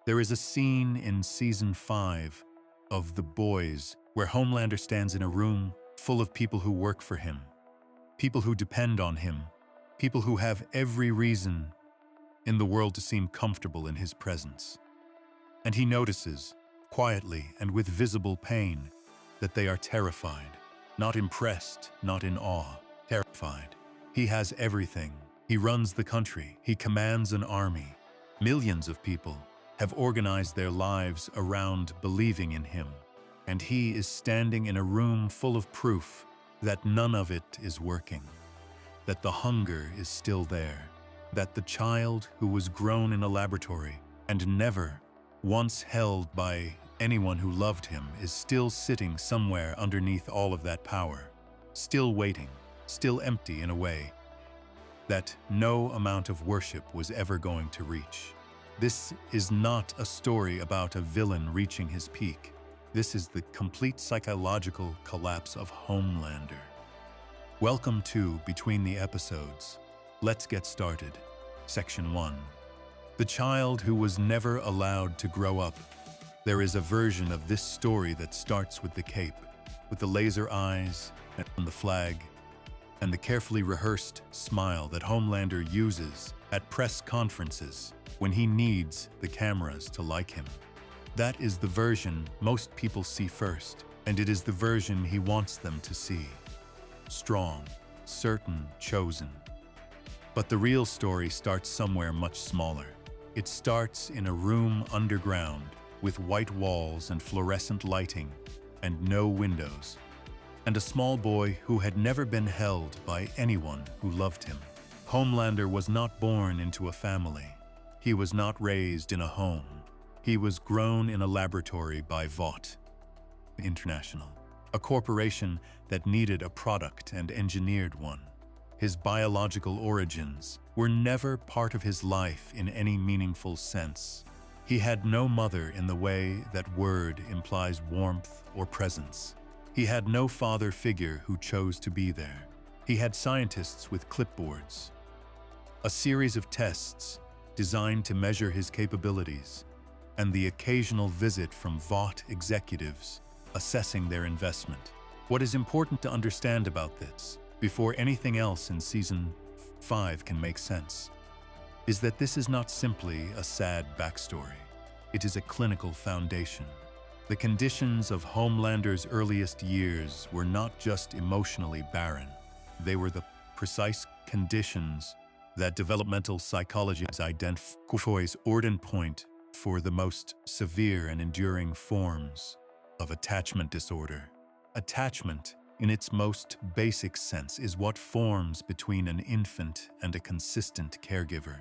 There is a scene in Season 5 of The Boys where Homelander stands in a room full of people who work for him, people who depend on him, people who have every reason in the world to seem comfortable in his presence. And he notices, quietly and with visible pain, that they are terrified, not impressed, not in awe, terrified. He has everything. He runs the country. He commands an army. Millions of people have organized their lives around believing in him. And he is standing in a room full of proof that none of it is working, that the hunger is still there, that the child who was grown in a laboratory and never once held by anyone who loved him is still sitting somewhere underneath all of that power, still waiting, still empty in a way that no amount of worship was ever going to reach. This is not a story about a villain reaching his peak. This is the complete psychological collapse of Homelander. Welcome to Between the Episodes. Let's get started. Section 1. The child who was never allowed to grow up. There is a version of this story that starts with the cape, with the laser eyes and the flag, and the carefully rehearsed smile that Homelander uses at press conferences when he needs the cameras to like him. That is the version most people see first, and it is the version he wants them to see. Strong, certain, chosen. But the real story starts somewhere much smaller. It starts in a room underground with white walls and fluorescent lighting and no windows, and a small boy who had never been held by anyone who loved him. Homelander was not born into a family. He was not raised in a home. He was grown in a laboratory by Vought International, a corporation that needed a product and engineered one. His biological origins were never part of his life in any meaningful sense. He had no mother in the way that word implies warmth or presence. He had no father figure who chose to be there. He had scientists with clipboards, a series of tests designed to measure his capabilities, and the occasional visit from Vought executives assessing their investment. What is important to understand about this, before anything else in Season 5 can make sense, is that this is not simply a sad backstory. It is a clinical foundation. The conditions of Homelander's earliest years were not just emotionally barren. They were the precise conditions that developmental psychology identifies ordinate point for the most severe and enduring forms of attachment disorder. Attachment, in its most basic sense, is what forms between an infant and a consistent caregiver.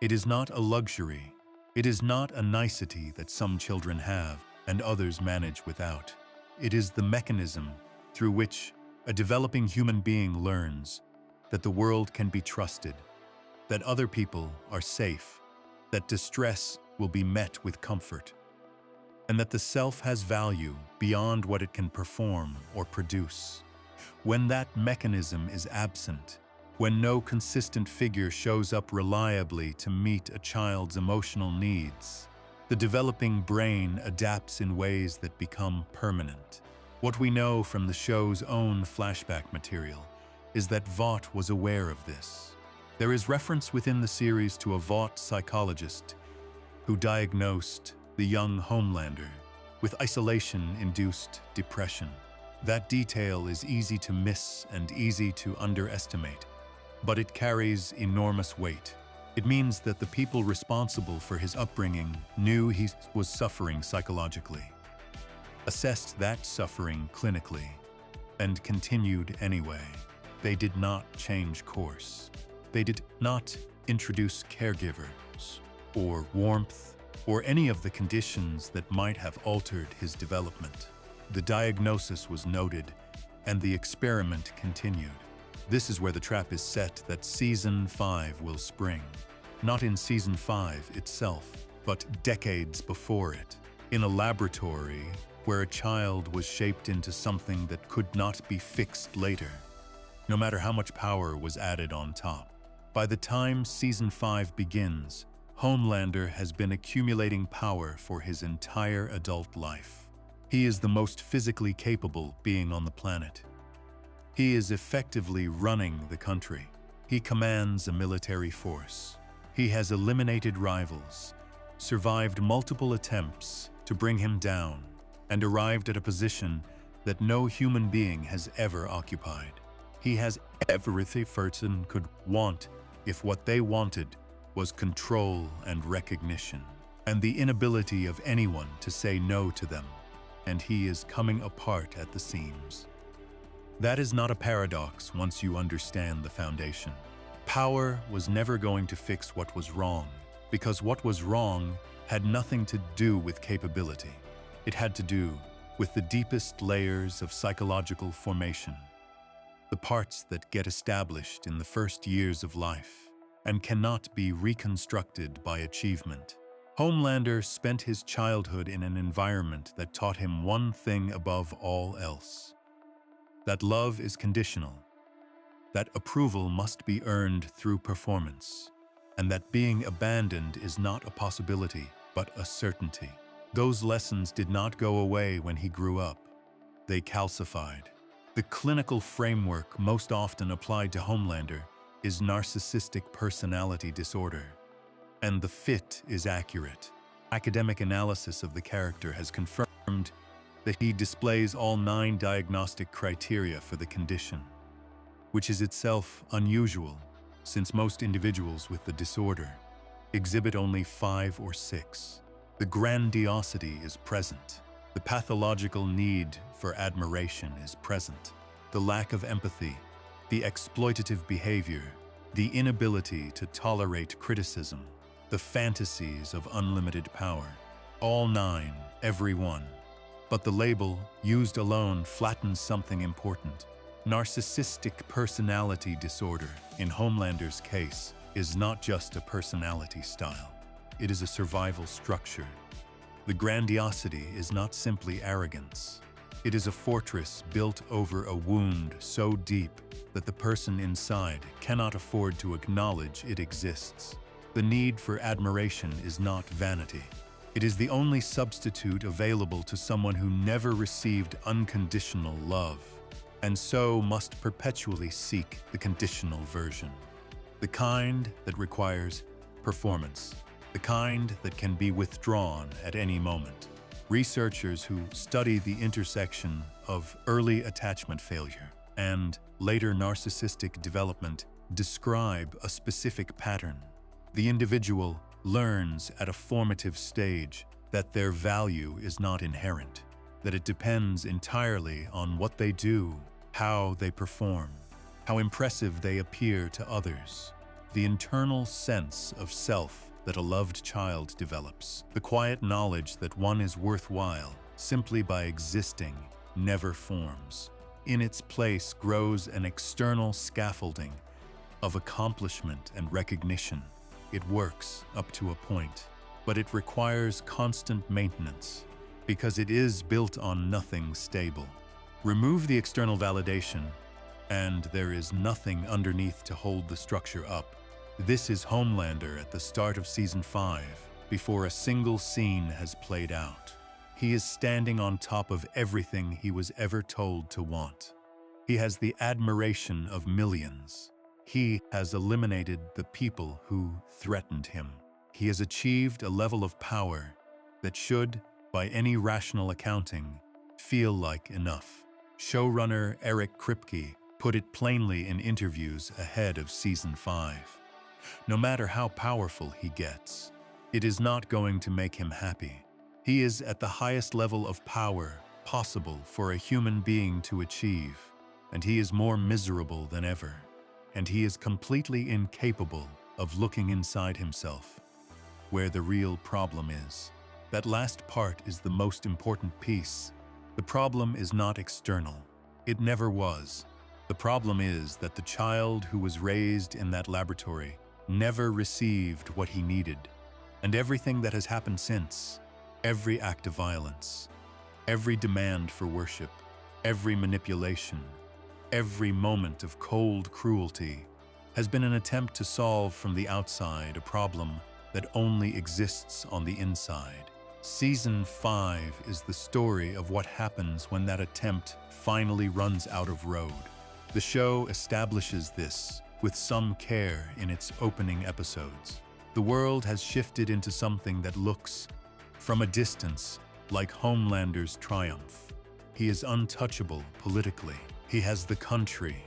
It is not a luxury. It is not a nicety that some children have and others manage without. It is the mechanism through which a developing human being learns that the world can be trusted, that other people are safe, that distress will be met with comfort, and that the self has value beyond what it can perform or produce. When that mechanism is absent, when no consistent figure shows up reliably to meet a child's emotional needs, the developing brain adapts in ways that become permanent. What we know from the show's own flashback material is that Vought was aware of this. There is reference within the series to a Vought psychologist who diagnosed the young Homelander with isolation-induced depression. That detail is easy to miss and easy to underestimate, but it carries enormous weight. It means that the people responsible for his upbringing knew he was suffering psychologically, assessed that suffering clinically, and continued anyway. They did not change course. They did not introduce caregivers or warmth or any of the conditions that might have altered his development. The diagnosis was noted, and the experiment continued. This is where the trap is set that Season 5 will spring. Not in Season 5 itself, but decades before it, in a laboratory where a child was shaped into something that could not be fixed later, no matter how much power was added on top. By the time Season 5 begins, Homelander has been accumulating power for his entire adult life. He is the most physically capable being on the planet. He is effectively running the country. He commands a military force. He has eliminated rivals, survived multiple attempts to bring him down, and arrived at a position that no human being has ever occupied. He has everything a person could want if what they wanted was control and recognition, and the inability of anyone to say no to them, and he is coming apart at the seams. That is not a paradox once you understand the foundation. Power was never going to fix what was wrong, because what was wrong had nothing to do with capability. It had to do with the deepest layers of psychological formation, the parts that get established in the first years of life and cannot be reconstructed by achievement. Homelander spent his childhood in an environment that taught him one thing above all else: that love is conditional, that approval must be earned through performance, and that being abandoned is not a possibility, but a certainty. Those lessons did not go away when he grew up. They calcified. The clinical framework most often applied to Homelander is narcissistic personality disorder, and the fit is accurate. Academic analysis of the character has confirmed that he displays all 9 diagnostic criteria for the condition, which is itself unusual, since most individuals with the disorder exhibit only 5 or 6. The grandiosity is present. The pathological need for admiration is present. The lack of empathy, the exploitative behavior, the inability to tolerate criticism, the fantasies of unlimited power. All 9, every one. But the label, used alone, flattens something important. Narcissistic personality disorder, in Homelander's case, is not just a personality style. It is a survival structure. The grandiosity is not simply arrogance. It is a fortress built over a wound so deep that the person inside cannot afford to acknowledge it exists. The need for admiration is not vanity. It is the only substitute available to someone who never received unconditional love, and so must perpetually seek the conditional version. The kind that requires performance. The kind that can be withdrawn at any moment. Researchers who study the intersection of early attachment failure and later narcissistic development describe a specific pattern. The individual learns at a formative stage that their value is not inherent, that it depends entirely on what they do, how they perform, how impressive they appear to others. The internal sense of self that a loved child develops, the quiet knowledge that one is worthwhile simply by existing, never forms. In its place grows an external scaffolding of accomplishment and recognition. It works up to a point, but it requires constant maintenance because it is built on nothing stable. Remove the external validation, and there is nothing underneath to hold the structure up. This is Homelander at the start of Season 5, before a single scene has played out. He is standing on top of everything he was ever told to want. He has the admiration of millions. He has eliminated the people who threatened him. He has achieved a level of power that should, by any rational accounting, feel like enough. Showrunner Eric Kripke put it plainly in interviews ahead of Season 5. No matter how powerful he gets, it is not going to make him happy. He is at the highest level of power possible for a human being to achieve, and he is more miserable than ever. And he is completely incapable of looking inside himself, where the real problem is. That last part is the most important piece. The problem is not external. It never was. The problem is that the child who was raised in that laboratory never received what he needed. And everything that has happened since, every act of violence, every demand for worship, every manipulation, every moment of cold cruelty, has been an attempt to solve from the outside a problem that only exists on the inside. Season 5 is the story of what happens when that attempt finally runs out of road. The show establishes this with some care in its opening episodes. The world has shifted into something that looks, from a distance, like Homelander's triumph. He is untouchable politically. He has the country.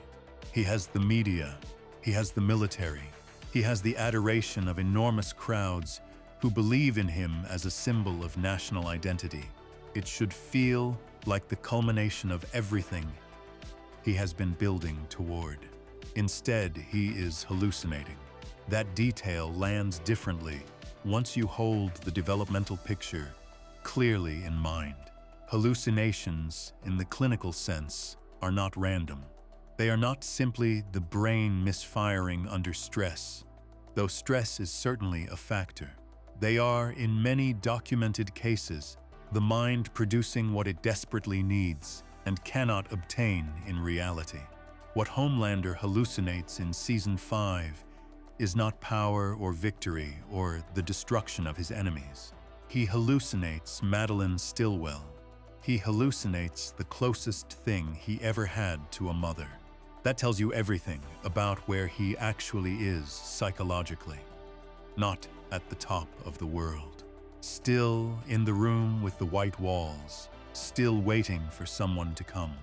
He has the media. He has the military. He has the adoration of enormous crowds who believe in him as a symbol of national identity. It should feel like the culmination of everything he has been building toward. Instead, he is hallucinating. That detail lands differently once you hold the developmental picture clearly in mind. Hallucinations, in the clinical sense, are not random. They are not simply the brain misfiring under stress, though stress is certainly a factor. They are, in many documented cases, the mind producing what it desperately needs and cannot obtain in reality. What Homelander hallucinates in Season 5 is not power or victory or the destruction of his enemies. He hallucinates Madeline Stillwell. He hallucinates the closest thing he ever had to a mother. That tells you everything about where he actually is psychologically. Not at the top of the world. Still in the room with the white walls, still waiting for someone to come.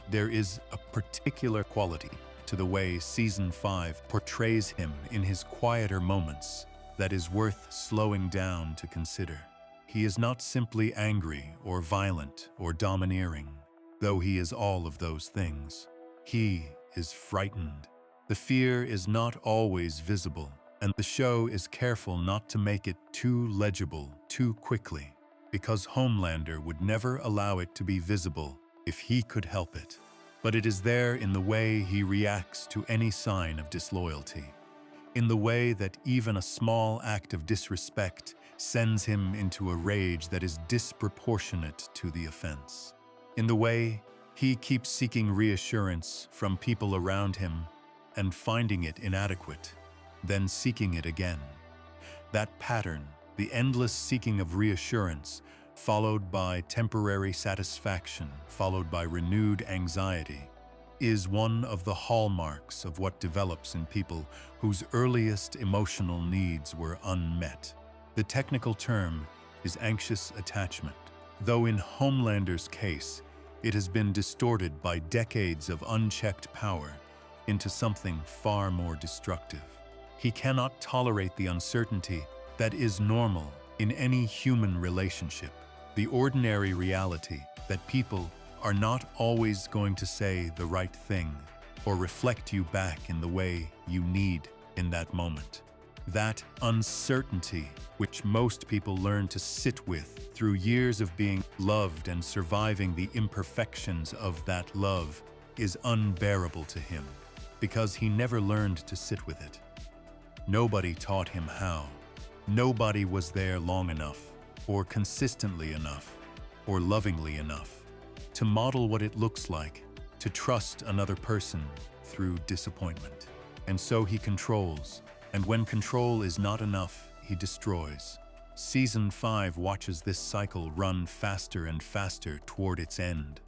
There is a particular quality to the way Season 5 portrays him in his quieter moments that is worth slowing down to consider. He is not simply angry or violent or domineering, though he is all of those things. He is frightened. The fear is not always visible, and the show is careful not to make it too legible too quickly, because Homelander would never allow it to be visible if he could help it. But it is there in the way he reacts to any sign of disloyalty, in the way that even a small act of disrespect sends him into a rage that is disproportionate to the offense, in the way he keeps seeking reassurance from people around him and finding it inadequate, then seeking it again. That pattern, the endless seeking of reassurance, followed by temporary satisfaction, followed by renewed anxiety, is one of the hallmarks of what develops in people whose earliest emotional needs were unmet. The technical term is anxious attachment, though in Homelander's case, it has been distorted by decades of unchecked power into something far more destructive. He cannot tolerate the uncertainty that is normal in any human relationship, the ordinary reality that people are not always going to say the right thing or reflect you back in the way you need in that moment. That uncertainty, which most people learn to sit with through years of being loved and surviving the imperfections of that love, is unbearable to him because he never learned to sit with it. Nobody taught him how. Nobody was there long enough, or consistently enough, or lovingly enough to model what it looks like to trust another person through disappointment. And so he controls, and when control is not enough, he destroys. Season 5 watches this cycle run faster and faster toward its end.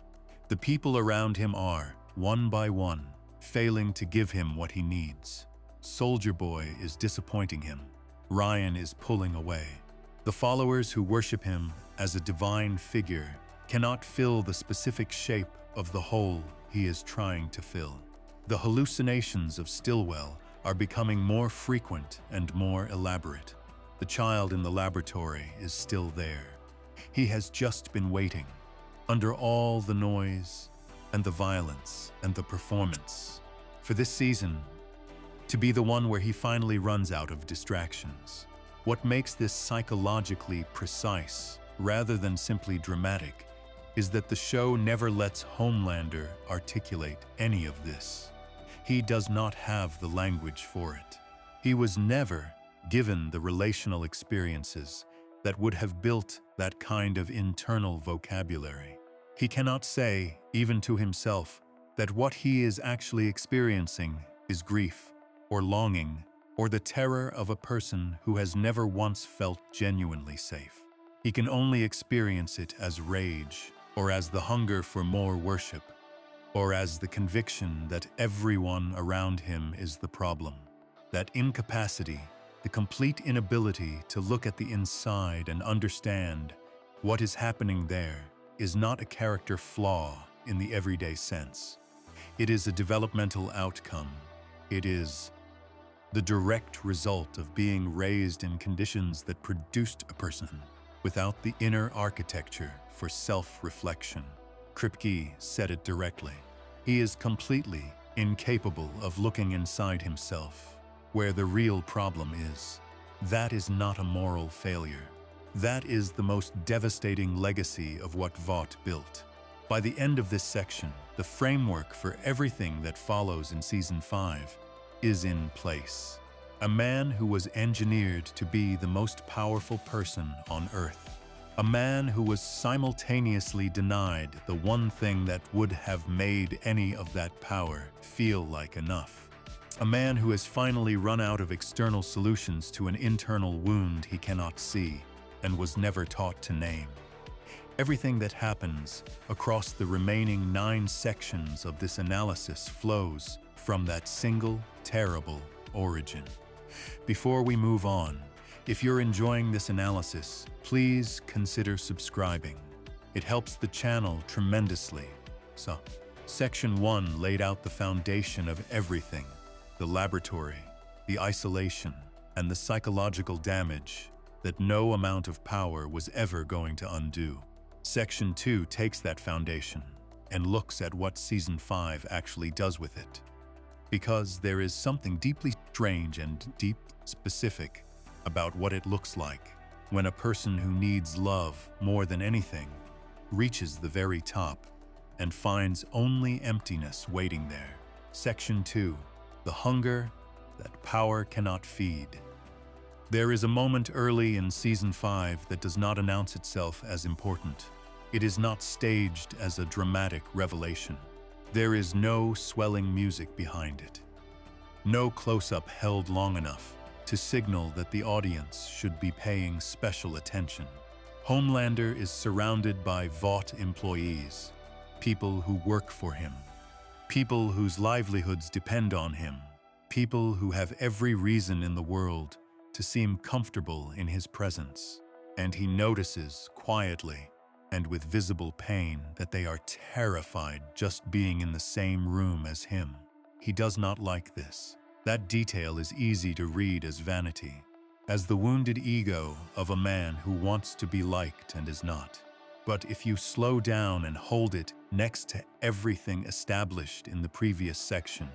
The people around him are, one by one, failing to give him what he needs. Soldier Boy is disappointing him. Ryan is pulling away. The followers who worship him as a divine figure cannot fill the specific shape of the hole he is trying to fill. The hallucinations of Stillwell are becoming more frequent and more elaborate. The child in the laboratory is still there. He has just been waiting, under all the noise and the violence and the performance, for this season to be the one where he finally runs out of distractions. What makes this psychologically precise, rather than simply dramatic, is that the show never lets Homelander articulate any of this. He does not have the language for it. He was never given the relational experiences that would have built that kind of internal vocabulary. He cannot say, even to himself, that what he is actually experiencing is grief, or longing, or the terror of a person who has never once felt genuinely safe. He can only experience it as rage, or as the hunger for more worship, or as the conviction that everyone around him is the problem. That incapacity, the complete inability to look at the inside and understand what is happening there, is not a character flaw in the everyday sense. It is a developmental outcome. It is the direct result of being raised in conditions that produced a person without the inner architecture for self-reflection. Kripke said it directly. He is completely incapable of looking inside himself, where the real problem is. That is not a moral failure. That is the most devastating legacy of what Vought built. By the end of this section, the framework for everything that follows in Season 5 is in place. A man who was engineered to be the most powerful person on Earth. A man who was simultaneously denied the one thing that would have made any of that power feel like enough. A man who has finally run out of external solutions to an internal wound he cannot see and was never taught to name. Everything that happens across the remaining 9 sections of this analysis flows from that single, terrible origin. Before we move on, if you're enjoying this analysis, please consider subscribing. It helps the channel tremendously. So, Section 1 laid out the foundation of everything: the laboratory, the isolation, and the psychological damage that no amount of power was ever going to undo. Section 2 takes that foundation and looks at what Season 5 actually does with it. Because there is something deeply strange and deep specific about what it looks like when a person who needs love more than anything reaches the very top and finds only emptiness waiting there. Section 2, the hunger that power cannot feed. There is a moment early in Season 5 that does not announce itself as important. It is not staged as a dramatic revelation. There is no swelling music behind it. No close-up held long enough to signal that the audience should be paying special attention. Homelander is surrounded by Vought employees, people who work for him, people whose livelihoods depend on him, people who have every reason in the world to seem comfortable in his presence. And he notices quietly and with visible pain that they are terrified just being in the same room as him. He does not like this. That detail is easy to read as vanity, as the wounded ego of a man who wants to be liked and is not. But if you slow down and hold it next to everything established in the previous section,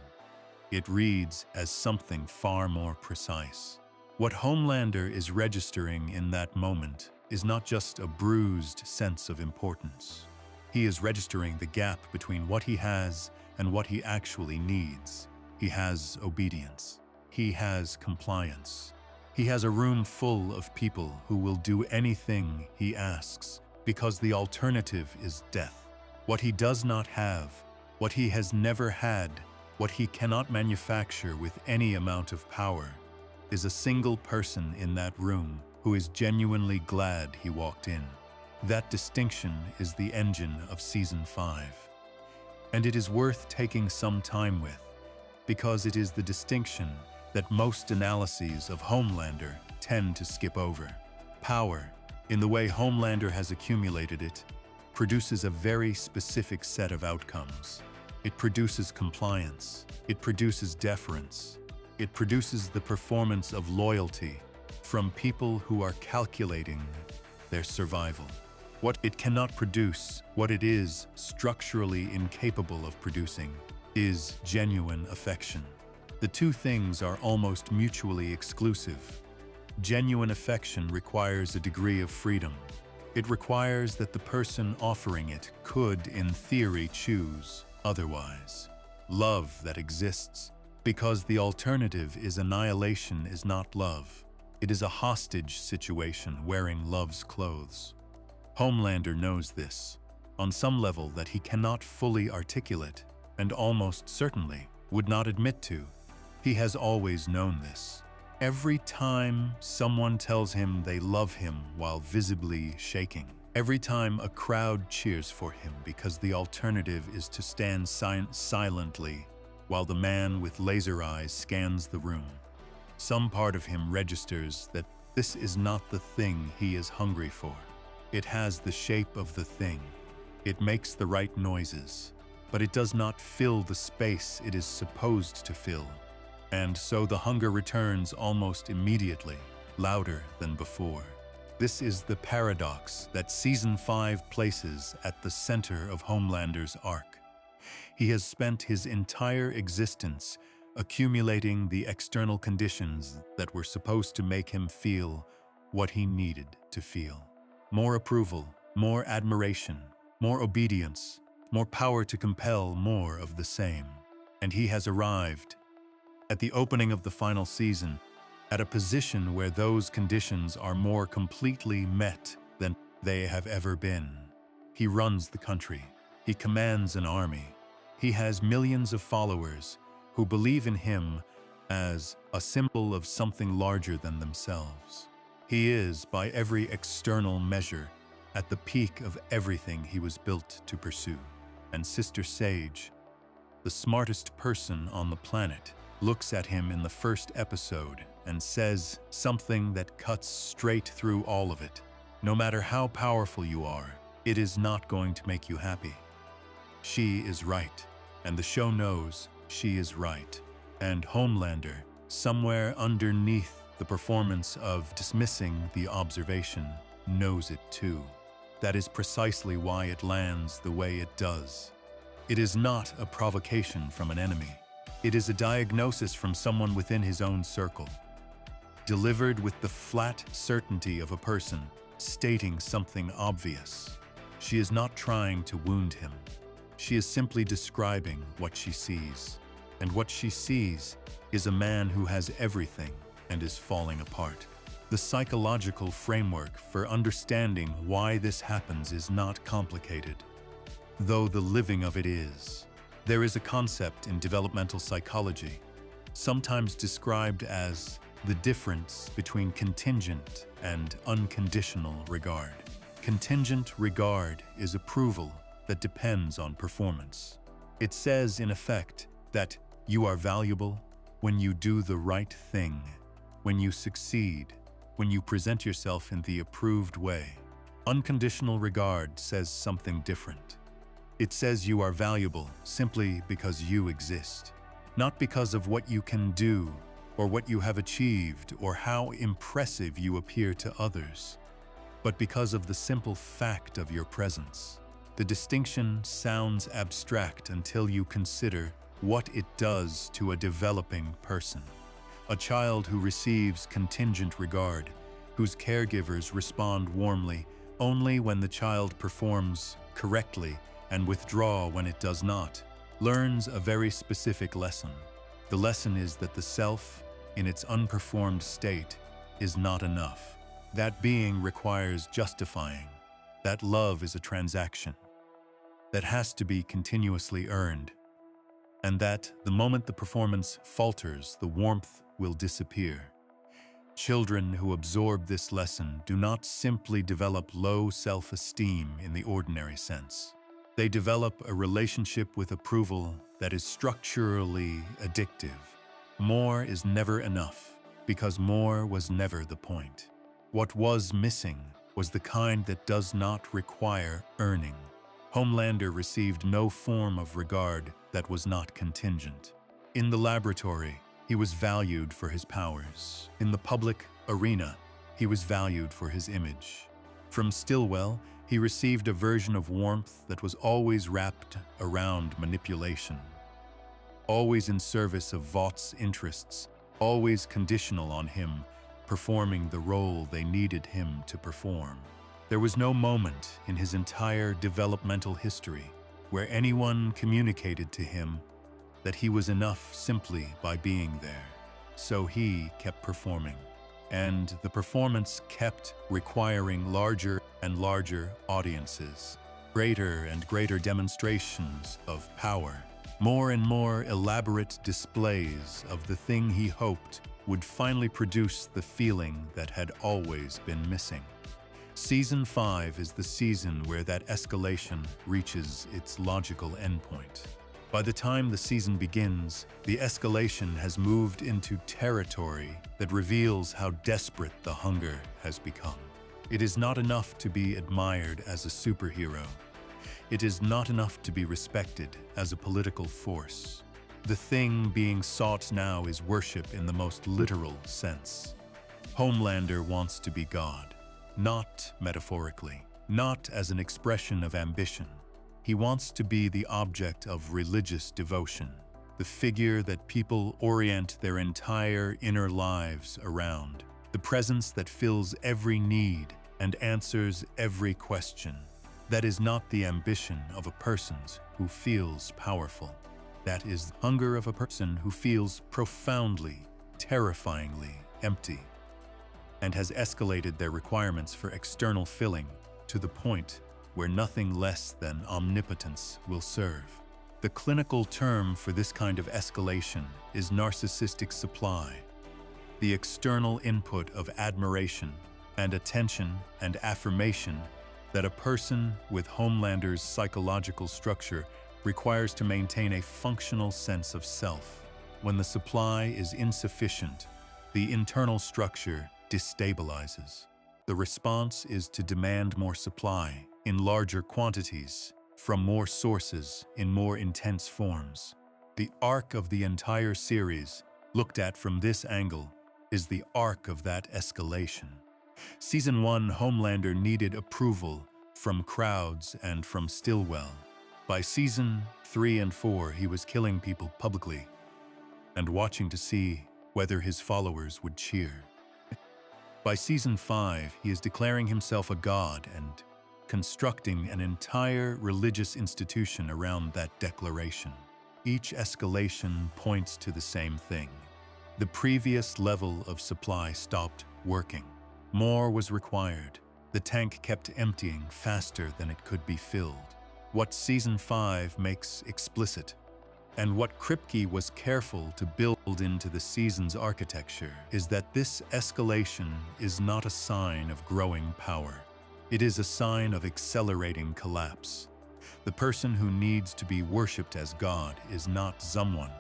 it reads as something far more precise. What Homelander is registering in that moment is not just a bruised sense of importance. He is registering the gap between what he has and what he actually needs. He has obedience. He has compliance. He has a room full of people who will do anything he asks because the alternative is death. What he does not have, what he has never had, what he cannot manufacture with any amount of power, is a single person in that room who is genuinely glad he walked in. That distinction is the engine of Season 5. And it is worth taking some time with, because it is the distinction that most analyses of Homelander tend to skip over. Power, in the way Homelander has accumulated it, produces a very specific set of outcomes. It produces compliance. It produces deference. It produces the performance of loyalty from people who are calculating their survival. What it cannot produce, what it is structurally incapable of producing, is genuine affection. The two things are almost mutually exclusive. Genuine affection requires a degree of freedom. It requires that the person offering it could, in theory, choose otherwise. Love that exists because the alternative is annihilation is not love. It is a hostage situation wearing love's clothes. Homelander knows this, on some level that he cannot fully articulate, and almost certainly would not admit to. He has always known this. Every time someone tells him they love him while visibly shaking. Every time a crowd cheers for him because the alternative is to stand silently while the man with laser eyes scans the room. Some part of him registers that this is not the thing he is hungry for. It has the shape of the thing. It makes the right noises, but it does not fill the space it is supposed to fill. And so the hunger returns almost immediately, louder than before. This is the paradox that Season 5 places at the center of Homelander's arc. He has spent his entire existence accumulating the external conditions that were supposed to make him feel what he needed to feel. More approval, more admiration, more obedience, more power to compel more of the same. And he has arrived, at the opening of the final season, at a position where those conditions are more completely met than they have ever been. He runs the country. He commands an army. He has millions of followers who believe in him as a symbol of something larger than themselves. He is, by every external measure, at the peak of everything he was built to pursue. And Sister Sage, the smartest person on the planet, looks at him in the first episode and says something that cuts straight through all of it. No matter how powerful you are, it is not going to make you happy. She is right, and the show knows she is right. And Homelander, somewhere underneath the performance of dismissing the observation, knows it too. That is precisely why it lands the way it does. It is not a provocation from an enemy. It is a diagnosis from someone within his own circle, delivered with the flat certainty of a person stating something obvious. She is not trying to wound him. She is simply describing what she sees. And what she sees is a man who has everything and is falling apart. The psychological framework for understanding why this happens is not complicated, though the living of it is. There is a concept in developmental psychology, sometimes described as the difference between contingent and unconditional regard. Contingent regard is approval that depends on performance. It says, in effect, that you are valuable when you do the right thing, when you succeed, when you present yourself in the approved way. Unconditional regard says something different. It says you are valuable simply because you exist, not because of what you can do or what you have achieved or how impressive you appear to others, but because of the simple fact of your presence. The distinction sounds abstract until you consider what it does to a developing person. A child who receives contingent regard, whose caregivers respond warmly only when the child performs correctly and withdraw when it does not, learns a very specific lesson. The lesson is that the self, in its unperformed state, is not enough. That being requires justifying. That love is a transaction that has to be continuously earned, and that the moment the performance falters, the warmth will disappear. Children who absorb this lesson do not simply develop low self-esteem in the ordinary sense. They develop a relationship with approval that is structurally addictive. More is never enough, because more was never the point. What was missing was the kind that does not require earning. Homelander received no form of regard that was not contingent. In the laboratory, he was valued for his powers. In the public arena, he was valued for his image. From Stillwell, he received a version of warmth that was always wrapped around manipulation, always in service of Vought's interests, always conditional on him performing the role they needed him to perform. There was no moment in his entire developmental history where anyone communicated to him that he was enough simply by being there. So he kept performing, and the performance kept requiring larger and larger audiences, greater and greater demonstrations of power, More and more elaborate displays of the thing he hoped would finally produce the feeling that had always been missing. Season 5 is the season where that escalation reaches its logical endpoint. By the time the season begins, the escalation has moved into territory that reveals how desperate the hunger has become. It is not enough to be admired as a superhero. It is not enough to be respected as a political force. The thing being sought now is worship in the most literal sense. Homelander wants to be God, not metaphorically, not as an expression of ambition. He wants to be the object of religious devotion, the figure that people orient their entire inner lives around, the presence that fills every need and answers every question. That is not the ambition of a person who feels powerful. That is the hunger of a person who feels profoundly, terrifyingly empty, and has escalated their requirements for external filling to the point where nothing less than omnipotence will serve. The clinical term for this kind of escalation is narcissistic supply, the external input of admiration and attention and affirmation that a person with Homelander's psychological structure requires to maintain a functional sense of self. When the supply is insufficient, the internal structure destabilizes. The response is to demand more supply in larger quantities, from more sources in more intense forms. The arc of the entire series, looked at from this angle, is the arc of that escalation. Season 1, Homelander needed approval from crowds and from Stillwell. By season 3 and 4, he was killing people publicly and watching to see whether his followers would cheer. By season 5, he is declaring himself a god and constructing an entire religious institution around that declaration. Each escalation points to the same thing. The previous level of supply stopped working. More was required. The tank kept emptying faster than it could be filled. What Season 5 makes explicit, and what Kripke was careful to build into the season's architecture, is that this escalation is not a sign of growing power. It is a sign of accelerating collapse. The person who needs to be worshipped as God is not someone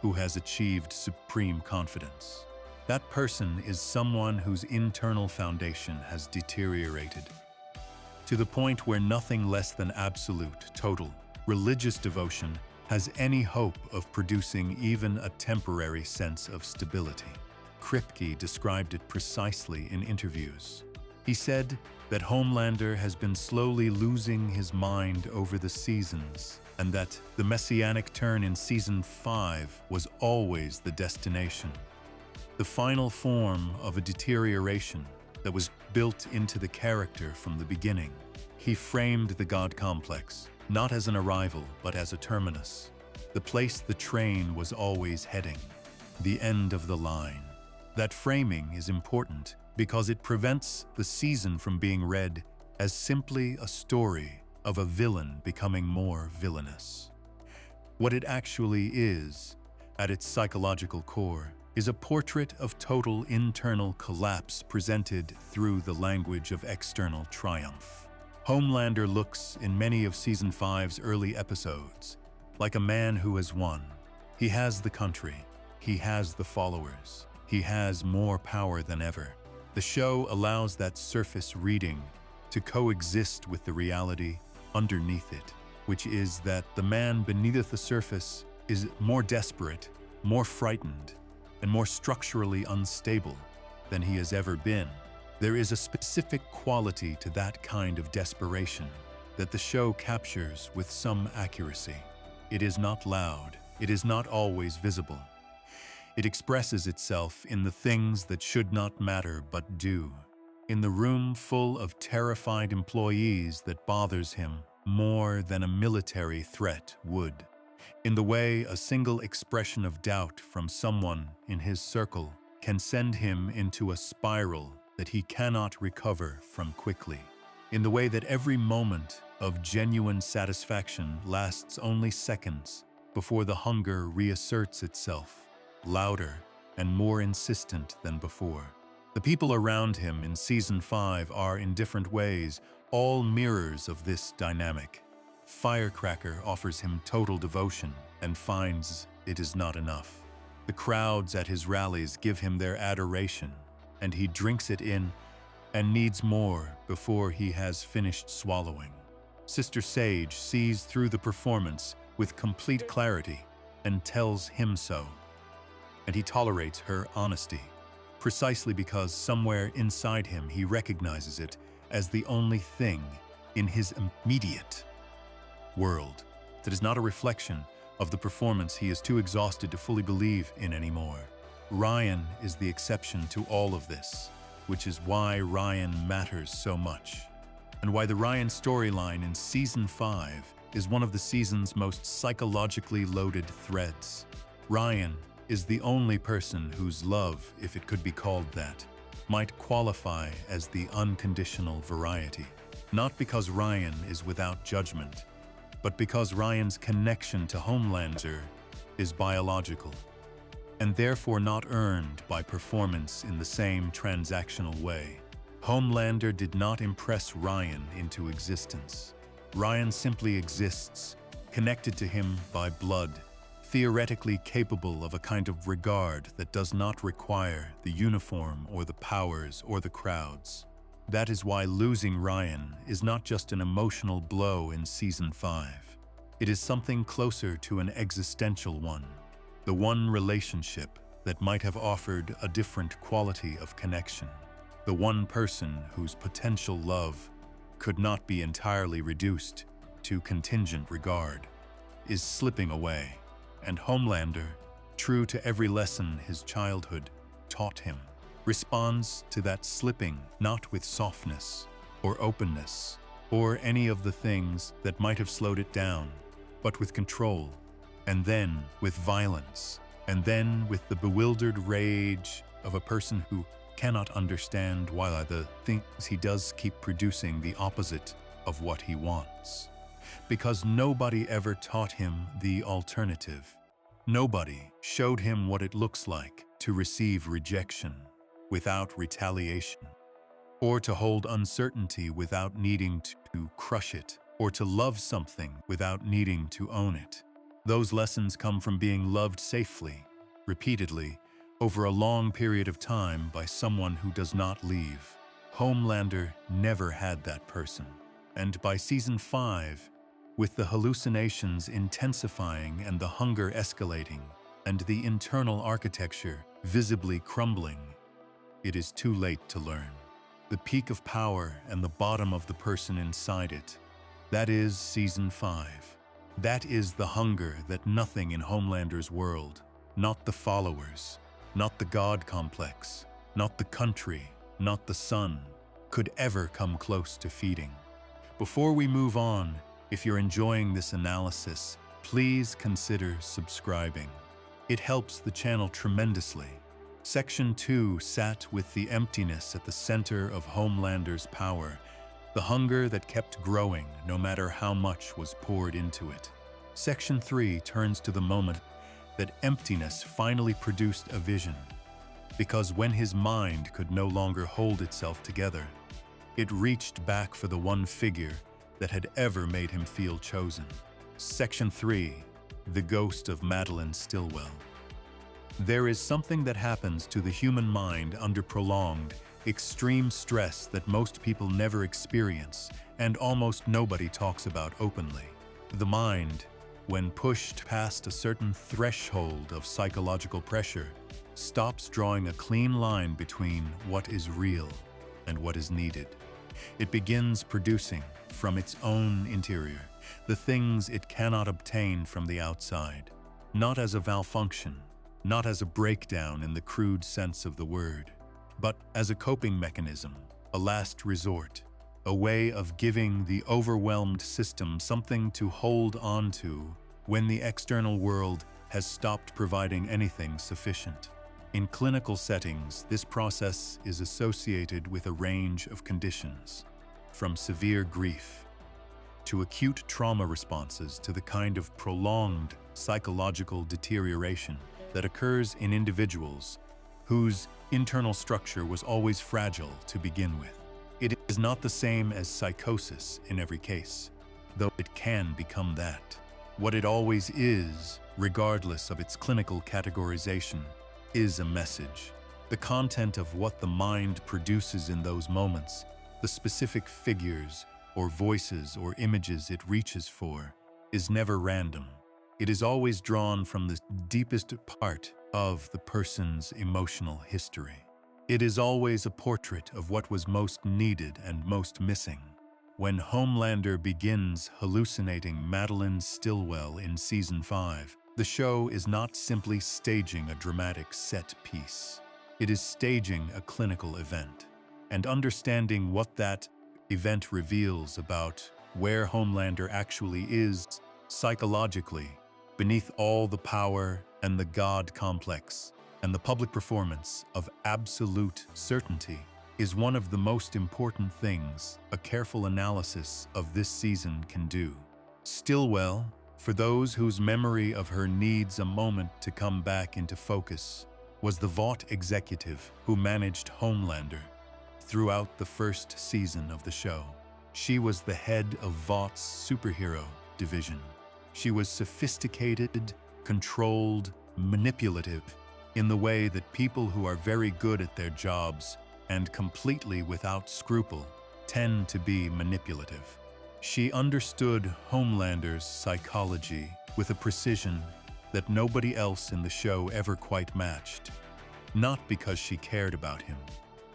who has achieved supreme confidence. That person is someone whose internal foundation has deteriorated to the point where nothing less than absolute, total, religious devotion has any hope of producing even a temporary sense of stability. Kripke described it precisely in interviews. He said that Homelander has been slowly losing his mind over the seasons, and that the messianic turn in Season 5 was always the destination, the final form of a deterioration that was built into the character from the beginning. He framed the God complex not as an arrival, but as a terminus, the place the train was always heading, the end of the line. That framing is important because it prevents the season from being read as simply a story of a villain becoming more villainous. What it actually is, at its psychological core, is a portrait of total internal collapse presented through the language of external triumph. Homelander looks, in many of Season 5's early episodes, like a man who has won. He has the country, he has the followers, he has more power than ever. The show allows that surface reading to coexist with the reality underneath it, which is that the man beneath the surface is more desperate, more frightened, and more structurally unstable than he has ever been. There is a specific quality to that kind of desperation that the show captures with some accuracy. It is not loud, it is not always visible. It expresses itself in the things that should not matter but do. In the room full of terrified employees that bothers him more than a military threat would. In the way a single expression of doubt from someone in his circle can send him into a spiral that he cannot recover from quickly. In the way that every moment of genuine satisfaction lasts only seconds before the hunger reasserts itself, louder and more insistent than before. The people around him in Season 5 are, in different ways, all mirrors of this dynamic. Firecracker offers him total devotion and finds it is not enough. The crowds at his rallies give him their adoration, and he drinks it in and needs more before he has finished swallowing. Sister Sage sees through the performance with complete clarity and tells him so. And he tolerates her honesty, precisely because somewhere inside him he recognizes it as the only thing in his immediate world that is not a reflection of the performance he is too exhausted to fully believe in anymore. Ryan is the exception to all of this, which is why Ryan matters so much, and why the Ryan storyline in Season 5 is one of the season's most psychologically loaded threads. Ryan is the only person whose love, if it could be called that, might qualify as the unconditional variety. Not because Ryan is without judgment, but because Ryan's connection to Homelander is biological, and therefore not earned by performance in the same transactional way. Homelander did not impress Ryan into existence. Ryan simply exists, connected to him by blood, theoretically capable of a kind of regard that does not require the uniform or the powers or the crowds. That is why losing Ryan is not just an emotional blow in Season 5. It is something closer to an existential one, the one relationship that might have offered a different quality of connection, the one person whose potential love could not be entirely reduced to contingent regard, is slipping away, and Homelander, true to every lesson his childhood taught him, responds to that slipping not with softness or openness or any of the things that might have slowed it down, but with control, and then with violence, and then with the bewildered rage of a person who cannot understand why the things he does keep producing the opposite of what he wants. Because nobody ever taught him the alternative. Nobody showed him what it looks like to receive rejection without retaliation, or to hold uncertainty without needing to crush it, or to love something without needing to own it. Those lessons come from being loved safely, repeatedly, over a long period of time by someone who does not leave. Homelander never had that person. And by Season 5, with the hallucinations intensifying and the hunger escalating, and the internal architecture visibly crumbling, it is too late to learn. The peak of power and the bottom of the person inside it. That is Season 5. That is the hunger that nothing in Homelander's world, not the followers, not the God complex, not the country, not the sun, could ever come close to feeding. Before we move on, if you're enjoying this analysis, please consider subscribing. It helps the channel tremendously. Section 2 sat with the emptiness at the center of Homelander's power, the hunger that kept growing no matter how much was poured into it. Section 3 turns to the moment that emptiness finally produced a vision, because when his mind could no longer hold itself together, it reached back for the one figure that had ever made him feel chosen. Section 3, the ghost of Madeline Stillwell. There is something that happens to the human mind under prolonged, extreme stress that most people never experience and almost nobody talks about openly. The mind, when pushed past a certain threshold of psychological pressure, stops drawing a clean line between what is real and what is needed. It begins producing, from its own interior, the things it cannot obtain from the outside, not as a malfunction, not as a breakdown in the crude sense of the word, but as a coping mechanism, a last resort, a way of giving the overwhelmed system something to hold on to when the external world has stopped providing anything sufficient. In clinical settings, this process is associated with a range of conditions, from severe grief, to acute trauma responses to the kind of prolonged psychological deterioration that occurs in individuals whose internal structure was always fragile to begin with. It is not the same as psychosis in every case, though it can become that. What it always is, regardless of its clinical categorization, is a message. The content of what the mind produces in those moments, the specific figures or voices or images it reaches for, is never random. It is always drawn from the deepest part of the person's emotional history. It is always a portrait of what was most needed and most missing. When Homelander begins hallucinating Madeline Stillwell in Season 5, the show is not simply staging a dramatic set piece. It is staging a clinical event, and understanding what that event reveals about where Homelander actually is psychologically, beneath all the power and the God complex and the public performance of absolute certainty, is one of the most important things a careful analysis of this season can do. Stillwell, for those whose memory of her needs a moment to come back into focus, was the Vought executive who managed Homelander throughout the first season of the show. She was the head of Vaught's superhero division. She was sophisticated, controlled, manipulative in the way that people who are very good at their jobs and completely without scruple tend to be manipulative. She understood Homelander's psychology with a precision that nobody else in the show ever quite matched, not because she cared about him,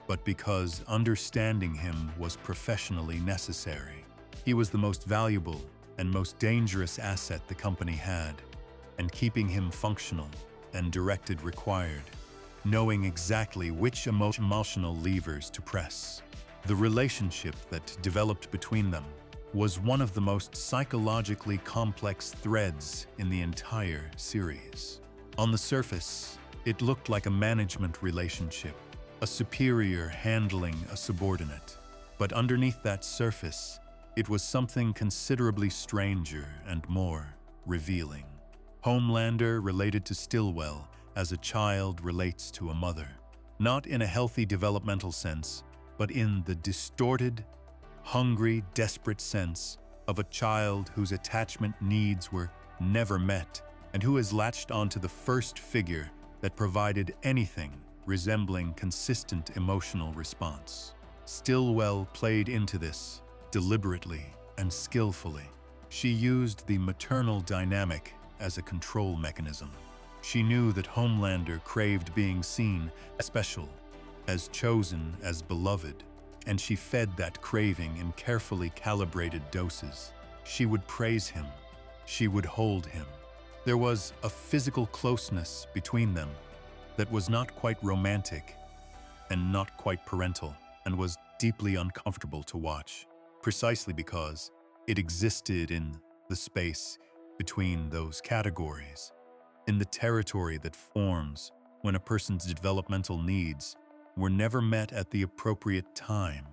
but because understanding him was professionally necessary. He was the most valuable and most dangerous asset the company had, and keeping him functional and directed required knowing exactly which emotional levers to press. The relationship that developed between them was one of the most psychologically complex threads in the entire series. On the surface, it looked like a management relationship, a superior handling a subordinate. But underneath that surface, it was something considerably stranger and more revealing. Homelander related to Stillwell as a child relates to a mother, not in a healthy developmental sense, but in the distorted, hungry, desperate sense of a child whose attachment needs were never met and who has latched onto the first figure that provided anything resembling consistent emotional response. Stillwell played into this deliberately and skillfully. She used the maternal dynamic as a control mechanism. She knew that Homelander craved being seen as special, as chosen, as beloved, and she fed that craving in carefully calibrated doses. She would praise him. She would hold him. There was a physical closeness between them that was not quite romantic and not quite parental, and was deeply uncomfortable to watch, precisely because it existed in the space between those categories, in the territory that forms when a person's developmental needs were never met at the appropriate time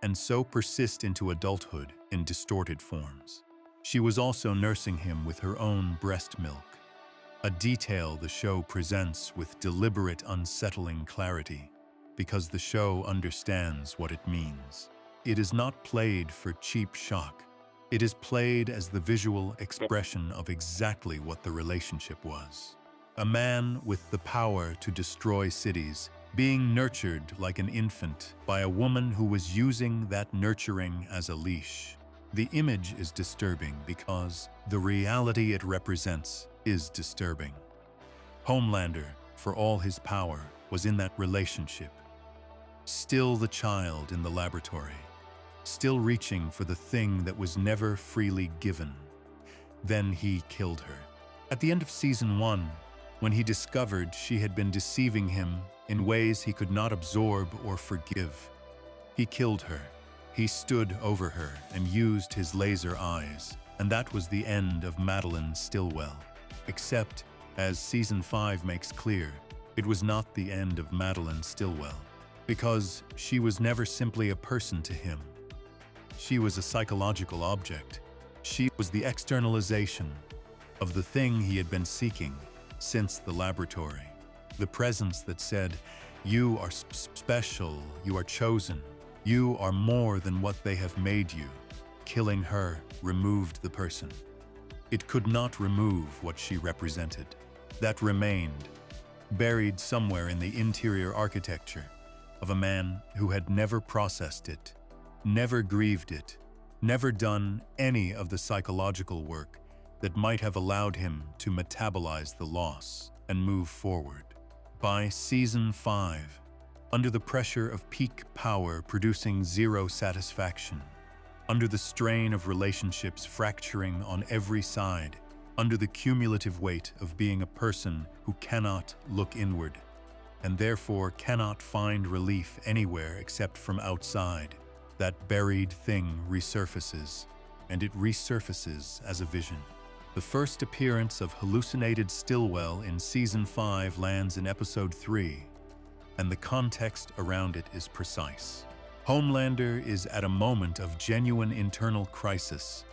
and so persist into adulthood in distorted forms. She was also nursing him with her own breast milk, a detail the show presents with deliberate, unsettling clarity, because the show understands what it means. It is not played for cheap shock. It is played as the visual expression of exactly what the relationship was. A man with the power to destroy cities, being nurtured like an infant by a woman who was using that nurturing as a leash. The image is disturbing because the reality it represents is disturbing. Homelander, for all his power, was in that relationship. Still the child in the laboratory, still reaching for the thing that was never freely given. Then he killed her. At the end of Season 1, when he discovered she had been deceiving him in ways he could not absorb or forgive, he killed her. He stood over her and used his laser eyes, and that was the end of Madeline Stillwell. Except, as Season 5 makes clear, it was not the end of Madeline Stillwell, because she was never simply a person to him. She was a psychological object, She was the externalization of the thing he had been seeking since the laboratory. The presence that said, "You are special, you are chosen, you are more than what they have made you." Killing her removed the person. It could not remove what she represented. That remained, buried somewhere in the interior architecture of a man who had never processed it, never grieved it, never done any of the psychological work that might have allowed him to metabolize the loss and move forward. By season 5, under the pressure of peak power producing zero satisfaction, under the strain of relationships fracturing on every side, under the cumulative weight of being a person who cannot look inward, and therefore cannot find relief anywhere except from outside, that buried thing resurfaces, and it resurfaces as a vision. The first appearance of hallucinated Stillwell in Season 5 lands in Episode 3, and the context around it is precise. Homelander is at a moment of genuine internal crisis,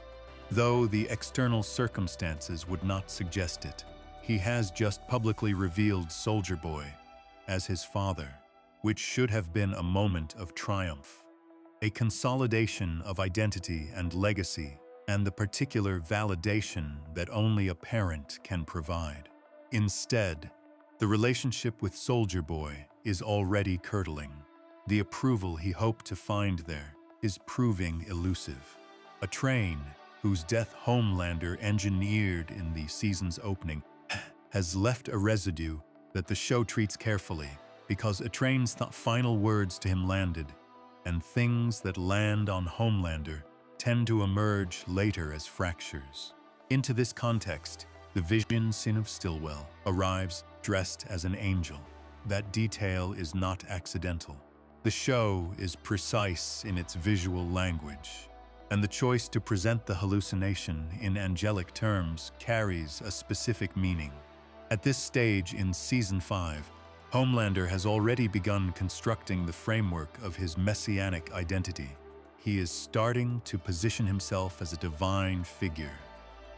though the external circumstances would not suggest it. He has just publicly revealed Soldier Boy as his father, which should have been a moment of triumph, a consolidation of identity and legacy, and the particular validation that only a parent can provide. Instead, the relationship with Soldier Boy is already curdling. The approval he hoped to find there is proving elusive. A train, whose death Homelander engineered in the season's opening, has left a residue that the show treats carefully, because a train's final words to him landed, and things that land on Homelander tend to emerge later as fractures. Into this context, the vision sin of Stillwell arrives dressed as an angel. That detail is not accidental. The show is precise in its visual language, and the choice to present the hallucination in angelic terms carries a specific meaning. At this stage in Season 5, Homelander has already begun constructing the framework of his messianic identity. He is starting to position himself as a divine figure,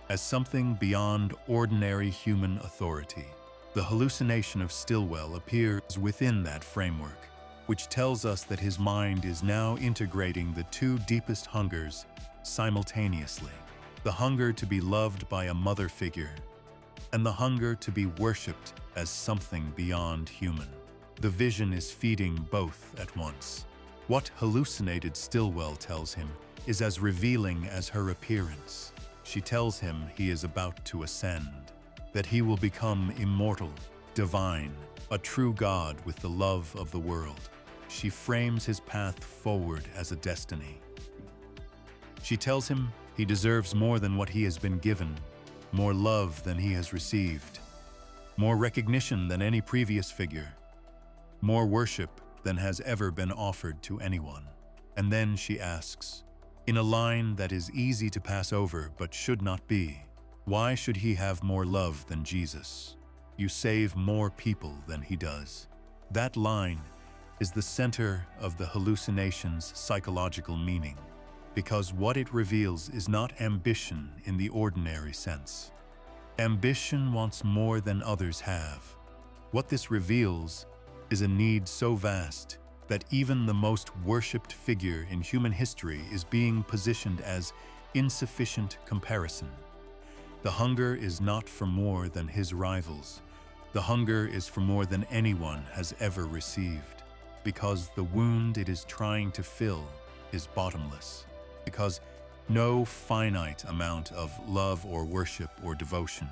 as something beyond ordinary human authority. The hallucination of Stillwell appears within that framework, which tells us that his mind is now integrating the two deepest hungers simultaneously: the hunger to be loved by a mother figure, and the hunger to be worshipped as something beyond human. The vision is feeding both at once. What hallucinated Stillwell tells him is as revealing as her appearance. She tells him he is about to ascend, that he will become immortal, divine, a true God with the love of the world. She frames his path forward as a destiny. She tells him he deserves more than what he has been given, more love than he has received, more recognition than any previous figure, more worship than has ever been offered to anyone. And then she asks, in a line that is easy to pass over but should not be, why should he have more love than Jesus? You save more people than he does. That line is the center of the hallucination's psychological meaning, because what it reveals is not ambition in the ordinary sense. Ambition wants more than others have. What this reveals is a need so vast that even the most worshipped figure in human history is being positioned as insufficient comparison. The hunger is not for more than his rivals. The hunger is for more than anyone has ever received, because the wound it is trying to fill is bottomless, because no finite amount of love or worship or devotion,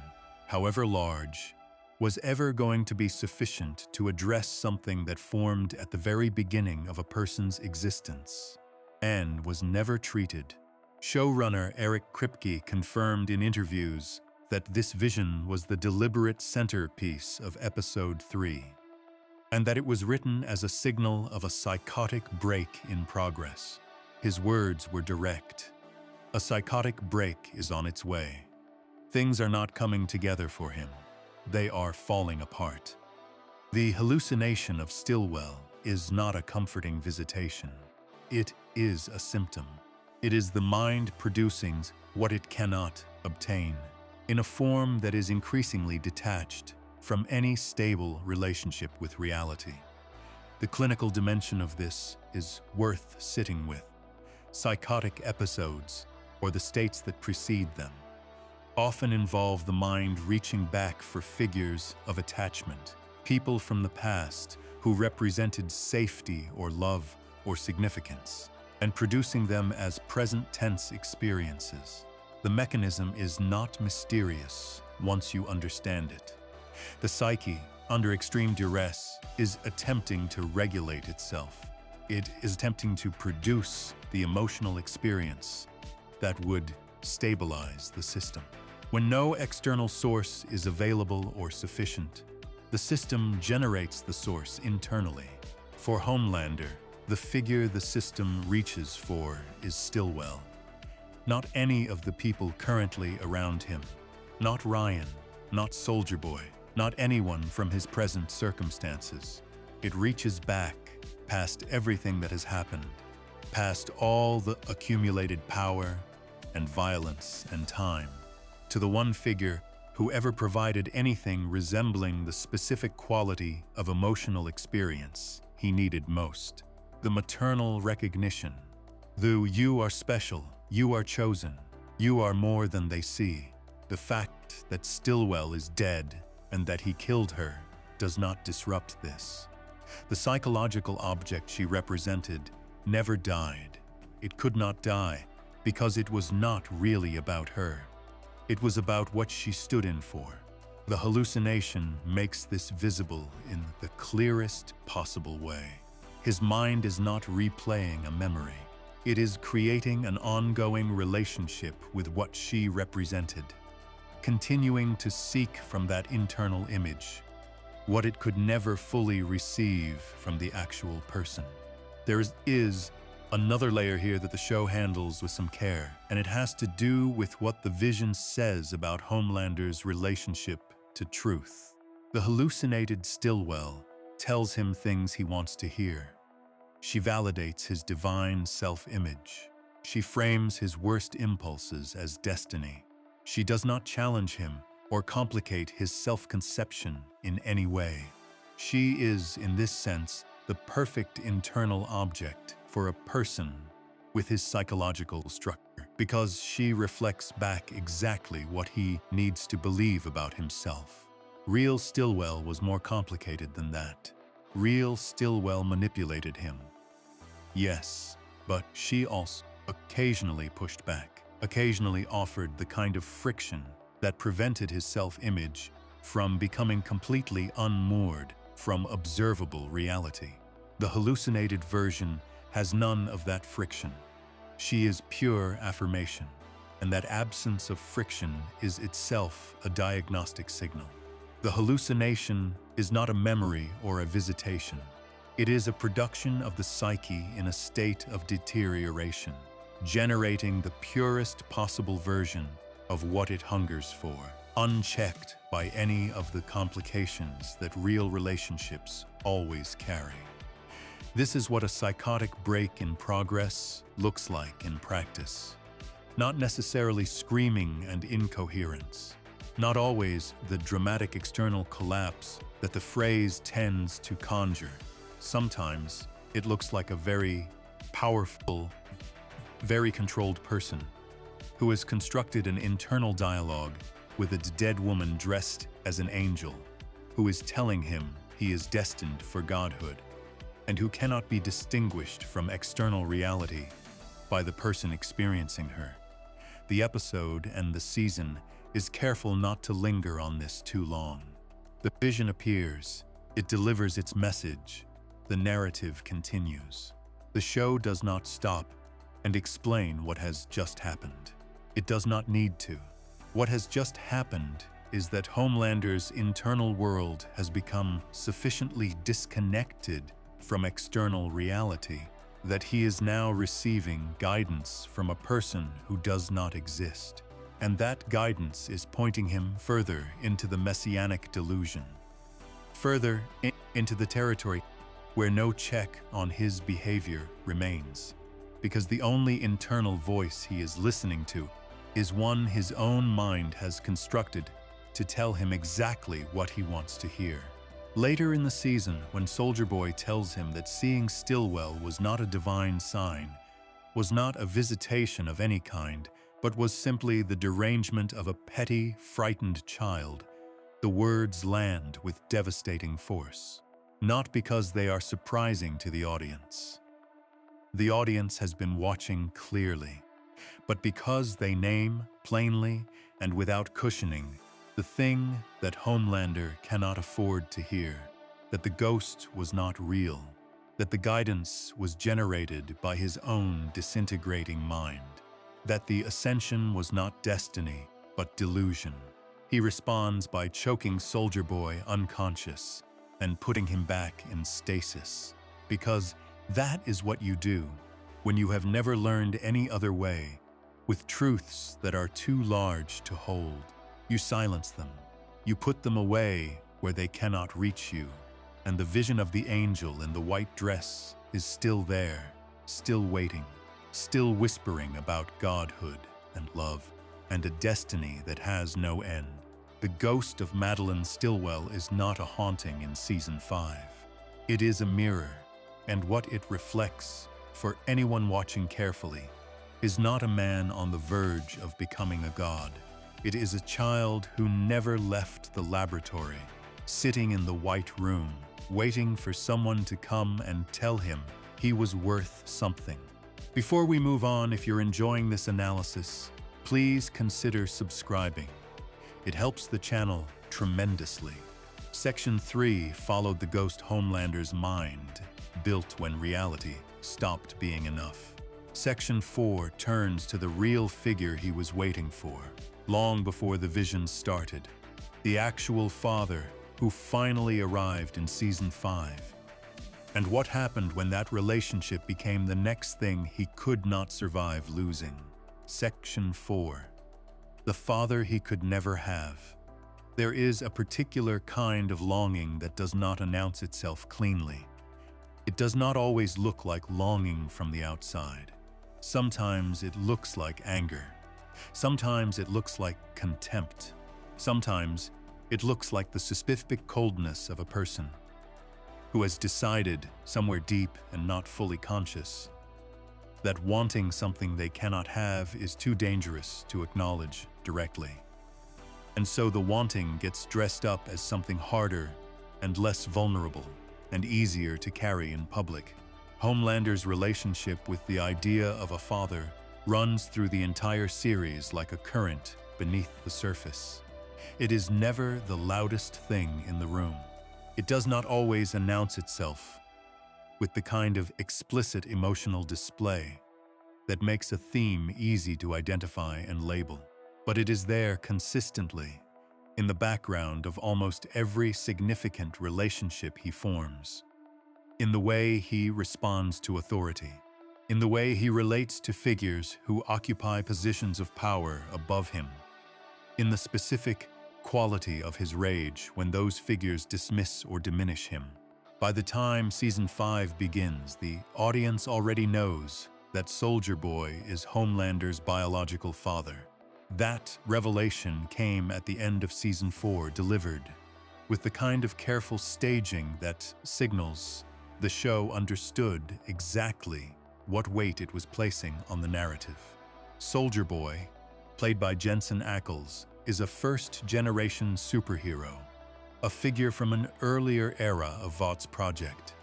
however large, was ever going to be sufficient to address something that formed at the very beginning of a person's existence and was never treated. Showrunner Eric Kripke confirmed in interviews that this vision was the deliberate centerpiece of Episode 3, and that it was written as a signal of a psychotic break in progress. His words were direct. A psychotic break is on its way. Things are not coming together for him. They are falling apart. The hallucination of Stillwell is not a comforting visitation. It is a symptom. It is the mind producing what it cannot obtain, in a form that is increasingly detached from any stable relationship with reality. The clinical dimension of this is worth sitting with. Psychotic episodes, or the states that precede them, often involve the mind reaching back for figures of attachment, people from the past who represented safety or love or significance, and producing them as present-tense experiences. The mechanism is not mysterious once you understand it. The psyche, under extreme duress, is attempting to regulate itself. It is attempting to produce the emotional experience that would stabilize the system. When no external source is available or sufficient, the system generates the source internally. For Homelander, the figure the system reaches for is Stillwell. Not any of the people currently around him. Not Ryan, not Soldier Boy, not anyone from his present circumstances. It reaches back past everything that has happened, past all the accumulated power and violence and time, to the one figure who ever provided anything resembling the specific quality of emotional experience he needed most. The maternal recognition. Though you are special, you are chosen, you are more than they see. The fact that Stillwell is dead and that he killed her does not disrupt this. The psychological object she represented never died. It could not die because it was not really about her. It was about what she stood in for. The hallucination makes this visible in the clearest possible way. His mind is not replaying a memory. It is creating an ongoing relationship with what she represented, continuing to seek from that internal image what it could never fully receive from the actual person. There is another layer here that the show handles with some care, and it has to do with what the vision says about Homelander's relationship to truth. The hallucinated Stillwell tells him things he wants to hear. She validates his divine self-image. She frames his worst impulses as destiny. She does not challenge him or complicate his self-conception in any way. She is, in this sense, the perfect internal object for a person with his psychological structure, because she reflects back exactly what he needs to believe about himself. Real Stillwell was more complicated than that. Real Stillwell manipulated him. Yes, but she also occasionally pushed back, occasionally offered the kind of friction that prevented his self-image from becoming completely unmoored from observable reality. The hallucinated version has none of that friction. She is pure affirmation, and that absence of friction is itself a diagnostic signal. The hallucination is not a memory or a visitation. It is a production of the psyche in a state of deterioration, generating the purest possible version of what it hungers for, unchecked by any of the complications that real relationships always carry. This is what a psychotic break in progress looks like in practice. Not necessarily screaming and incoherence, not always the dramatic external collapse that the phrase tends to conjure. Sometimes it looks like a very powerful, very controlled person who has constructed an internal dialogue with a dead woman dressed as an angel, who is telling him he is destined for godhood, and who cannot be distinguished from external reality by the person experiencing her. The episode and the season is careful not to linger on this too long. The vision appears, it delivers its message, the narrative continues. The show does not stop and explain what has just happened. It does not need to. What has just happened is that Homelander's internal world has become sufficiently disconnected from external reality that he is now receiving guidance from a person who does not exist. And that guidance is pointing him further into the messianic delusion, further into the territory where no check on his behavior remains, because the only internal voice he is listening to is one his own mind has constructed to tell him exactly what he wants to hear. Later in the season, when Soldier Boy tells him that seeing Stillwell was not a divine sign, was not a visitation of any kind, but was simply the derangement of a petty, frightened child, the words land with devastating force. Not because they are surprising to the audience. The audience has been watching clearly, but because they name, plainly and without cushioning, the thing that Homelander cannot afford to hear, that the ghost was not real, that the guidance was generated by his own disintegrating mind, that the ascension was not destiny, but delusion. He responds by choking Soldier Boy unconscious and putting him back in stasis, because that is what you do when you have never learned any other way, with truths that are too large to hold. You silence them. You put them away where they cannot reach you, and the vision of the angel in the white dress is still there, still waiting, still whispering about godhood and love and a destiny that has no end. The ghost of Madeline Stillwell is not a haunting in Season 5. It is a mirror, and what it reflects, for anyone watching carefully, is not a man on the verge of becoming a god. It is a child who never left the laboratory, sitting in the white room, waiting for someone to come and tell him he was worth something. Before we move on, if you're enjoying this analysis, please consider subscribing. It helps the channel tremendously. Section 3 followed the ghost Homelander's mind, built when reality stopped being enough. Section 4 turns to the real figure he was waiting for, long before the vision started. The actual father who finally arrived in Season 5. And what happened when that relationship became the next thing he could not survive losing. Section 4. The father he could never have. There is a particular kind of longing that does not announce itself cleanly. It does not always look like longing from the outside. Sometimes it looks like anger. Sometimes it looks like contempt. Sometimes it looks like the suspicious coldness of a person who has decided, somewhere deep and not fully conscious, that wanting something they cannot have is too dangerous to acknowledge directly. And so the wanting gets dressed up as something harder and less vulnerable and easier to carry in public. Homelander's relationship with the idea of a father runs through the entire series like a current beneath the surface. It is never the loudest thing in the room. It does not always announce itself with the kind of explicit emotional display that makes a theme easy to identify and label. But it is there consistently, in the background of almost every significant relationship he forms. In the way he responds to authority. In the way he relates to figures who occupy positions of power above him. In the specific quality of his rage when those figures dismiss or diminish him. By the time Season 5 begins, the audience already knows that Soldier Boy is Homelander's biological father. That revelation came at the end of Season 4, delivered with the kind of careful staging that signals the show understood exactly what weight it was placing on the narrative. Soldier Boy, played by Jensen Ackles, is a first-generation superhero, a figure from an earlier era of Vought's project,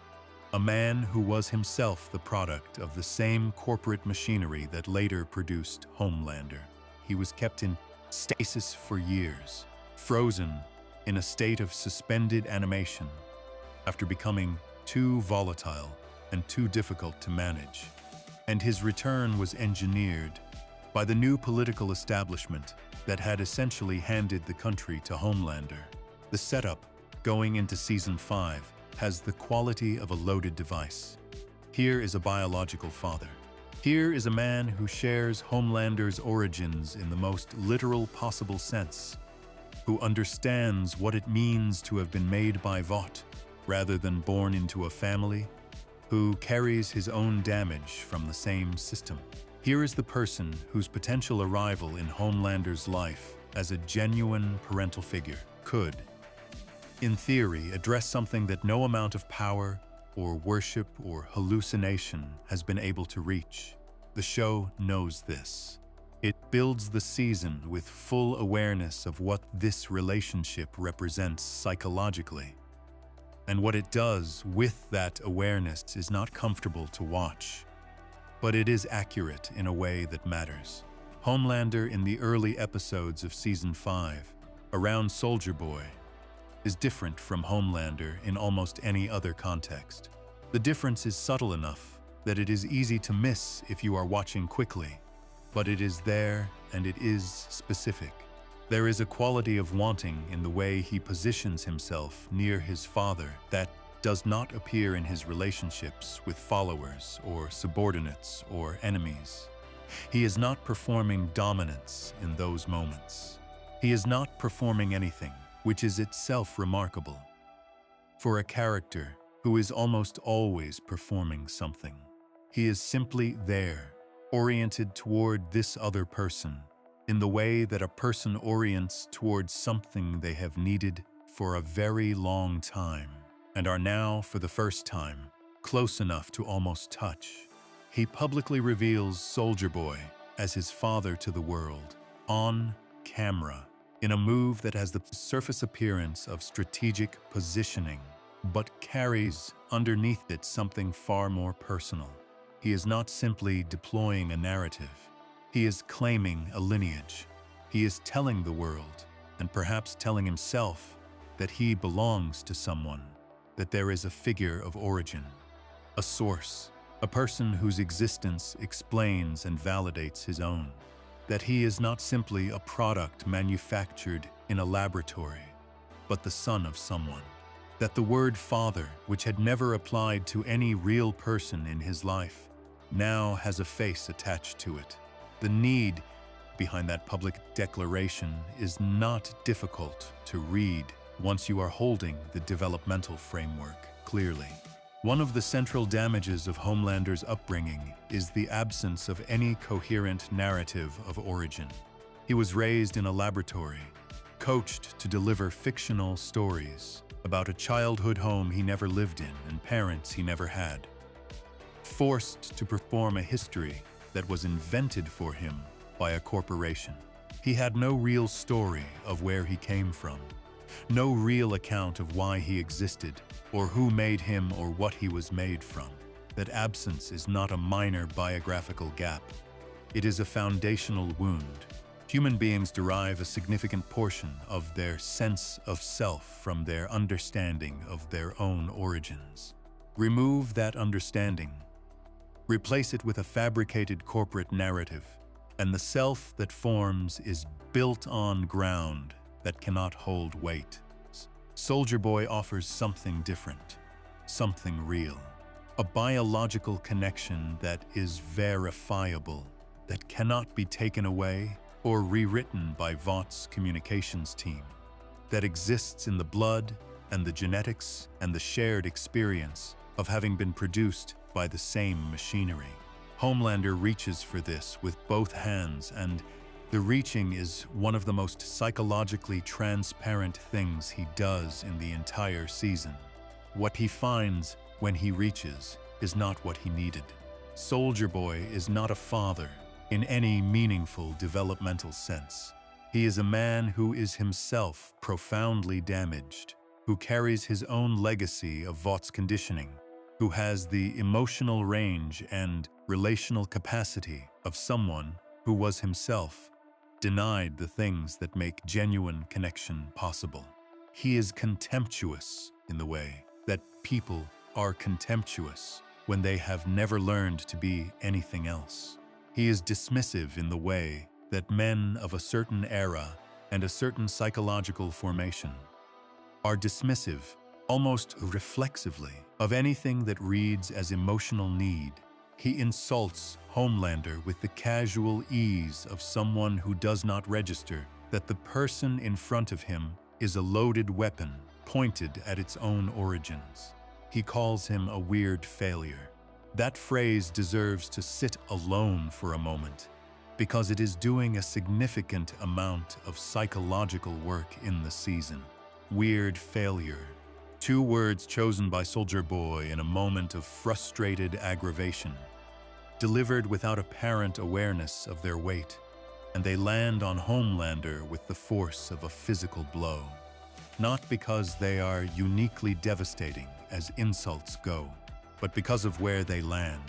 a man who was himself the product of the same corporate machinery that later produced Homelander. He was kept in stasis for years, frozen in a state of suspended animation, after becoming too volatile and too difficult to manage. And his return was engineered by the new political establishment that had essentially handed the country to Homelander. The setup, going into Season 5, has the quality of a loaded device. Here is a biological father. Here is a man who shares Homelander's origins in the most literal possible sense, who understands what it means to have been made by Vought rather than born into a family, who carries his own damage from the same system. Here is the person whose potential arrival in Homelander's life as a genuine parental figure could, in theory, address something that no amount of power or worship or hallucination has been able to reach. The show knows this. It builds the season with full awareness of what this relationship represents psychologically. And what it does with that awareness is not comfortable to watch, but it is accurate in a way that matters. Homelander in the early episodes of Season 5, around Soldier Boy, is different from Homelander in almost any other context. The difference is subtle enough that it is easy to miss if you are watching quickly, but it is there and it is specific. There is a quality of wanting in the way he positions himself near his father that does not appear in his relationships with followers or subordinates or enemies. He is not performing dominance in those moments. He is not performing anything, which is itself remarkable for a character who is almost always performing something. He is simply there, oriented toward this other person, in the way that a person orients towards something they have needed for a very long time, and are now, for the first time, close enough to almost touch. He publicly reveals Soldier Boy as his father to the world, on camera, in a move that has the surface appearance of strategic positioning, but carries underneath it something far more personal. He is not simply deploying a narrative. He is claiming a lineage. He is telling the world, and perhaps telling himself, that he belongs to someone, that there is a figure of origin, a source, a person whose existence explains and validates his own, that he is not simply a product manufactured in a laboratory, but the son of someone, that the word father, which had never applied to any real person in his life, now has a face attached to it. The need behind that public declaration is not difficult to read once you are holding the developmental framework clearly. One of the central damages of Homelander's upbringing is the absence of any coherent narrative of origin. He was raised in a laboratory, coached to deliver fictional stories about a childhood home he never lived in and parents he never had, forced to perform a history that was invented for him by a corporation. He had no real story of where he came from, no real account of why he existed, or who made him or what he was made from. That absence is not a minor biographical gap. It is a foundational wound. Human beings derive a significant portion of their sense of self from their understanding of their own origins. Remove that understanding, replace it with a fabricated corporate narrative, and the self that forms is built on ground that cannot hold weight. Soldier Boy offers something different, something real, a biological connection that is verifiable, that cannot be taken away or rewritten by Vought's communications team, that exists in the blood and the genetics and the shared experience of having been produced by the same machinery. Homelander reaches for this with both hands, and the reaching is one of the most psychologically transparent things he does in the entire season. What he finds when he reaches is not what he needed. Soldier Boy is not a father in any meaningful developmental sense. He is a man who is himself profoundly damaged, who carries his own legacy of Vought's conditioning, who has the emotional range and relational capacity of someone who was himself denied the things that make genuine connection possible. He is contemptuous in the way that people are contemptuous when they have never learned to be anything else. He is dismissive in the way that men of a certain era and a certain psychological formation are dismissive, almost reflexively, of anything that reads as emotional need. He insults Homelander with the casual ease of someone who does not register that the person in front of him is a loaded weapon pointed at its own origins. He calls him a weird failure. That phrase deserves to sit alone for a moment, because it is doing a significant amount of psychological work in the season. Weird failure. Two words chosen by Soldier Boy in a moment of frustrated aggravation, delivered without apparent awareness of their weight, and they land on Homelander with the force of a physical blow. Not because they are uniquely devastating as insults go, but because of where they land.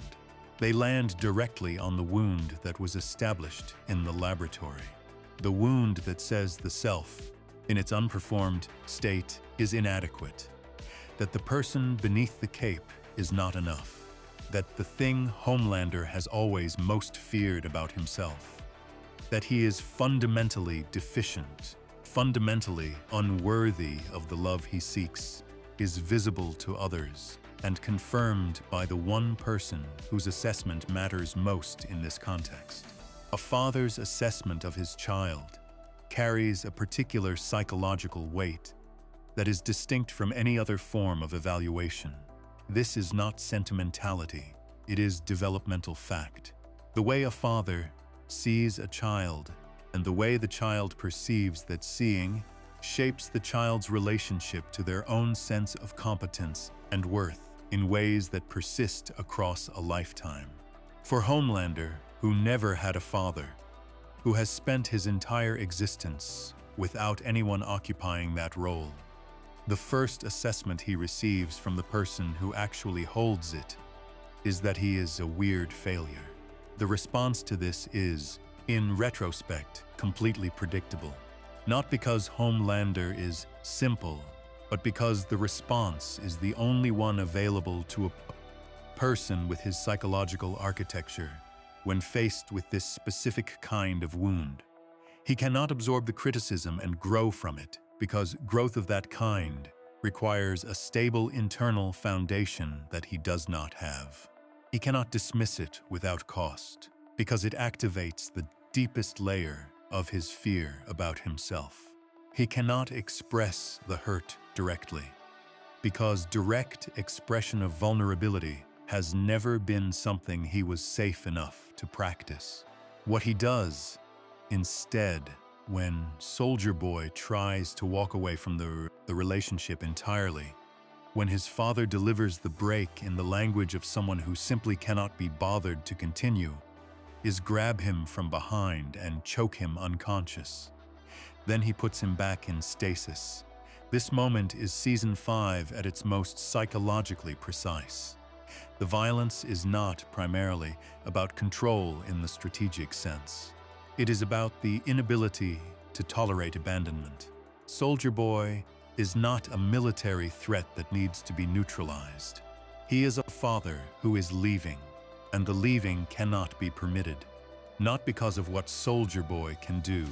They land directly on the wound that was established in the laboratory. The wound that says the self, in its unperformed state, is inadequate. That the person beneath the cape is not enough. That the thing Homelander has always most feared about himself. That he is fundamentally deficient, fundamentally unworthy of the love he seeks, is visible to others and confirmed by the one person whose assessment matters most in this context. A father's assessment of his child carries a particular psychological weight that is distinct from any other form of evaluation. This is not sentimentality, it is developmental fact. The way a father sees a child and the way the child perceives that seeing shapes the child's relationship to their own sense of competence and worth in ways that persist across a lifetime. For Homelander, who never had a father, who has spent his entire existence without anyone occupying that role, the first assessment he receives from the person who actually holds it is that he is a weird failure. The response to this is, in retrospect, completely predictable. Not because Homelander is simple, but because the response is the only one available to a person with his psychological architecture when faced with this specific kind of wound. He cannot absorb the criticism and grow from it, because growth of that kind requires a stable internal foundation that he does not have. He cannot dismiss it without cost, because it activates the deepest layer of his fear about himself. He cannot express the hurt directly, because direct expression of vulnerability has never been something he was safe enough to practice. What he does, instead, when Soldier Boy tries to walk away from the relationship entirely, when his father delivers the break in the language of someone who simply cannot be bothered to continue, is grab him from behind and choke him unconscious. Then he puts him back in stasis. This moment is Season 5 at its most psychologically precise. The violence is not primarily about control in the strategic sense. It is about the inability to tolerate abandonment. Soldier Boy is not a military threat that needs to be neutralized. He is a father who is leaving, and the leaving cannot be permitted. Not because of what Soldier Boy can do,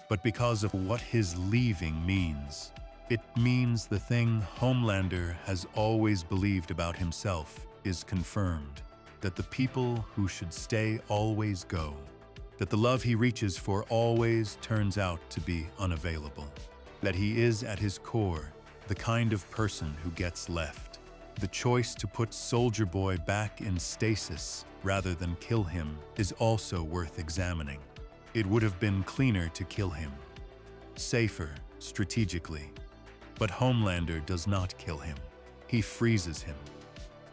but because of what his leaving means. It means the thing Homelander has always believed about himself is confirmed, that the people who should stay always go, that the love he reaches for always turns out to be unavailable, that he is at his core the kind of person who gets left. The choice to put Soldier Boy back in stasis rather than kill him is also worth examining. It would have been cleaner to kill him, safer strategically. But Homelander does not kill him. He freezes him.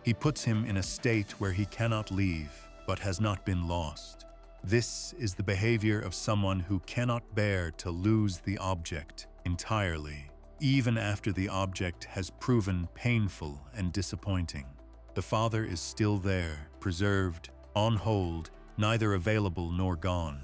He puts him in a state where he cannot leave, but has not been lost. This is the behavior of someone who cannot bear to lose the object entirely, even after the object has proven painful and disappointing. The father is still there, preserved, on hold, neither available nor gone.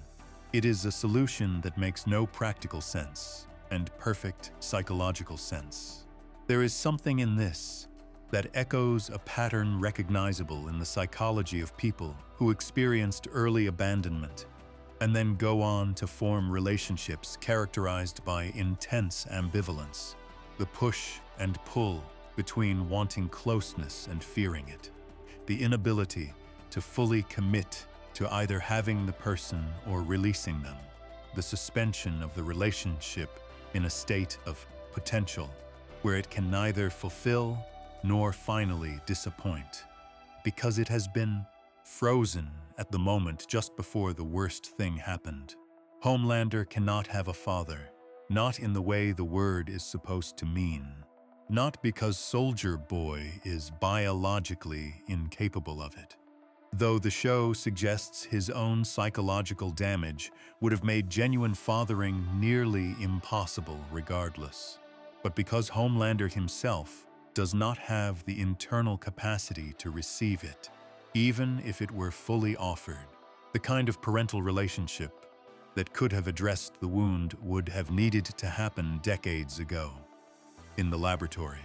It is a solution that makes no practical sense and perfect psychological sense. There is something in this that echoes a pattern recognizable in the psychology of people who experienced early abandonment and then go on to form relationships characterized by intense ambivalence, the push and pull between wanting closeness and fearing it, the inability to fully commit to either having the person or releasing them, the suspension of the relationship in a state of potential where it can neither fulfill nor finally disappoint. because it has been frozen at the moment just before the worst thing happened. Homelander cannot have a father, not in the way the word is supposed to mean. Not because Soldier Boy is biologically incapable of it. Though the show suggests his own psychological damage would have made genuine fathering nearly impossible regardless. But because Homelander himself does not have the internal capacity to receive it, even if it were fully offered, the kind of parental relationship that could have addressed the wound would have needed to happen decades ago, in the laboratory,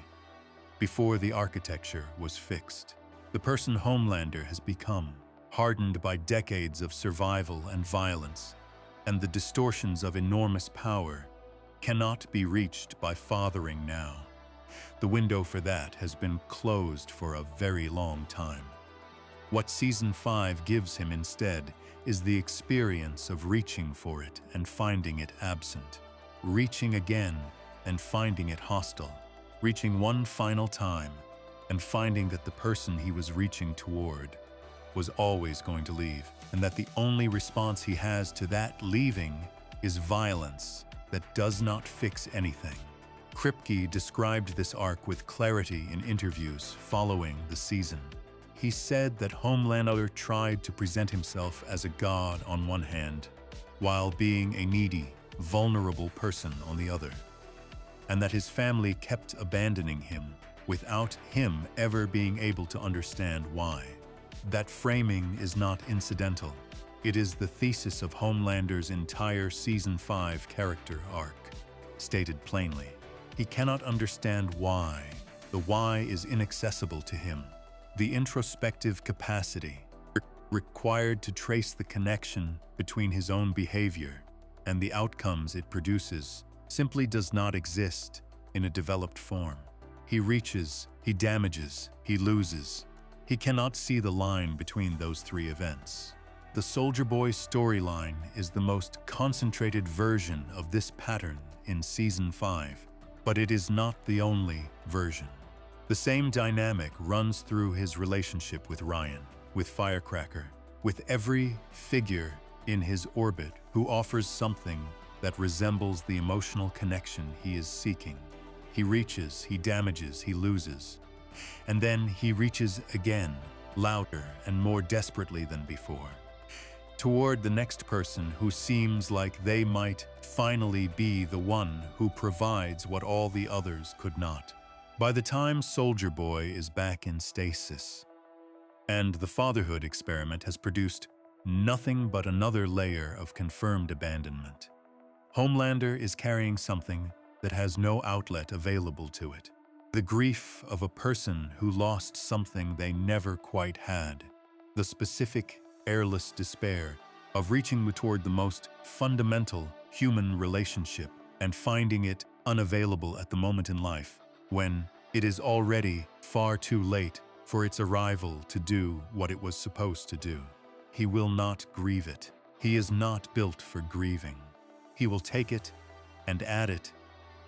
before the architecture was fixed. The person Homelander has become, hardened by decades of survival and violence, and the distortions of enormous power, cannot be reached by fathering now. The window for that has been closed for a very long time. What Season 5 gives him instead is the experience of reaching for it and finding it absent, reaching again and finding it hostile, reaching one final time and finding that the person he was reaching toward was always going to leave, and that the only response he has to that leaving is violence that does not fix anything. Kripke described this arc with clarity in interviews following the season. He said that Homelander tried to present himself as a god on one hand, while being a needy, vulnerable person on the other, and that his family kept abandoning him without him ever being able to understand why. That framing is not incidental. It is the thesis of Homelander's entire Season 5 character arc. Stated plainly, he cannot understand why. The why is inaccessible to him. The introspective capacity required to trace the connection between his own behavior and the outcomes it produces simply does not exist in a developed form. He reaches, he damages, he loses. He cannot see the line between those three events. The Soldier Boy storyline is the most concentrated version of this pattern in Season 5, but it is not the only version. The same dynamic runs through his relationship with Ryan, with Firecracker, with every figure in his orbit who offers something that resembles the emotional connection he is seeking. He reaches, he damages, he loses. And then he reaches again, louder and more desperately than before, toward the next person who seems like they might finally be the one who provides what all the others could not. By the time Soldier Boy is back in stasis, and the fatherhood experiment has produced nothing but another layer of confirmed abandonment, Homelander is carrying something that has no outlet available to it. The grief of a person who lost something they never quite had. The specific, airless despair of reaching toward the most fundamental human relationship and finding it unavailable at the moment in life when it is already far too late for its arrival to do what it was supposed to do. He will not grieve it. He is not built for grieving. He will take it and add it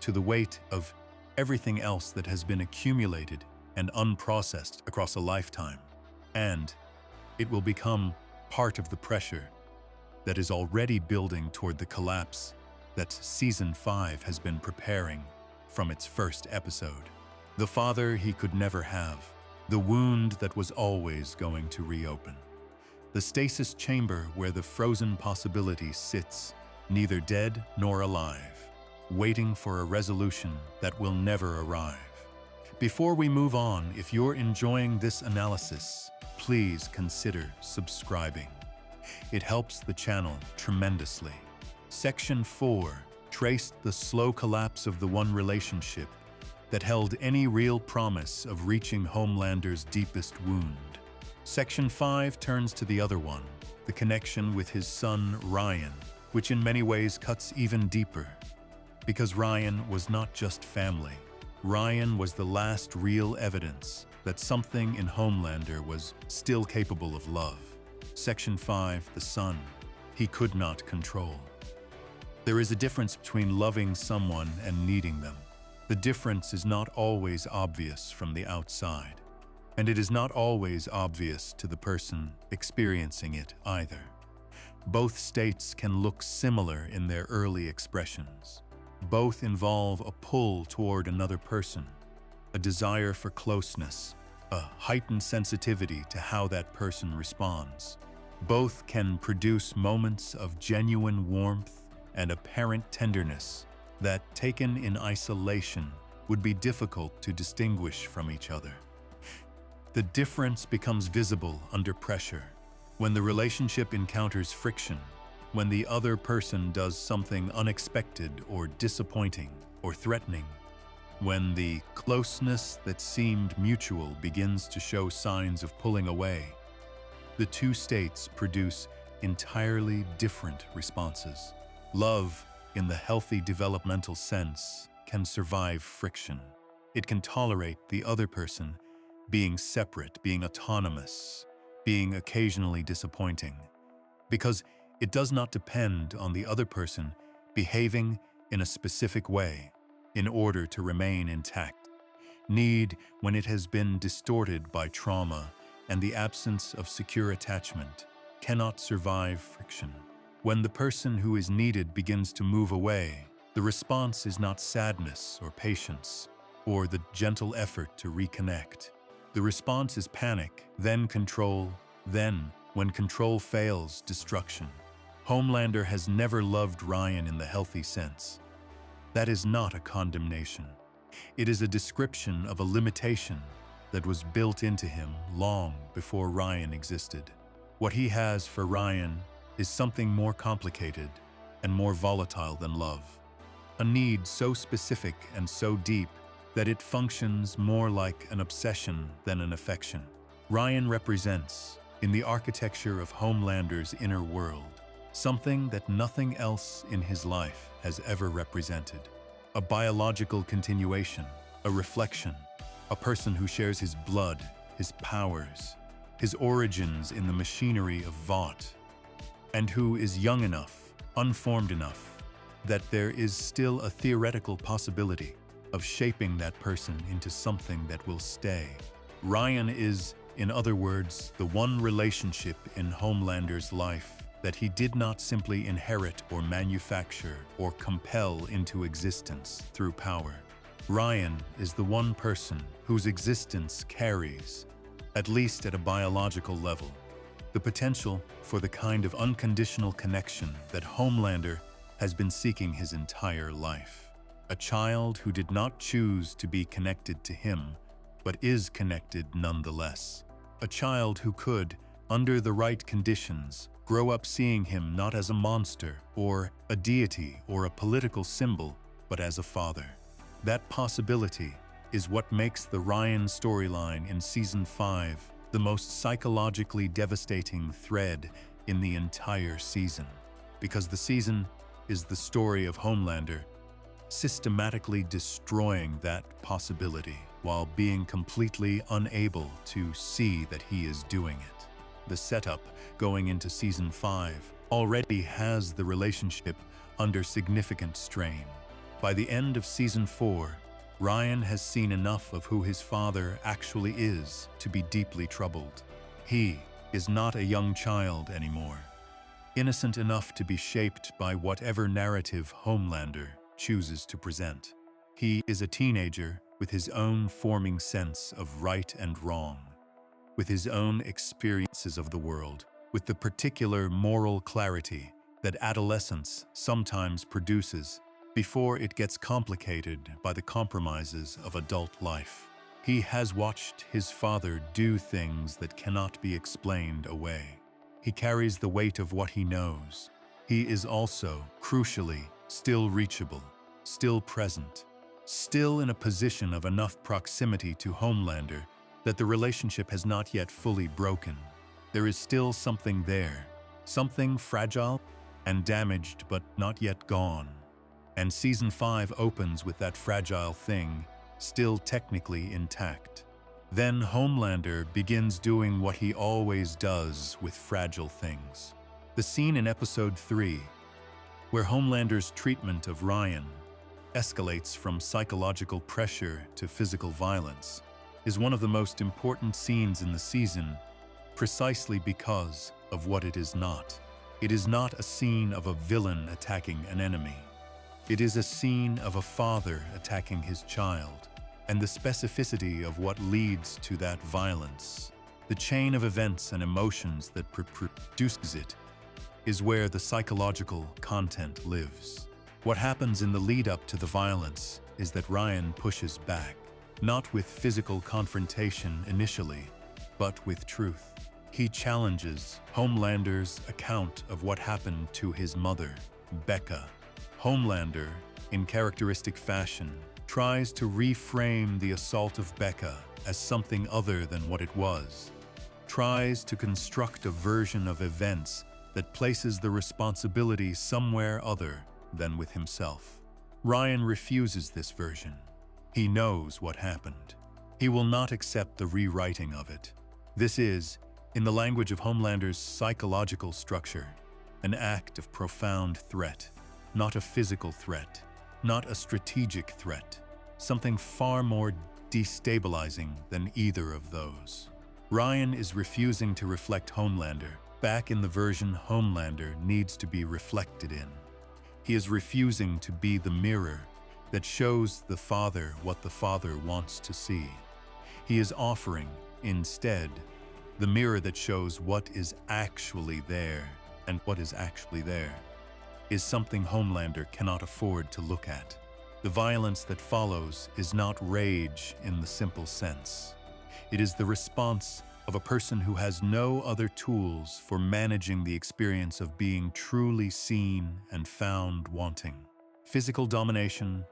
to the weight of everything else that has been accumulated and unprocessed across a lifetime, and it will become part of the pressure that is already building toward the collapse that Season 5 has been preparing from its first episode. The father he could never have, the wound that was always going to reopen, the stasis chamber where the frozen possibility sits, neither dead nor alive, waiting for a resolution that will never arrive. Before we move on, if you're enjoying this analysis, please consider subscribing. It helps the channel tremendously. Section 4 traced the slow collapse of the one relationship that held any real promise of reaching Homelander's deepest wound. Section 5 turns to the other one, the connection with his son Ryan, which in many ways cuts even deeper. Because Ryan was not just family. Ryan was the last real evidence that something in Homelander was still capable of love. Section 5, the son, he could not control. There is a difference between loving someone and needing them. The difference is not always obvious from the outside. And it is not always obvious to the person experiencing it either. Both states can look similar in their early expressions. Both involve a pull toward another person, a desire for closeness, a heightened sensitivity to how that person responds. Both can produce moments of genuine warmth and apparent tenderness that, taken in isolation, would be difficult to distinguish from each other. The difference becomes visible under pressure, when the relationship encounters friction, when the other person does something unexpected or disappointing or threatening, when the closeness that seemed mutual begins to show signs of pulling away. The two states produce entirely different responses. Love, in the healthy developmental sense, can survive friction. It can tolerate the other person being separate, being autonomous, being occasionally disappointing, because it does not depend on the other person behaving in a specific way in order to remain intact. Need, when it has been distorted by trauma and the absence of secure attachment, cannot survive friction. When the person who is needed begins to move away, the response is not sadness or patience, or the gentle effort to reconnect. The response is panic, then control, then, when control fails, destruction. Homelander has never loved Ryan in the healthy sense. That is not a condemnation. It is a description of a limitation that was built into him long before Ryan existed. What he has for Ryan is something more complicated and more volatile than love. A need so specific and so deep that it functions more like an obsession than an affection. Ryan represents, in the architecture of Homelander's inner world, something that nothing else in his life has ever represented. A biological continuation, a reflection, a person who shares his blood, his powers, his origins in the machinery of Vought, and who is young enough, unformed enough, that there is still a theoretical possibility of shaping that person into something that will stay. Ryan is, in other words, the one relationship in Homelander's life that he did not simply inherit or manufacture or compel into existence through power. Ryan is the one person whose existence carries, at least at a biological level, the potential for the kind of unconditional connection that Homelander has been seeking his entire life. A child who did not choose to be connected to him, but is connected nonetheless. A child who could, under the right conditions, grow up seeing him not as a monster or a deity or a political symbol, but as a father. That possibility is what makes the Ryan storyline in Season 5 the most psychologically devastating thread in the entire season. Because the season is the story of Homelander systematically destroying that possibility while being completely unable to see that he is doing it. The setup going into Season 5 already has the relationship under significant strain. By the end of Season 4, Ryan has seen enough of who his father actually is to be deeply troubled. He is not a young child anymore, innocent enough to be shaped by whatever narrative Homelander chooses to present. He is a teenager with his own forming sense of right and wrong, with his own experiences of the world, with the particular moral clarity that adolescence sometimes produces before it gets complicated by the compromises of adult life. He has watched his father do things that cannot be explained away. He carries the weight of what he knows. He is also, crucially, still reachable, still present, still in a position of enough proximity to Homelander that the relationship has not yet fully broken. There is still something there, something fragile and damaged but not yet gone. And Season 5 opens with that fragile thing still technically intact. Then Homelander begins doing what he always does with fragile things. The scene in Episode 3, where Homelander's treatment of Ryan escalates from psychological pressure to physical violence, is one of the most important scenes in the season precisely because of what it is not. It is not a scene of a villain attacking an enemy. It is a scene of a father attacking his child, and the specificity of what leads to that violence, the chain of events and emotions that produces it, is where the psychological content lives. What happens in the lead-up to the violence is that Ryan pushes back, not with physical confrontation initially, but with truth. He challenges Homelander's account of what happened to his mother, Becca. Homelander, in characteristic fashion, tries to reframe the assault of Becca as something other than what it was, tries to construct a version of events that places the responsibility somewhere other than with himself. Ryan refuses this version. He knows what happened. He will not accept the rewriting of it. This is, in the language of Homelander's psychological structure, an act of profound threat, not a physical threat, not a strategic threat, something far more destabilizing than either of those. Ryan is refusing to reflect Homelander back in the version Homelander needs to be reflected in. He is refusing to be the mirror that shows the father what the father wants to see. He is offering, instead, the mirror that shows what is actually there, and what is actually there is something Homelander cannot afford to look at. The violence that follows is not rage in the simple sense. It is the response of a person who has no other tools for managing the experience of being truly seen and found wanting. Physical domination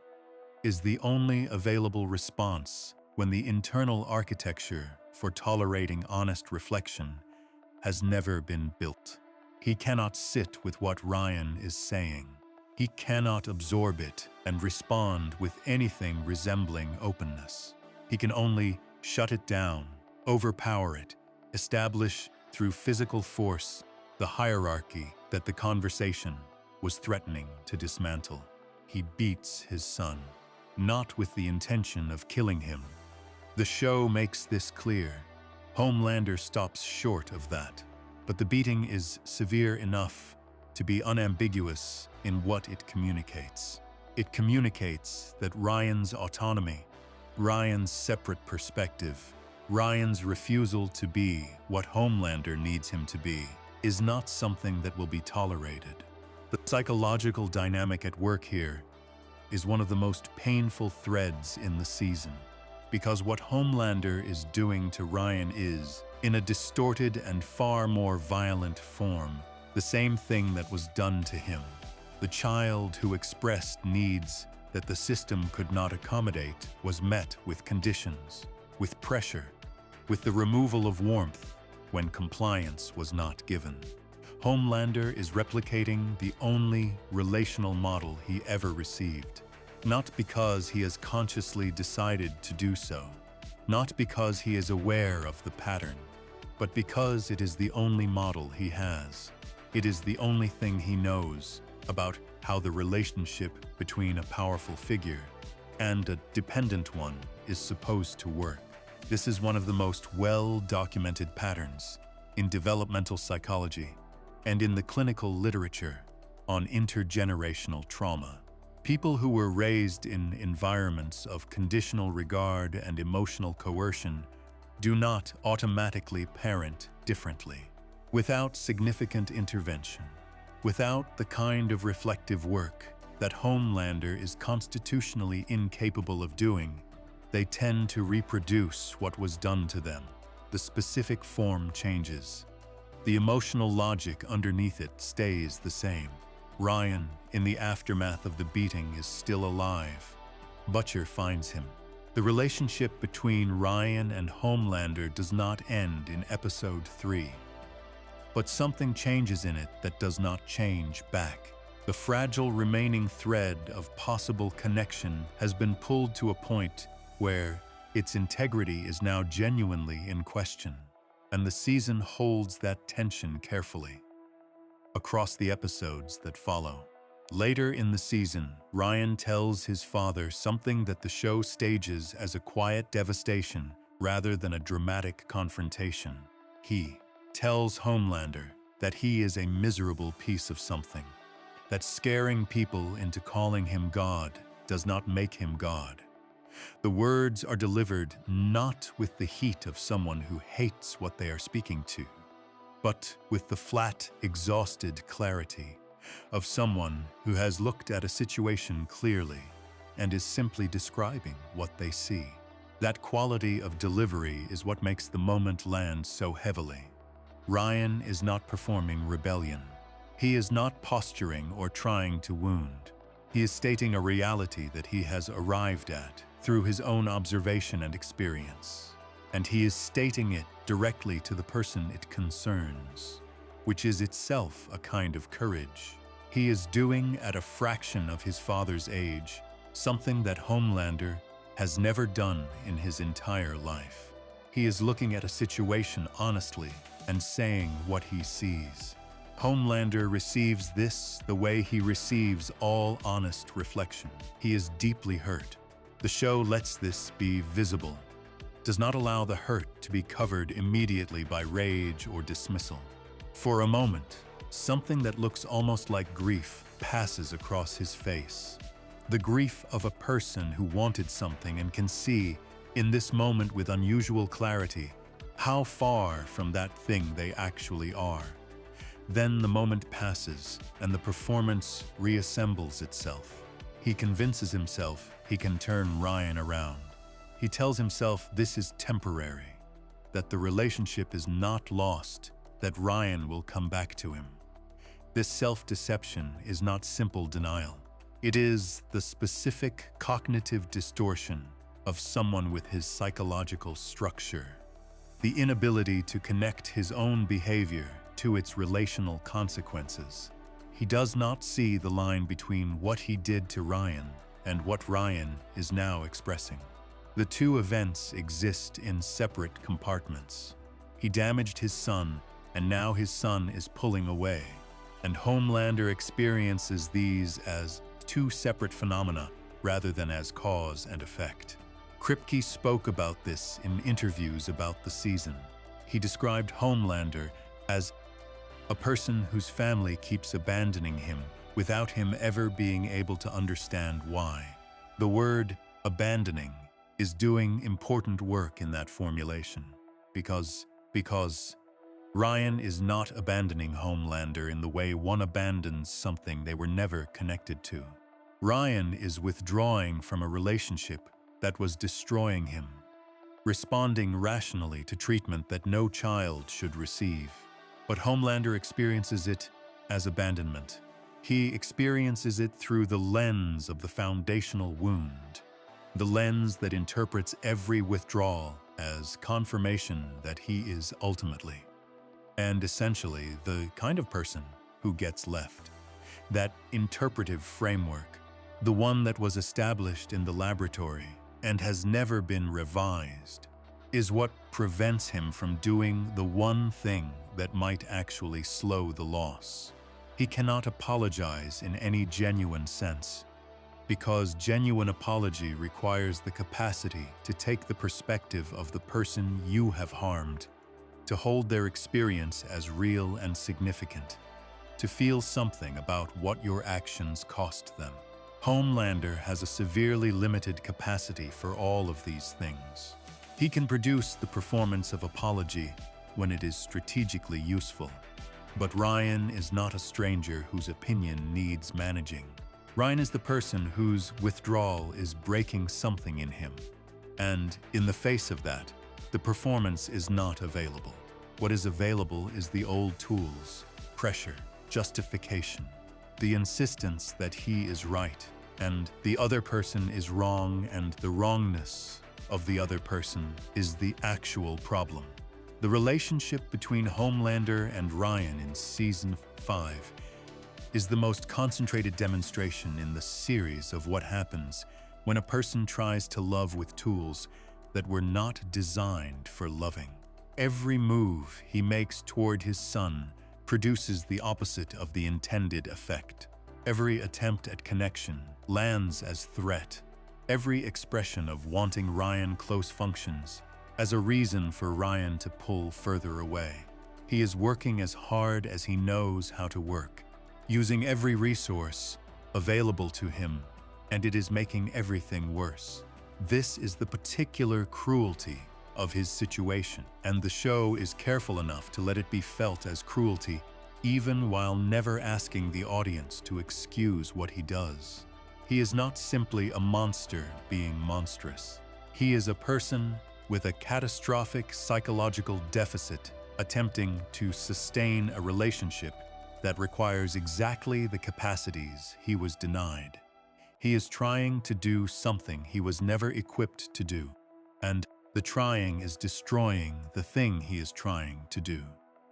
is the only available response when the internal architecture for tolerating honest reflection has never been built. He cannot sit with what Ryan is saying. He cannot absorb it and respond with anything resembling openness. He can only shut it down, overpower it, establish through physical force the hierarchy that the conversation was threatening to dismantle. He beats his son, not with the intention of killing him. The show makes this clear. Homelander stops short of that, but the beating is severe enough to be unambiguous in what it communicates. It communicates that Ryan's autonomy, Ryan's separate perspective, Ryan's refusal to be what Homelander needs him to be, is not something that will be tolerated. The psychological dynamic at work here is one of the most painful threads in the season, because what Homelander is doing to Ryan is, in a distorted and far more violent form, the same thing that was done to him. The child who expressed needs that the system could not accommodate was met with conditions, with pressure, with the removal of warmth when compliance was not given. Homelander is replicating the only relational model he ever received, not because he has consciously decided to do so, not because he is aware of the pattern, but because it is the only model he has. It is the only thing he knows about how the relationship between a powerful figure and a dependent one is supposed to work. This is one of the most well-documented patterns in developmental psychology and in the clinical literature on intergenerational trauma. People who were raised in environments of conditional regard and emotional coercion do not automatically parent differently. Without significant intervention, without the kind of reflective work that Homelander is constitutionally incapable of doing, they tend to reproduce what was done to them. The specific form changes. The emotional logic underneath it stays the same. Ryan, in the aftermath of the beating, is still alive. Butcher finds him. The relationship between Ryan and Homelander does not end in episode 3. But something changes in it that does not change back. The fragile remaining thread of possible connection has been pulled to a point where its integrity is now genuinely in question, and the season holds that tension carefully across the episodes that follow. Later in the season, Ryan tells his father something that the show stages as a quiet devastation rather than a dramatic confrontation. He tells Homelander that he is a miserable piece of something, that scaring people into calling him God does not make him God. The words are delivered not with the heat of someone who hates what they are speaking to, but with the flat, exhausted clarity of someone who has looked at a situation clearly and is simply describing what they see. That quality of delivery is what makes the moment land so heavily. Ryan is not performing rebellion. He is not posturing or trying to wound. He is stating a reality that he has arrived at through his own observation and experience. And he is stating it directly to the person it concerns, which is itself a kind of courage. He is doing at a fraction of his father's age something that Homelander has never done in his entire life. He is looking at a situation honestly and saying what he sees. Homelander receives this the way he receives all honest reflection. He is deeply hurt. The show lets this be visible, does not allow the hurt to be covered immediately by rage or dismissal. For a moment, something that looks almost like grief passes across his face. The grief of a person who wanted something and can see, in this moment with unusual clarity, how far from that thing they actually are. Then the moment passes and the performance reassembles itself. He convinces himself he can turn Ryan around. He tells himself this is temporary, that the relationship is not lost, that Ryan will come back to him. This self-deception is not simple denial. It is the specific cognitive distortion of someone with his psychological structure, the inability to connect his own behavior to its relational consequences. He does not see the line between what he did to Ryan and what Ryan is now expressing. The two events exist in separate compartments. He damaged his son, and now his son is pulling away. And Homelander experiences these as two separate phenomena rather than as cause and effect. Kripke spoke about this in interviews about the season. He described Homelander as a person whose family keeps abandoning him without him ever being able to understand why. The word abandoning is doing important work in that formulation, because Ryan is not abandoning Homelander in the way one abandons something they were never connected to. Ryan is withdrawing from a relationship that was destroying him, responding rationally to treatment that no child should receive. But Homelander experiences it as abandonment. He experiences it through the lens of the foundational wound, the lens that interprets every withdrawal as confirmation that he is ultimately and essentially the kind of person who gets left. That interpretive framework, the one that was established in the laboratory and has never been revised, is what prevents him from doing the one thing that might actually slow the loss. He cannot apologize in any genuine sense, because genuine apology requires the capacity to take the perspective of the person you have harmed, to hold their experience as real and significant, to feel something about what your actions cost them. Homelander has a severely limited capacity for all of these things. He can produce the performance of apology when it is strategically useful. But Ryan is not a stranger whose opinion needs managing. Ryan is the person whose withdrawal is breaking something in him. And in the face of that, the performance is not available. What is available is the old tools, pressure, justification, the insistence that he is right and the other person is wrong, and the wrongness of the other person is the actual problem. The relationship between Homelander and Ryan in Season 5 is the most concentrated demonstration in the series of what happens when a person tries to love with tools that were not designed for loving. Every move he makes toward his son produces the opposite of the intended effect. Every attempt at connection lands as threat. Every expression of wanting Ryan close functions as a reason for Ryan to pull further away. He is working as hard as he knows how to work, using every resource available to him, and it is making everything worse. This is the particular cruelty of his situation, and the show is careful enough to let it be felt as cruelty, even while never asking the audience to excuse what he does. He is not simply a monster being monstrous. He is a person with a catastrophic psychological deficit attempting to sustain a relationship that requires exactly the capacities he was denied. He is trying to do something he was never equipped to do, and the trying is destroying the thing he is trying to do.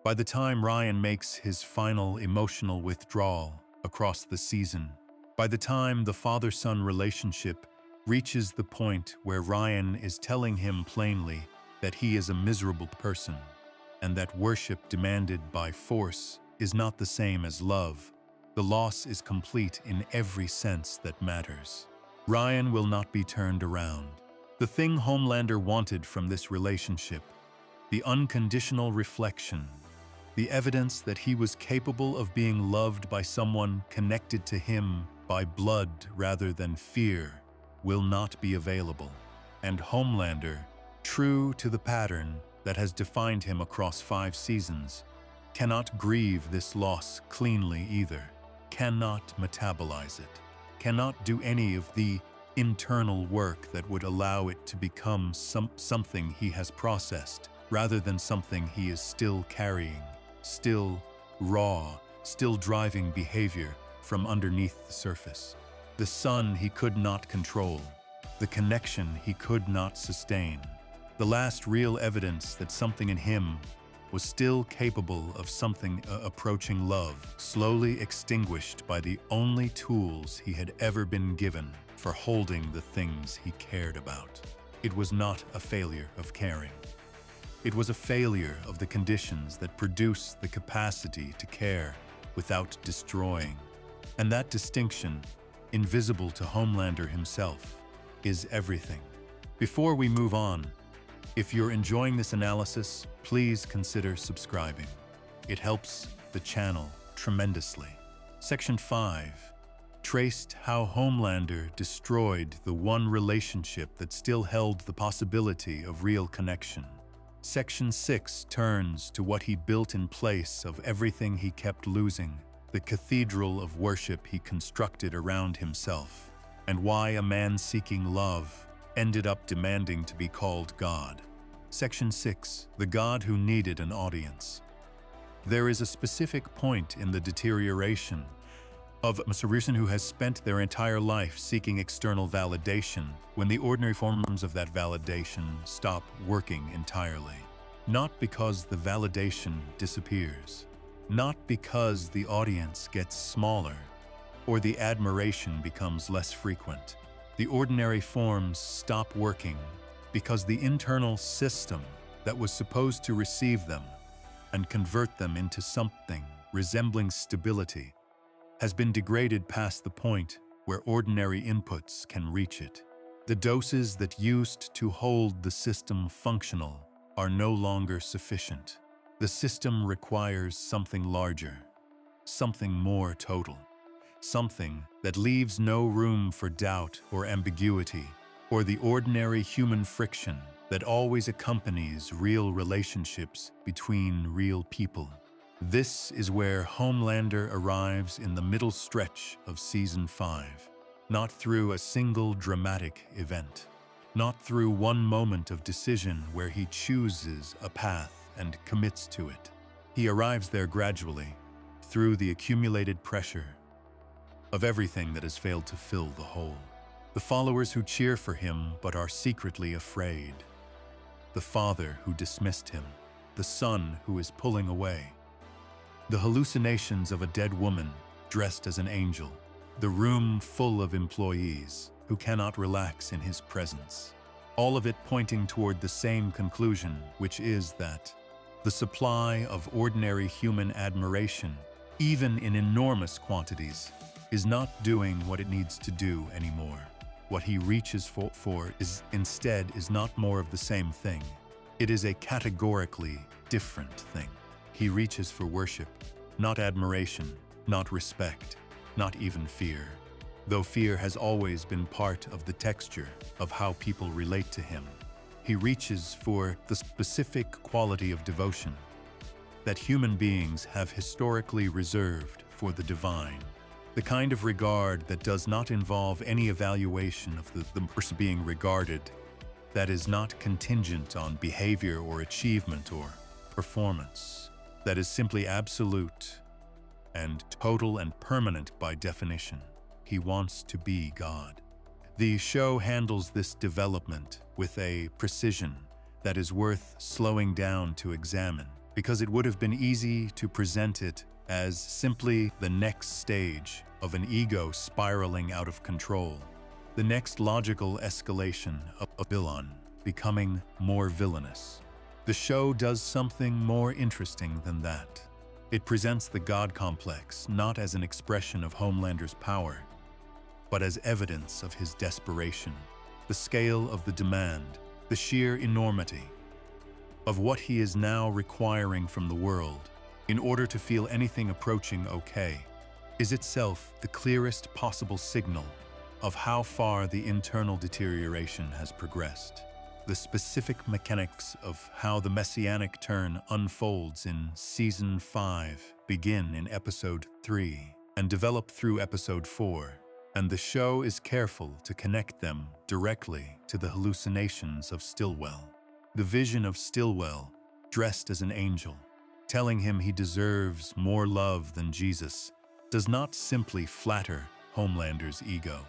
By the time Ryan makes his final emotional withdrawal across the season, by the time the father-son relationship reaches the point where Ryan is telling him plainly that he is a miserable person and that worship demanded by force is not the same as love, the loss is complete in every sense that matters. Ryan will not be turned around. The thing Homelander wanted from this relationship, the unconditional reflection, the evidence that he was capable of being loved by someone connected to him by blood rather than fear, will not be available. And Homelander, true to the pattern that has defined him across 5 seasons, cannot grieve this loss cleanly either, cannot metabolize it, cannot do any of the internal work that would allow it to become something he has processed, rather than something he is still carrying, still raw, still driving behavior from underneath the surface. The sun he could not control, the connection he could not sustain, the last real evidence that something in him was still capable of something approaching love, slowly extinguished by the only tools he had ever been given for holding the things he cared about. It was not a failure of caring. It was a failure of the conditions that produce the capacity to care without destroying. And that distinction, invisible to Homelander himself, is everything. Before we move on, if you're enjoying this analysis, please consider subscribing. It helps the channel tremendously. Section 5 traced how Homelander destroyed the one relationship that still held the possibility of real connection. Section 6 turns to what he built in place of everything he kept losing, the cathedral of worship he constructed around himself, and why a man seeking love ended up demanding to be called God. Section 6, the God who needed an audience. There is a specific point in the deterioration of a person who has spent their entire life seeking external validation when the ordinary forms of that validation stop working entirely. Not because the validation disappears, not because the audience gets smaller or the admiration becomes less frequent. The ordinary forms stop working because the internal system that was supposed to receive them and convert them into something resembling stability has been degraded past the point where ordinary inputs can reach it. The doses that used to hold the system functional are no longer sufficient. The system requires something larger, something more total, something that leaves no room for doubt or ambiguity, or the ordinary human friction that always accompanies real relationships between real people. This is where Homelander arrives in the middle stretch of Season 5, not through a single dramatic event, not through one moment of decision where he chooses a path and commits to it. He arrives there gradually, through the accumulated pressure of everything that has failed to fill the hole. The followers who cheer for him but are secretly afraid. The father who dismissed him. The son who is pulling away. The hallucinations of a dead woman dressed as an angel. The room full of employees who cannot relax in his presence. All of it pointing toward the same conclusion, which is that the supply of ordinary human admiration, even in enormous quantities, is not doing what it needs to do anymore. What he reaches for is instead not more of the same thing. It is a categorically different thing. He reaches for worship, not admiration, not respect, not even fear. Though fear has always been part of the texture of how people relate to him, he reaches for the specific quality of devotion that human beings have historically reserved for the divine. The kind of regard that does not involve any evaluation of the person being regarded, that is not contingent on behavior or achievement or performance, that is simply absolute and total and permanent by definition. He wants to be God. The show handles this development with a precision that is worth slowing down to examine, because it would have been easy to present it as simply the next stage of an ego spiraling out of control, the next logical escalation of a villain becoming more villainous. The show does something more interesting than that. It presents the God complex not as an expression of Homelander's power, but as evidence of his desperation, the scale of the demand, the sheer enormity of what he is now requiring from the world in order to feel anything approaching okay, is itself the clearest possible signal of how far the internal deterioration has progressed. The specific mechanics of how the messianic turn unfolds in Season 5 begin in Episode 3 and develop through Episode 4, and the show is careful to connect them directly to the hallucinations of Stillwell. The vision of Stillwell, dressed as an angel, telling him he deserves more love than Jesus, does not simply flatter Homelander's ego.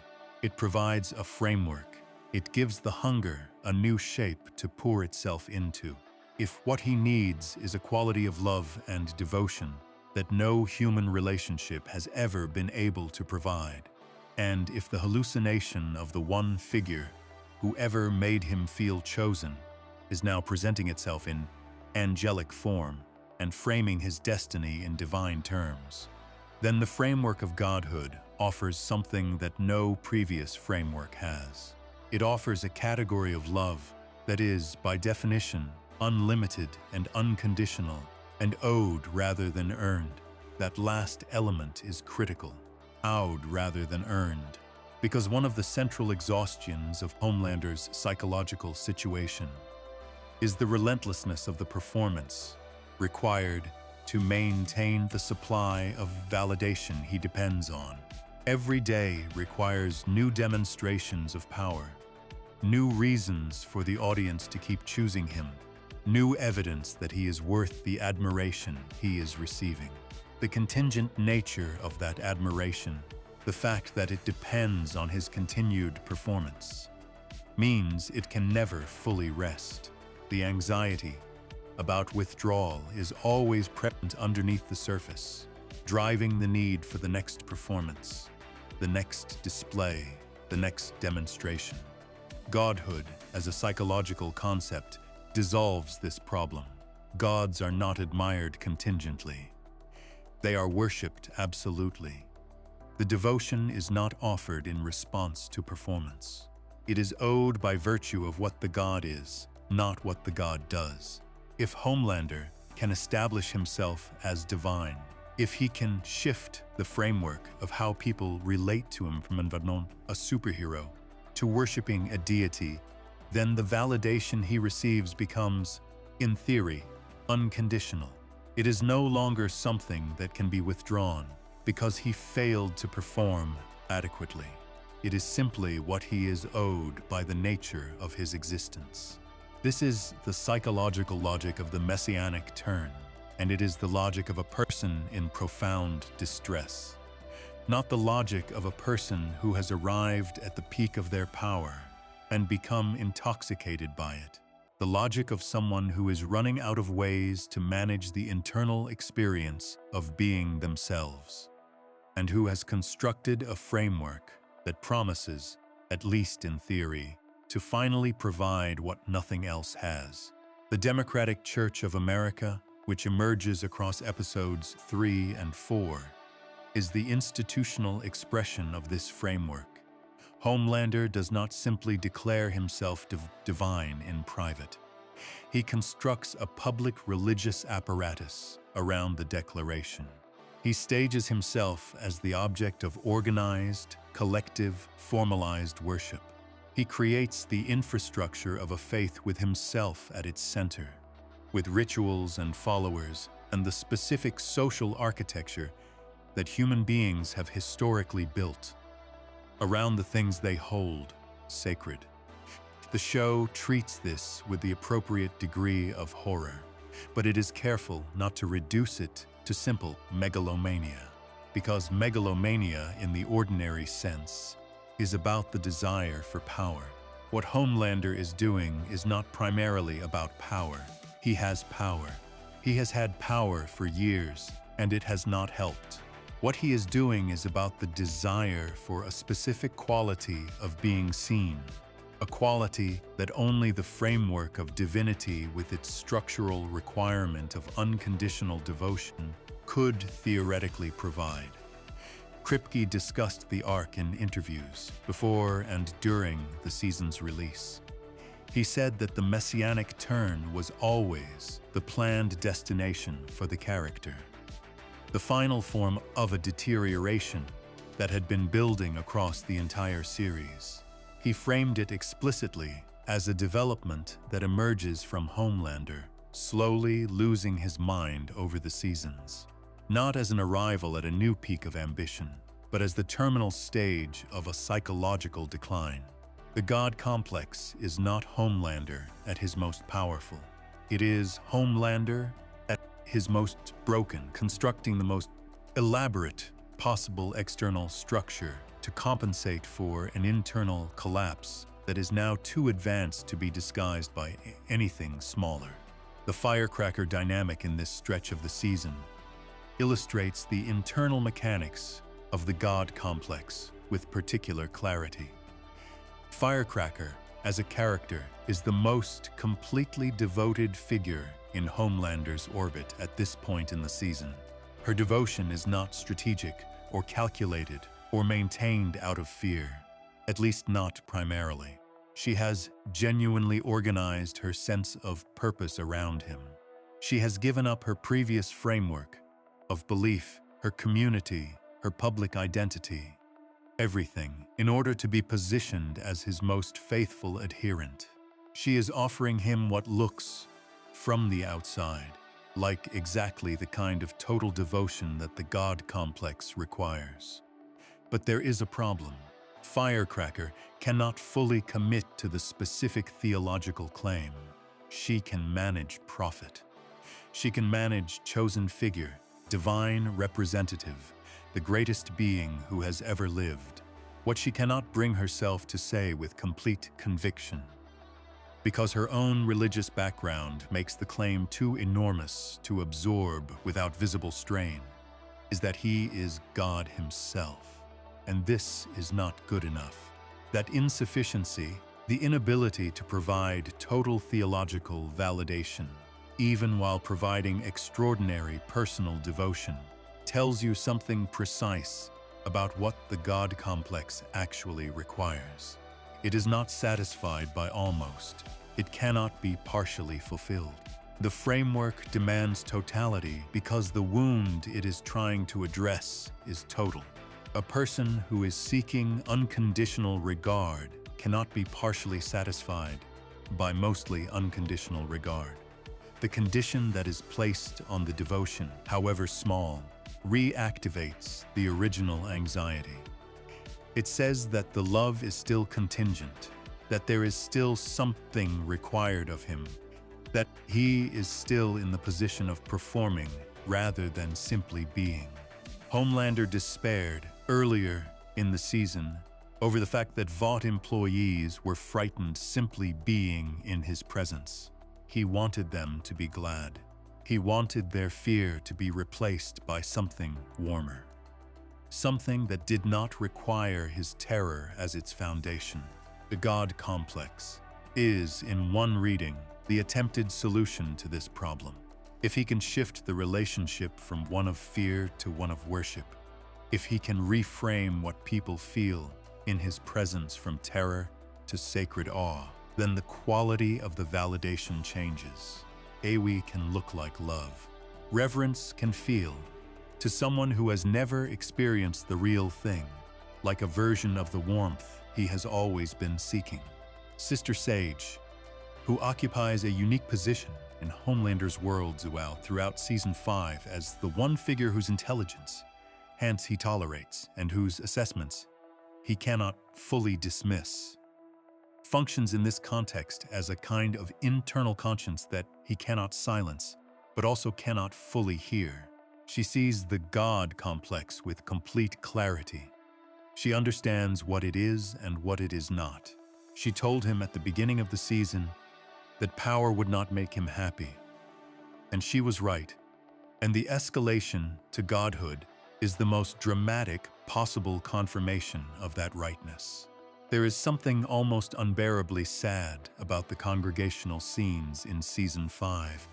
It provides a framework. It gives the hunger a new shape to pour itself into. If what he needs is a quality of love and devotion that no human relationship has ever been able to provide, and if the hallucination of the one figure who ever made him feel chosen is now presenting itself in angelic form and framing his destiny in divine terms, then the framework of godhood offers something that no previous framework has. It offers a category of love that is, by definition, unlimited and unconditional, and owed rather than earned. That last element is critical, owed rather than earned, because one of the central exhaustions of Homelander's psychological situation is the relentlessness of the performance required to maintain the supply of validation he depends on. Every day requires new demonstrations of power, new reasons for the audience to keep choosing him, new evidence that he is worth the admiration he is receiving. The contingent nature of that admiration, the fact that it depends on his continued performance, means it can never fully rest. The anxiety about withdrawal is always present underneath the surface, driving the need for the next performance, the next display, the next demonstration. Godhood, as a psychological concept, dissolves this problem. Gods are not admired contingently. They are worshipped absolutely. The devotion is not offered in response to performance. It is owed by virtue of what the god is, not what the god does. If Homelander can establish himself as divine, if he can shift the framework of how people relate to him from a superhero to worshiping a deity, then the validation he receives becomes, in theory, unconditional. It is no longer something that can be withdrawn because he failed to perform adequately. It is simply what he is owed by the nature of his existence. This is the psychological logic of the messianic turn, and it is the logic of a person in profound distress, not the logic of a person who has arrived at the peak of their power and become intoxicated by it. The logic of someone who is running out of ways to manage the internal experience of being themselves, and who has constructed a framework that promises, at least in theory, to finally provide what nothing else has. The Democratic Church of America, which emerges across episodes 3 and 4, is the institutional expression of this framework. Homelander does not simply declare himself divine in private. He constructs a public religious apparatus around the declaration. He stages himself as the object of organized, collective, formalized worship. He creates the infrastructure of a faith with himself at its center, with rituals and followers and the specific social architecture that human beings have historically built around the things they hold sacred. The show treats this with the appropriate degree of horror, but it is careful not to reduce it to simple megalomania, because megalomania in the ordinary sense is about the desire for power. What Homelander is doing is not primarily about power. He has power. He has had power for years, and it has not helped. What he is doing is about the desire for a specific quality of being seen, a quality that only the framework of divinity with its structural requirement of unconditional devotion could theoretically provide. Kripke discussed the arc in interviews before and during the season's release. He said that the messianic turn was always the planned destination for the character, the final form of a deterioration that had been building across the entire series. He framed it explicitly as a development that emerges from Homelander, slowly losing his mind over the seasons, not as an arrival at a new peak of ambition, but as the terminal stage of a psychological decline. The God complex is not Homelander at his most powerful. It is Homelander at his most broken, constructing the most elaborate possible external structure to compensate for an internal collapse that is now too advanced to be disguised by anything smaller. The firecracker dynamic in this stretch of the season illustrates the internal mechanics of the God complex with particular clarity. Firecracker, as a character, is the most completely devoted figure in Homelander's orbit at this point in the season. Her devotion is not strategic or calculated or maintained out of fear, at least not primarily. She has genuinely organized her sense of purpose around him. She has given up her previous framework of belief, her community, her public identity, everything, in order to be positioned as his most faithful adherent. She is offering him what looks, from the outside, like exactly the kind of total devotion that the God complex requires. But there is a problem. Firecracker cannot fully commit to the specific theological claim. She can manage prophet. She can manage chosen figure, divine representative, the greatest being who has ever lived. What she cannot bring herself to say with complete conviction, because her own religious background makes the claim too enormous to absorb without visible strain, is that he is God himself. And this is not good enough. That insufficiency, the inability to provide total theological validation, even while providing extraordinary personal devotion, tells you something precise about what the God complex actually requires. It is not satisfied by almost. It cannot be partially fulfilled. The framework demands totality because the wound it is trying to address is total. A person who is seeking unconditional regard cannot be partially satisfied by mostly unconditional regard. The condition that is placed on the devotion, however small, reactivates the original anxiety. It says that the love is still contingent, that there is still something required of him, that he is still in the position of performing rather than simply being. Homelander despaired earlier in the season over the fact that Vought employees were frightened simply being in his presence. He wanted them to be glad. He wanted their fear to be replaced by something warmer, something that did not require his terror as its foundation. The God complex is, in one reading, the attempted solution to this problem. If he can shift the relationship from one of fear to one of worship, if he can reframe what people feel in his presence from terror to sacred awe, then the quality of the validation changes. Awe can look like love. Reverence can feel, to someone who has never experienced the real thing, like a version of the warmth he has always been seeking. Sister Sage, who occupies a unique position in Homelander's world throughout Season 5 as the one figure whose intelligence, hence he tolerates, and whose assessments he cannot fully dismiss, functions in this context as a kind of internal conscience that he cannot silence, but also cannot fully hear. She sees the God complex with complete clarity. She understands what it is and what it is not. She told him at the beginning of the season that power would not make him happy. And she was right. And the escalation to godhood is the most dramatic possible confirmation of that rightness. There is something almost unbearably sad about the congregational scenes in Season 5,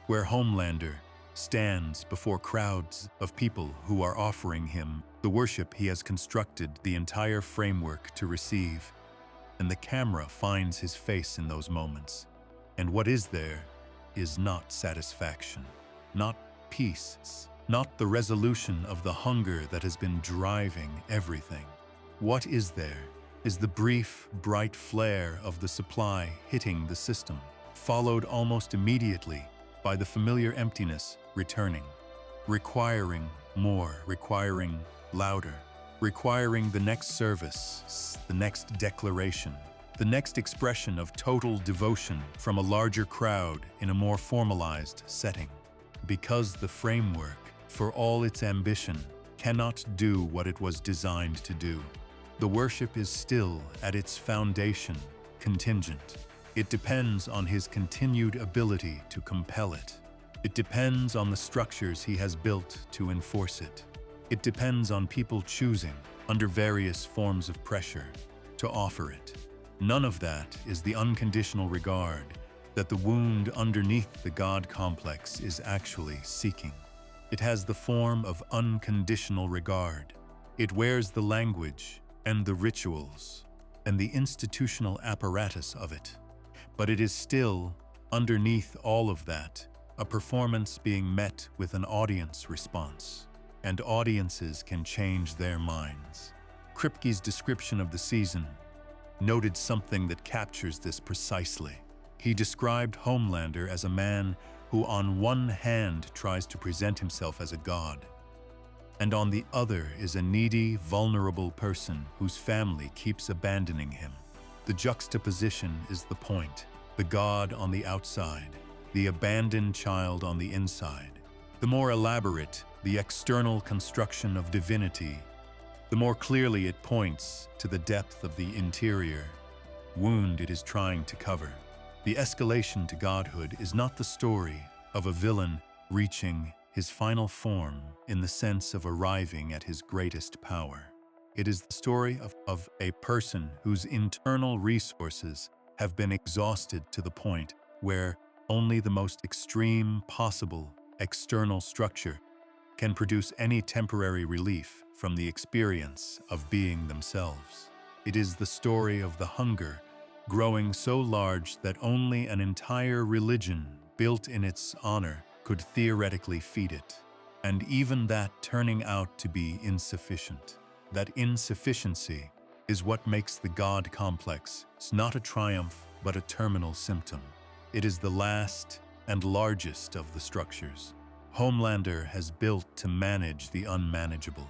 where Homelander stands before crowds of people who are offering him the worship he has constructed the entire framework to receive, and the camera finds his face in those moments. And what is there is not satisfaction, not peace, not the resolution of the hunger that has been driving everything. What is there is the brief, bright flare of the supply hitting the system, followed almost immediately by the familiar emptiness returning, requiring more, requiring louder, requiring the next service, the next declaration, the next expression of total devotion from a larger crowd in a more formalized setting. Because the framework, for all its ambition, cannot do what it was designed to do. The worship is still, at its foundation, contingent. It depends on his continued ability to compel it. It depends on the structures he has built to enforce it. It depends on people choosing, under various forms of pressure, to offer it. None of that is the unconditional regard that the wound underneath the God complex is actually seeking. It has the form of unconditional regard. It wears the language and the rituals and the institutional apparatus of it. But it is still, underneath all of that, a performance being met with an audience response. And audiences can change their minds. Kripke's description of the season noted something that captures this precisely. He described Homelander as a man who on one hand tries to present himself as a god, and on the other is a needy, vulnerable person whose family keeps abandoning him. The juxtaposition is the point. The god on the outside, the abandoned child on the inside. The more elaborate the external construction of divinity, the more clearly it points to the depth of the interior wound it is trying to cover. The escalation to godhood is not the story of a villain reaching his final form in the sense of arriving at his greatest power. It is the story of a person whose internal resources have been exhausted to the point where only the most extreme possible external structure can produce any temporary relief from the experience of being themselves. It is the story of the hunger growing so large that only an entire religion built in its honor could theoretically feed it, and even that turning out to be insufficient. That insufficiency is what makes the God complex not a triumph but a terminal symptom. It is the last and largest of the structures Homelander has built to manage the unmanageable.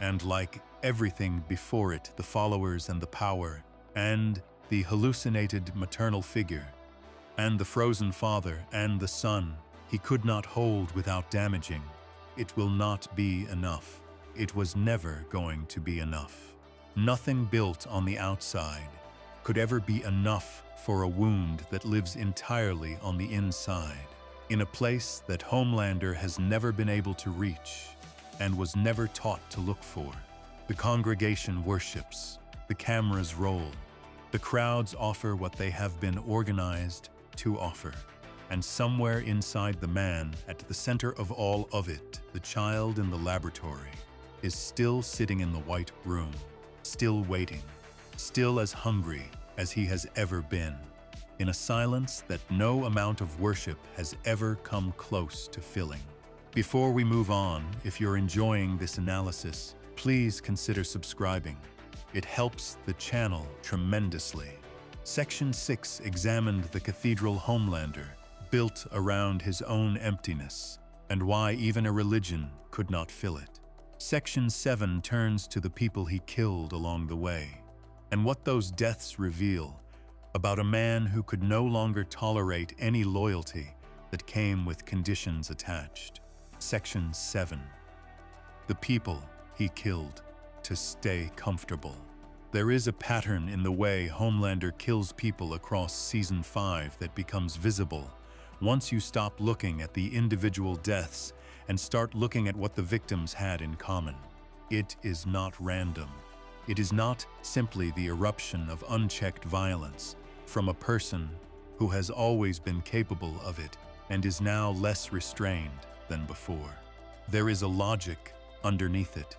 And like everything before it, the followers and the power, and the hallucinated maternal figure, and the frozen father and the son he could not hold without damaging, it will not be enough. It was never going to be enough. Nothing built on the outside could ever be enough for a wound that lives entirely on the inside, in a place that Homelander has never been able to reach and was never taught to look for. The congregation worships, the cameras roll, the crowds offer what they have been organized to offer. And somewhere inside the man, at the center of all of it, the child in the laboratory, is still sitting in the white room, still waiting, still as hungry as he has ever been. in a silence that no amount of worship has ever come close to filling. Before we move on, if you're enjoying this analysis, please consider subscribing. It helps the channel tremendously. Section 6 examined the cathedral Homelander, built around his own emptiness, and why even a religion could not fill it. Section 7 turns to the people he killed along the way, and what those deaths reveal about a man who could no longer tolerate any loyalty that came with conditions attached. Section 7. The people he killed to stay comfortable. There is a pattern in the way Homelander kills people across Season 5 that becomes visible once you stop looking at the individual deaths and start looking at what the victims had in common. It is not random. It is not simply the eruption of unchecked violence from a person who has always been capable of it and is now less restrained than before. There is a logic underneath it,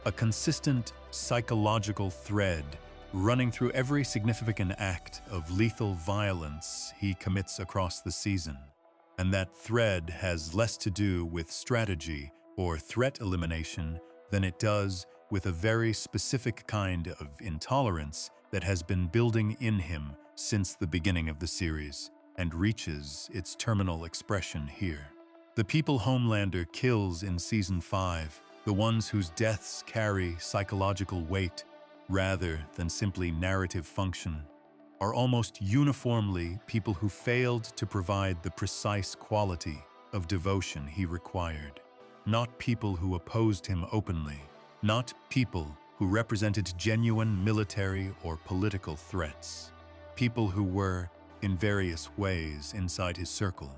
a consistent psychological thread running through every significant act of lethal violence he commits across the season. And that thread has less to do with strategy or threat elimination than it does with a very specific kind of intolerance that has been building in him since the beginning of the series and reaches its terminal expression here. The people Homelander kills in Season 5, the ones whose deaths carry psychological weight rather than simply narrative function, are almost uniformly people who failed to provide the precise quality of devotion he required. Not people who opposed him openly, not people who represented genuine military or political threats. People who were, in various ways, inside his circle,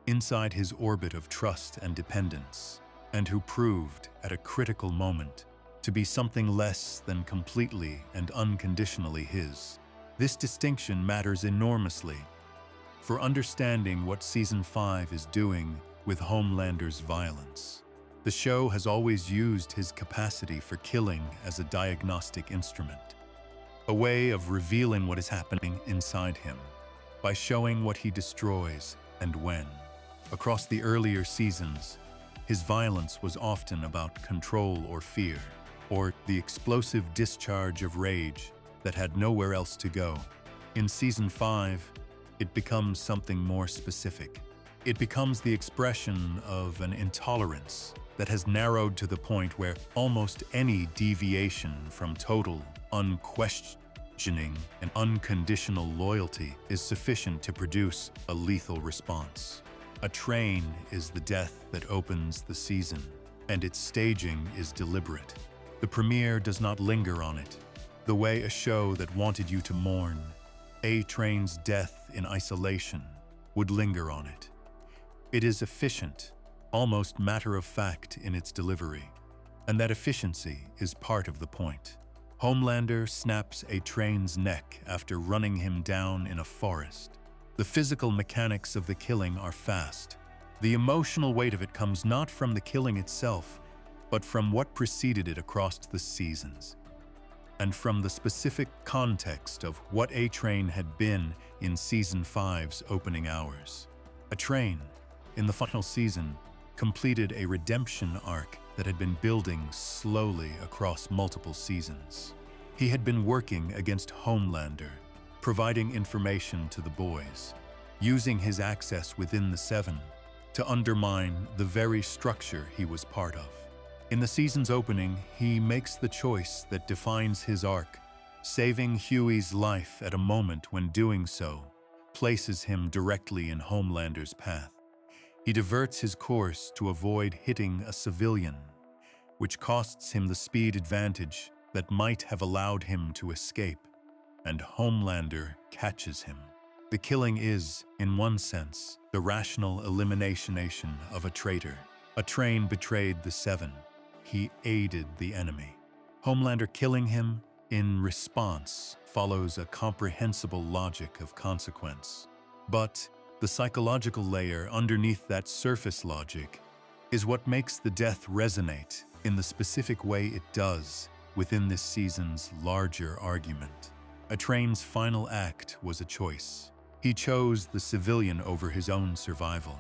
inside his orbit of trust and dependence, and who proved, at a critical moment, to be something less than completely and unconditionally his. This distinction matters enormously for understanding what Season 5 is doing with Homelander's violence. The show has always used his capacity for killing as a diagnostic instrument, a way of revealing what is happening inside him by showing what he destroys and when. Across the earlier seasons, his violence was often about control or fear, or the explosive discharge of rage that had nowhere else to go. In Season 5, it becomes something more specific. It becomes the expression of an intolerance that has narrowed to the point where almost any deviation from total, unquestioning, and unconditional loyalty is sufficient to produce a lethal response. A train is the death that opens the season, and its staging is deliberate. The premiere does not linger on it, the way a show that wanted you to mourn A Train's death in isolation would linger on it. It is efficient, almost matter-of-fact in its delivery, and that efficiency is part of the point. Homelander snaps A Train's neck after running him down in a forest. The physical mechanics of the killing are fast. The emotional weight of it comes not from the killing itself, but from what preceded it across the seasons, and from the specific context of what A Train had been in Season 5's opening hours. A Train, in the final season, completed a redemption arc that had been building slowly across multiple seasons. He had been working against Homelander, providing information to the boys, using his access within the Seven to undermine the very structure he was part of. In the season's opening, he makes the choice that defines his arc, saving Huey's life at a moment when doing so places him directly in Homelander's path. He diverts his course to avoid hitting a civilian, which costs him the speed advantage that might have allowed him to escape, and Homelander catches him. The killing is, in one sense, the rational elimination of a traitor. A Train betrayed the Seven. He aided the enemy. Homelander killing him, in response, follows a comprehensible logic of consequence. But the psychological layer underneath that surface logic is what makes the death resonate in the specific way it does within this season's larger argument. A Train's final act was a choice. He chose the civilian over his own survival.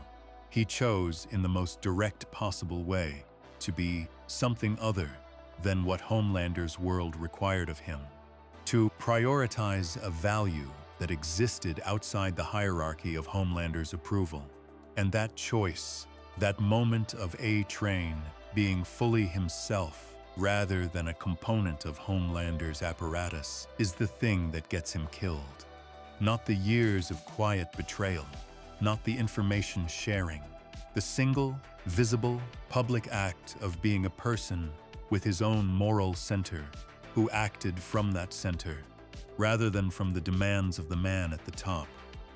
He chose, in the most direct possible way, to be something other than what Homelander's world required of him, to prioritize a value that existed outside the hierarchy of Homelander's approval. And that choice, that moment of A-Train being fully himself rather than a component of Homelander's apparatus, is the thing that gets him killed. Not the years of quiet betrayal, not the information sharing, the single, visible, public act of being a person with his own moral center, who acted from that center, rather than from the demands of the man at the top.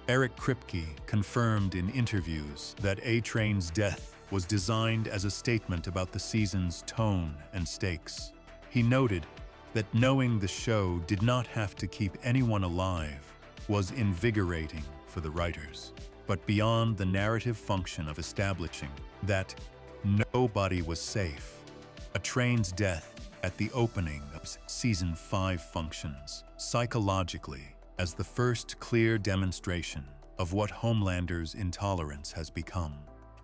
Eric Kripke confirmed in interviews that A-Train's death was designed as a statement about the season's tone and stakes. He noted that knowing the show did not have to keep anyone alive was invigorating for the writers, but beyond the narrative function of establishing that nobody was safe, A-Train's death at the opening of Season 5 functions psychologically as the first clear demonstration of what Homelander's intolerance has become.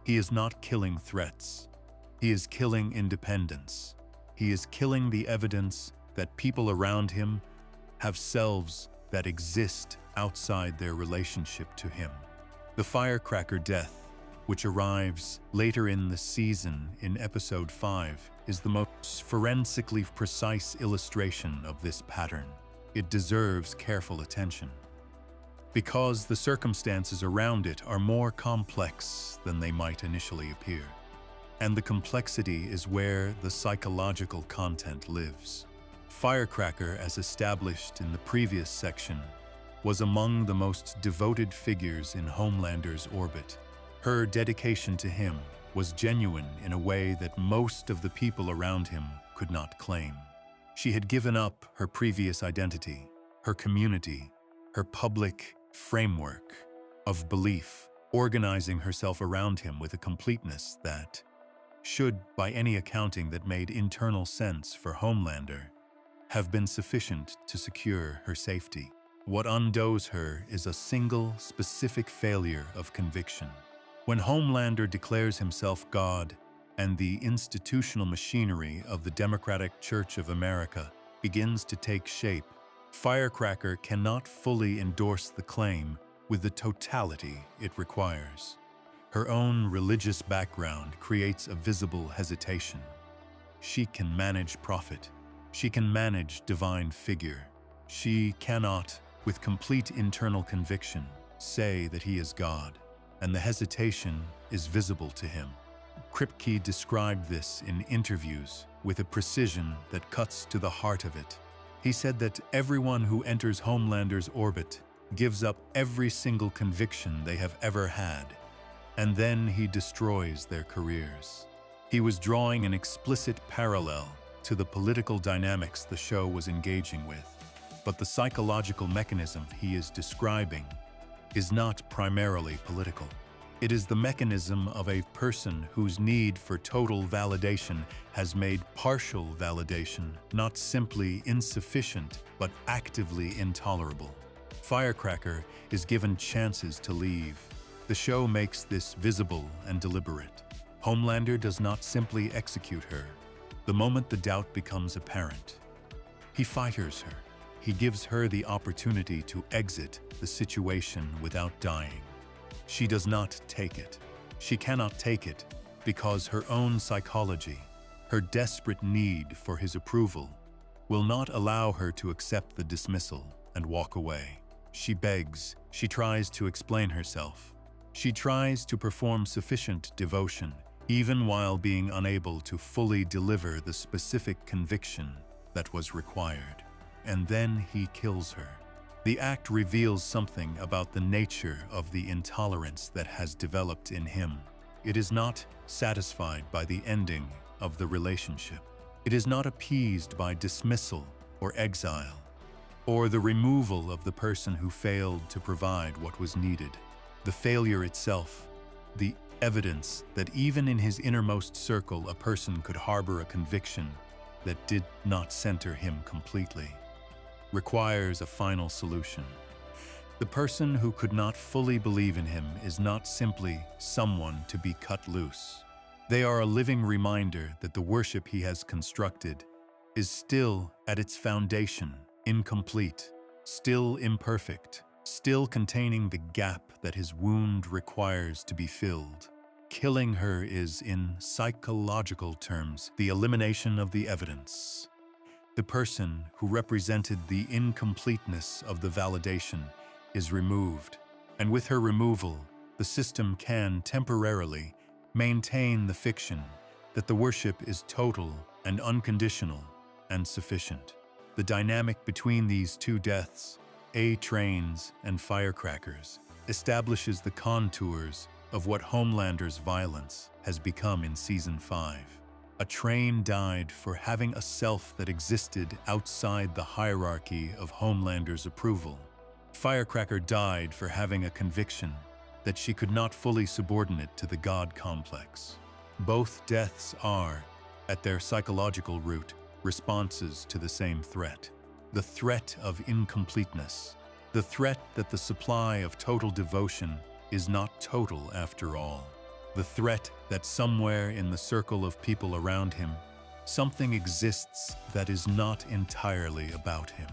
He is not killing threats. He is killing independence. He is killing the evidence that people around him have selves that exist outside their relationship to him. The firecracker death, which arrives later in the season in Episode 5, is the most forensically precise illustration of this pattern. It deserves careful attention, because the circumstances around it are more complex than they might initially appear. And the complexity is where the psychological content lives. Firecracker, as established in the previous section, was among the most devoted figures in Homelander's orbit. Her dedication to him was genuine in a way that most of the people around him could not claim. She had given up her previous identity, her community, her public framework of belief, organizing herself around him with a completeness that should, by any accounting that made internal sense for Homelander, have been sufficient to secure her safety. What undoes her is a single, specific failure of conviction. When Homelander declares himself God and the institutional machinery of the Democratic Church of America begins to take shape, Firecracker cannot fully endorse the claim with the totality it requires. Her own religious background creates a visible hesitation. She can manage prophet. She can manage divine figure. She cannot, with complete internal conviction, say that he is God, and the hesitation is visible to him. Kripke described this in interviews with a precision that cuts to the heart of it. He said that everyone who enters Homelander's orbit gives up every single conviction they have ever had, and then he destroys their careers. He was drawing an explicit parallel to the political dynamics the show was engaging with, but the psychological mechanism he is describing is not primarily political. It is the mechanism of a person whose need for total validation has made partial validation not simply insufficient, but actively intolerable. Firecracker is given chances to leave. The show makes this visible and deliberate. Homelander does not simply execute her. The moment the doubt becomes apparent, he fires her. He gives her the opportunity to exit the situation without dying. She does not take it. She cannot take it because her own psychology, her desperate need for his approval, will not allow her to accept the dismissal and walk away. She begs. She tries to explain herself. She tries to perform sufficient devotion, even while being unable to fully deliver the specific conviction that was required. And then he kills her. The act reveals something about the nature of the intolerance that has developed in him. It is not satisfied by the ending of the relationship. It is not appeased by dismissal or exile, or the removal of the person who failed to provide what was needed. The failure itself, the evidence that even in his innermost circle a person could harbor a conviction that did not center him completely, requires a final solution. The person who could not fully believe in him is not simply someone to be cut loose. They are a living reminder that the worship he has constructed is still, at its foundation, incomplete, still imperfect, still containing the gap that his wound requires to be filled. Killing her is, in psychological terms, the elimination of the evidence. The person who represented the incompleteness of the validation is removed, and with her removal, the system can temporarily maintain the fiction that the worship is total and unconditional and sufficient. The dynamic between these two deaths, trains and firecrackers, establishes the contours of what Homelander's violence has become in Season 5. A train died for having a self that existed outside the hierarchy of Homelander's approval. Firecracker died for having a conviction that she could not fully subordinate to the God complex. Both deaths are, at their psychological root, responses to the same threat. The threat of incompleteness. The threat that the supply of total devotion is not total after all. The threat that somewhere in the circle of people around him, something exists that is not entirely about him.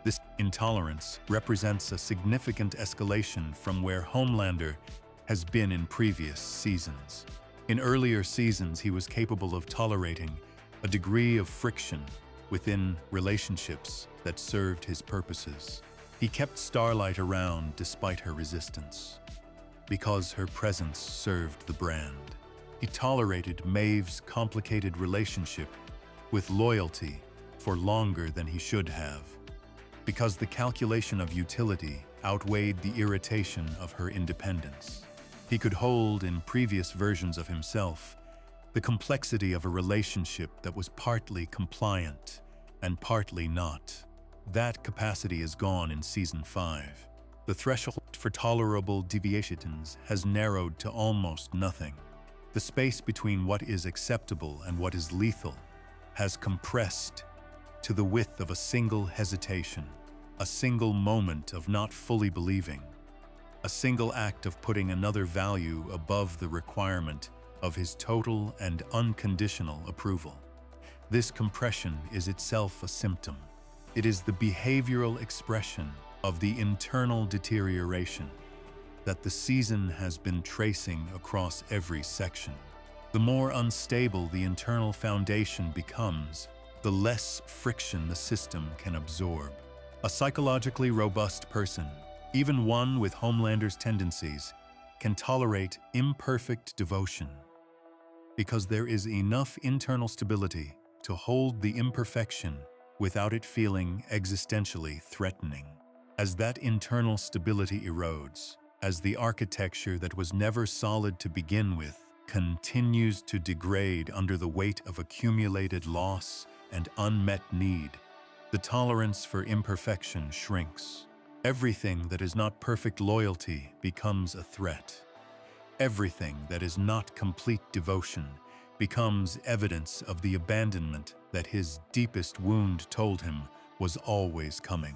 This intolerance represents a significant escalation from where Homelander has been in previous seasons. In earlier seasons, he was capable of tolerating a degree of friction within relationships that served his purposes. He kept Starlight around despite her resistance, because her presence served the brand. He tolerated Maeve's complicated relationship with loyalty for longer than he should have, because the calculation of utility outweighed the irritation of her independence. He could hold, in previous versions of himself, the complexity of a relationship that was partly compliant and partly not. That capacity is gone in Season 5. The threshold for tolerable deviations has narrowed to almost nothing. The space between what is acceptable and what is lethal has compressed to the width of a single hesitation, a single moment of not fully believing, a single act of putting another value above the requirement of his total and unconditional approval. This compression is itself a symptom. It is the behavioral expression of the internal deterioration that the season has been tracing across every section. The more unstable the internal foundation becomes, the less friction the system can absorb. A psychologically robust person, even one with Homelander's tendencies, can tolerate imperfect devotion, because there is enough internal stability to hold the imperfection without it feeling existentially threatening. As that internal stability erodes, as the architecture that was never solid to begin with continues to degrade under the weight of accumulated loss and unmet need, the tolerance for imperfection shrinks. Everything that is not perfect loyalty becomes a threat. Everything that is not complete devotion becomes evidence of the abandonment that his deepest wound told him was always coming.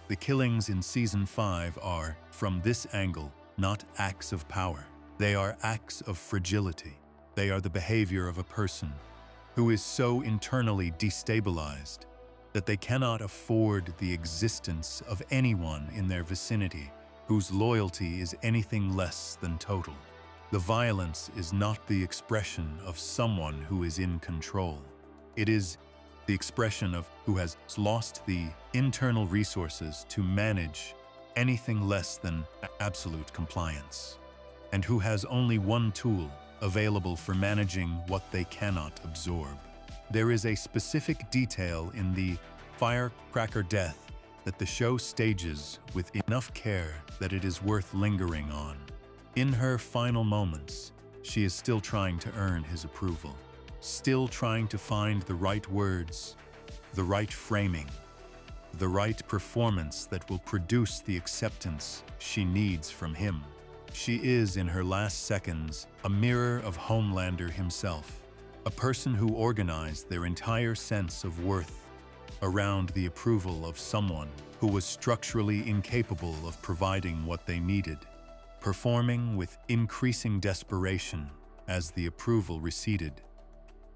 The killings in Season 5 are, from this angle, not acts of power. They are acts of fragility. They are the behavior of a person who is so internally destabilized that they cannot afford the existence of anyone in their vicinity whose loyalty is anything less than total. The violence is not the expression of someone who is in control. It is the expression of who has lost the internal resources to manage anything less than absolute compliance, and who has only one tool available for managing what they cannot absorb. There is a specific detail in the firecracker death that the show stages with enough care that it is worth lingering on. In her final moments, she is still trying to earn his approval, still trying to find the right words, the right framing, the right performance that will produce the acceptance she needs from him. She is, in her last seconds, a mirror of Homelander himself, a person who organized their entire sense of worth around the approval of someone who was structurally incapable of providing what they needed, performing with increasing desperation as the approval receded,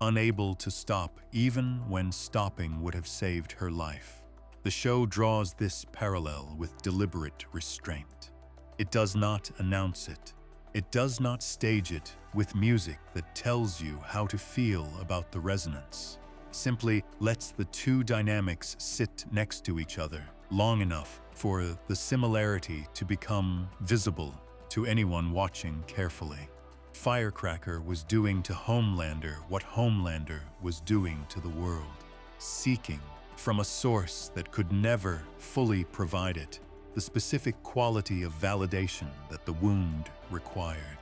unable to stop even when stopping would have saved her life. The show draws this parallel with deliberate restraint. It does not announce it. It does not stage it with music that tells you how to feel about the resonance. Simply lets the two dynamics sit next to each other long enough for the similarity to become visible to anyone watching carefully. Firecracker was doing to Homelander what Homelander was doing to the world, seeking from a source that could never fully provide it the specific quality of validation that the wound required,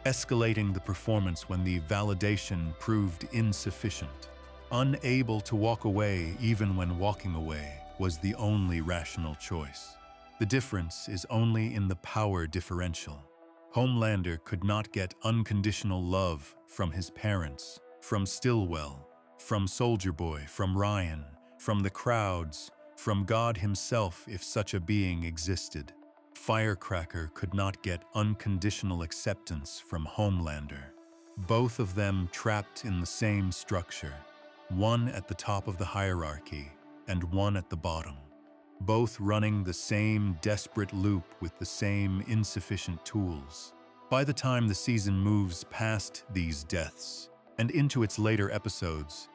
escalating the performance when the validation proved insufficient. Unable to walk away even when walking away was the only rational choice. The difference is only in the power differential. Homelander could not get unconditional love from his parents, from Stillwell, from Soldier Boy, from Ryan, from the crowds, from God himself if such a being existed. Firecracker could not get unconditional acceptance from Homelander. Both of them trapped in the same structure, one at the top of the hierarchy and one at the bottom, both running the same desperate loop with the same insufficient tools. By the time the season moves past these deaths and into its later episodes,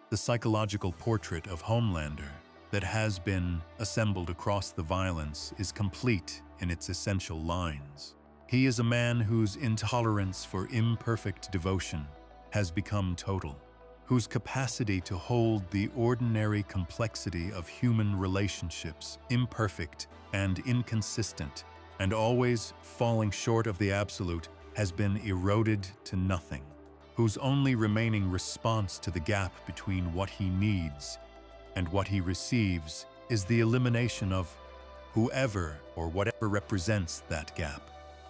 the psychological portrait of Homelander that has been assembled across the violence is complete in its essential lines. He is a man whose intolerance for imperfect devotion has become total, whose capacity to hold the ordinary complexity of human relationships, imperfect and inconsistent, and always falling short of the absolute, has been eroded to nothing, whose only remaining response to the gap between what he needs and what he receives is the elimination of whoever or whatever represents that gap,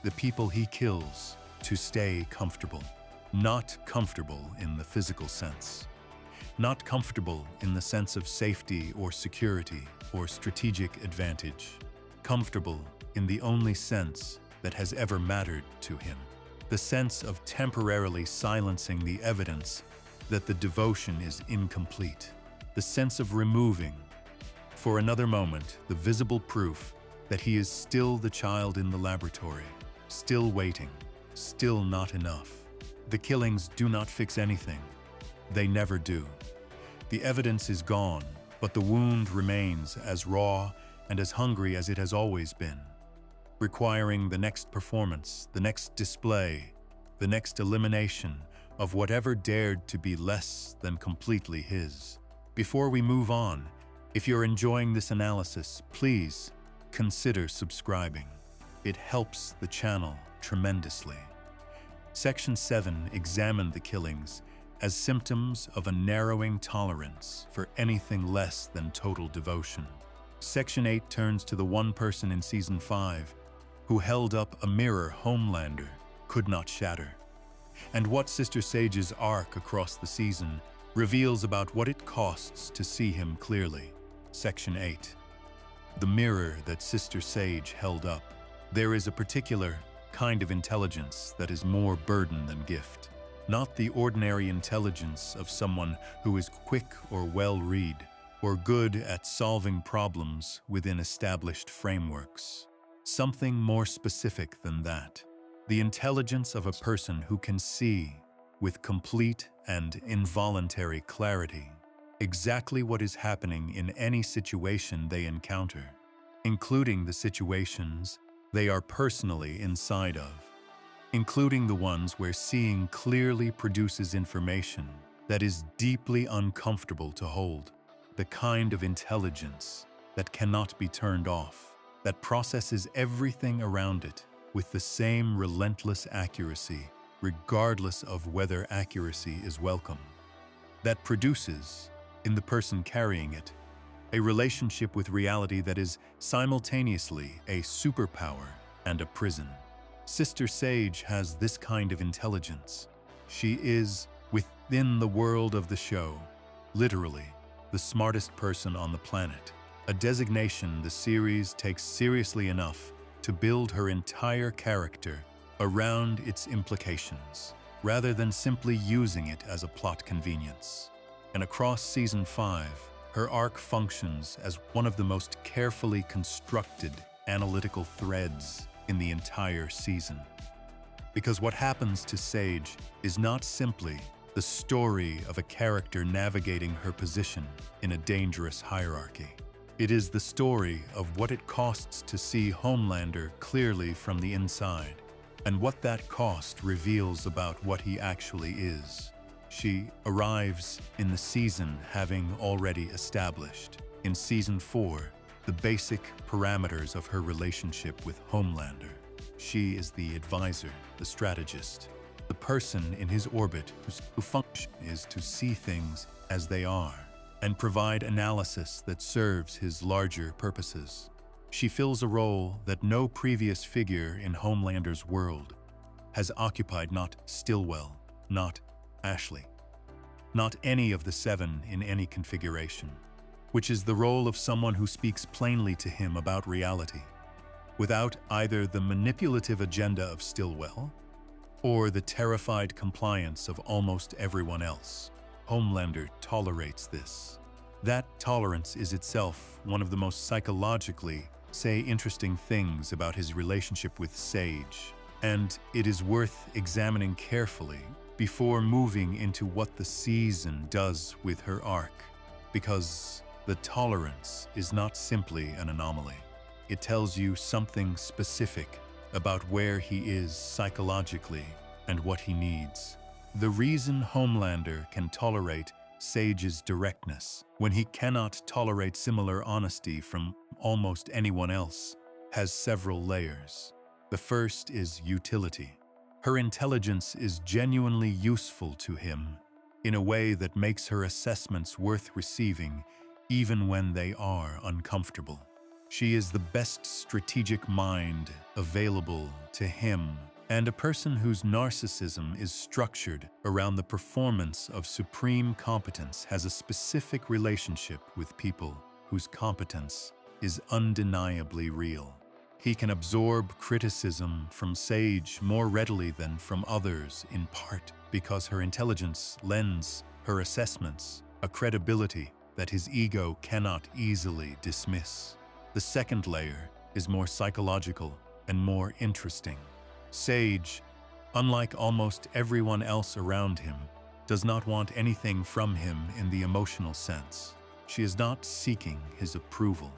the people he kills to stay comfortable. Not comfortable in the physical sense. Not comfortable in the sense of safety or security or strategic advantage. Comfortable in the only sense that has ever mattered to him. The sense of temporarily silencing the evidence that the devotion is incomplete. The sense of removing, for another moment, the visible proof that he is still the child in the laboratory, still waiting, still not enough. The killings do not fix anything. They never do. The evidence is gone, but the wound remains as raw and as hungry as it has always been, requiring the next performance, the next display, the next elimination of whatever dared to be less than completely his. Before we move on, if you're enjoying this analysis, please consider subscribing. It helps the channel tremendously. Section 7 examined the killings as symptoms of a narrowing tolerance for anything less than total devotion. Section 8 turns to the one person in Season 5 who held up a mirror Homelander could not shatter, and what Sister Sage's arc across the season reveals about what it costs to see him clearly. Section 8. The mirror that Sister Sage held up. There is a particular kind of intelligence that is more burden than gift. Not the ordinary intelligence of someone who is quick or well-read, or good at solving problems within established frameworks. Something more specific than that. The intelligence of a person who can see, with complete and involuntary clarity, exactly what is happening in any situation they encounter, including the situations they are personally inside of, including the ones where seeing clearly produces information that is deeply uncomfortable to hold, the kind of intelligence that cannot be turned off, that processes everything around it with the same relentless accuracy, regardless of whether accuracy is welcome, that produces, in the person carrying it, a relationship with reality that is simultaneously a superpower and a prison. Sister Sage has this kind of intelligence. She is within the world of the show, literally, the smartest person on the planet, a designation the series takes seriously enough to build her entire character around its implications, rather than simply using it as a plot convenience. And across Season 5, her arc functions as one of the most carefully constructed analytical threads in the entire season. Because what happens to Sage is not simply the story of a character navigating her position in a dangerous hierarchy. It is the story of what it costs to see Homelander clearly from the inside, and what that cost reveals about what he actually is. She arrives in the season having already established, in Season 4, the basic parameters of her relationship with Homelander. She is the advisor, the strategist, the person in his orbit whose function is to see things as they are and provide analysis that serves his larger purposes. She fills a role that no previous figure in Homelander's world has occupied, not Stillwell, not Ashley, not any of the 7 in any configuration, which is the role of someone who speaks plainly to him about reality, without either the manipulative agenda of Stillwell or the terrified compliance of almost everyone else. Homelander tolerates this. That tolerance is itself one of the most psychologically, interesting things about his relationship with Sage, and it is worth examining carefully before moving into what the season does with her arc, because the tolerance is not simply an anomaly. It tells you something specific about where he is psychologically and what he needs. The reason Homelander can tolerate Sage's directness when he cannot tolerate similar honesty from almost anyone else has several layers. The first is utility. Her intelligence is genuinely useful to him in a way that makes her assessments worth receiving even when they are uncomfortable. She is the best strategic mind available to him, and a person whose narcissism is structured around the performance of supreme competence has a specific relationship with people whose competence is undeniably real. He can absorb criticism from Sage more readily than from others, in part because her intelligence lends her assessments a credibility that his ego cannot easily dismiss. The second layer is more psychological and more interesting. Sage, unlike almost everyone else around him, does not want anything from him in the emotional sense. She is not seeking his approval.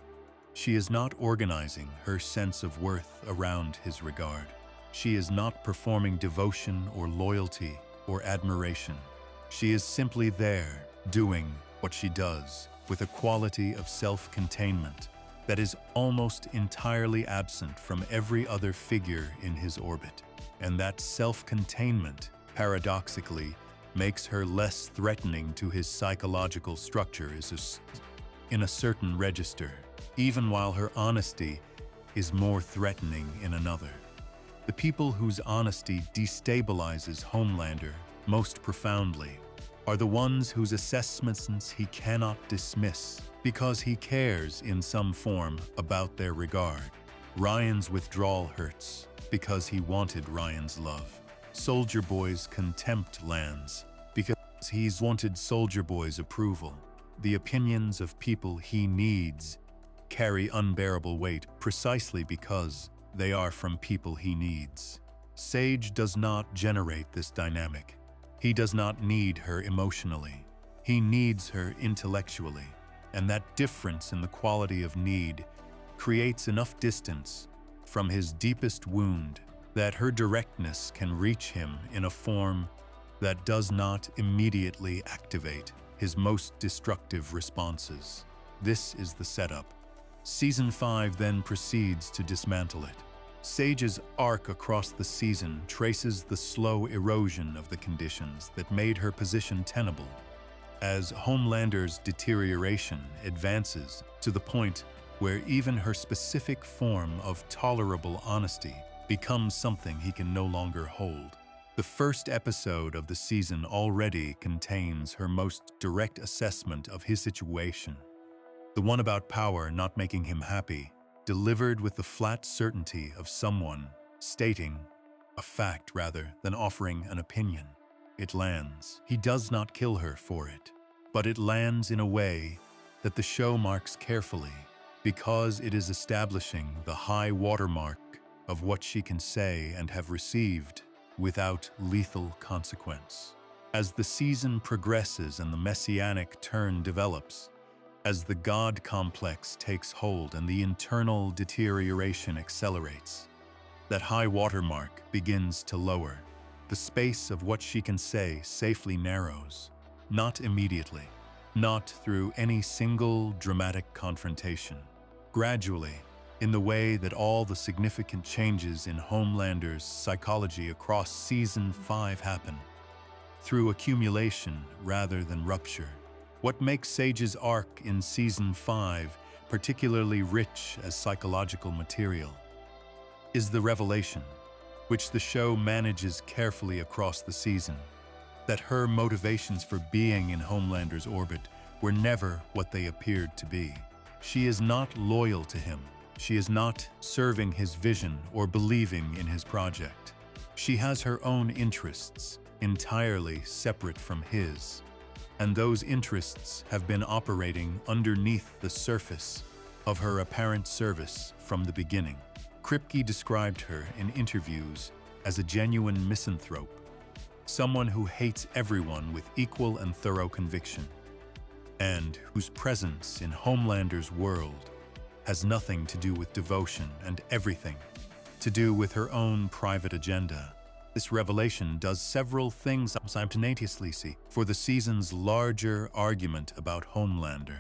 She is not organizing her sense of worth around his regard. She is not performing devotion or loyalty or admiration. She is simply there, doing what she does with a quality of self-containment that is almost entirely absent from every other figure in his orbit. And that self-containment, paradoxically, makes her less threatening to his psychological structure in a certain register, even while her honesty is more threatening in another. The people whose honesty destabilizes Homelander most profoundly are the ones whose assessments he cannot dismiss because he cares in some form about their regard. Ryan's withdrawal hurts because he wanted Ryan's love. Soldier Boy's contempt lands because he's wanted Soldier Boy's approval. The opinions of people he needs carry unbearable weight precisely because they are from people he needs. Sage does not generate this dynamic. He does not need her emotionally. He needs her intellectually. And that difference in the quality of need creates enough distance from his deepest wound that her directness can reach him in a form that does not immediately activate his most destructive responses. This is the setup. Season 5 then proceeds to dismantle it. Sage's arc across the season traces the slow erosion of the conditions that made her position tenable. As Homelander's deterioration advances to the point where even her specific form of tolerable honesty becomes something he can no longer hold, The first episode of the season already contains her most direct assessment of his situation, the one about power not making him happy, delivered with the flat certainty of someone stating a fact rather than offering an opinion. It lands. He does not kill her for it, but it lands in a way that the show marks carefully because it is establishing the high watermark of what she can say and have received without lethal consequence. As the season progresses and the messianic turn develops, as the God complex takes hold and the internal deterioration accelerates, that high watermark begins to lower. The space of what she can say safely narrows, not immediately, not through any single dramatic confrontation. Gradually, in the way that all the significant changes in Homelander's psychology across Season 5 happen, through accumulation rather than rupture. What makes Sage's arc in Season 5 particularly rich as psychological material is the revelation, which the show manages carefully across the season, that her motivations for being in Homelander's orbit were never what they appeared to be. She is not loyal to him. She is not serving his vision or believing in his project. She has her own interests, entirely separate from his, and those interests have been operating underneath the surface of her apparent service from the beginning. Kripke described her in interviews as a genuine misanthrope, someone who hates everyone with equal and thorough conviction, and whose presence in Homelander's world has nothing to do with devotion and everything to do with her own private agenda. This revelation does several things simultaneously for the season's larger argument about Homelander.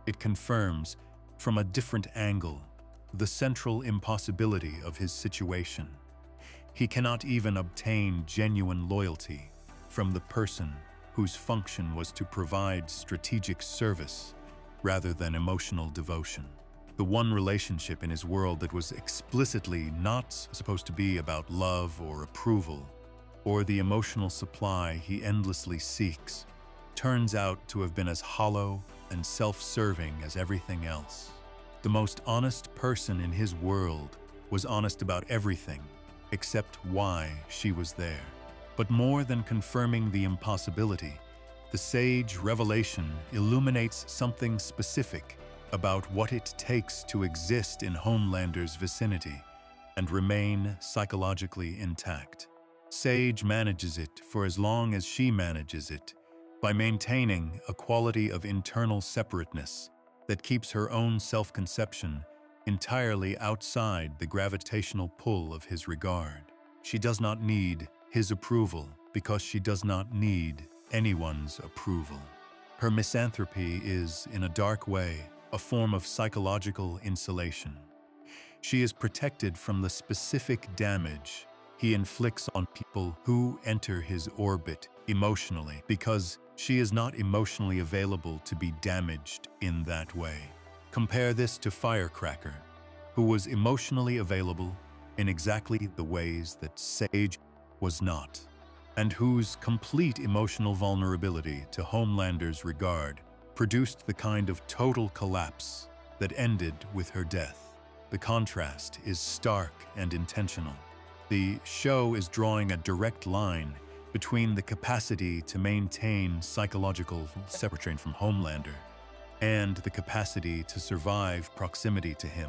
It confirms, from a different angle, the central impossibility of his situation. He cannot even obtain genuine loyalty from the person whose function was to provide strategic service rather than emotional devotion. The one relationship in his world that was explicitly not supposed to be about love or approval, or the emotional supply he endlessly seeks, turns out to have been as hollow and self-serving as everything else. The most honest person in his world was honest about everything except why she was there. But more than confirming the impossibility, the Sage revelation illuminates something specific about what it takes to exist in Homelander's vicinity and remain psychologically intact. Sage manages it for as long as she manages it, by maintaining a quality of internal separateness that keeps her own self-conception entirely outside the gravitational pull of his regard. She does not need his approval because she does not need anyone's approval. Her misanthropy is, in a dark way, a form of psychological insulation. She is protected from the specific damage he inflicts on people who enter his orbit emotionally because she is not emotionally available to be damaged in that way. Compare this to Firecracker, who was emotionally available in exactly the ways that Sage was not, and whose complete emotional vulnerability to Homelander's regard produced the kind of total collapse that ended with her death. The contrast is stark and intentional. The show is drawing a direct line between the capacity to maintain psychological separation from Homelander and the capacity to survive proximity to him.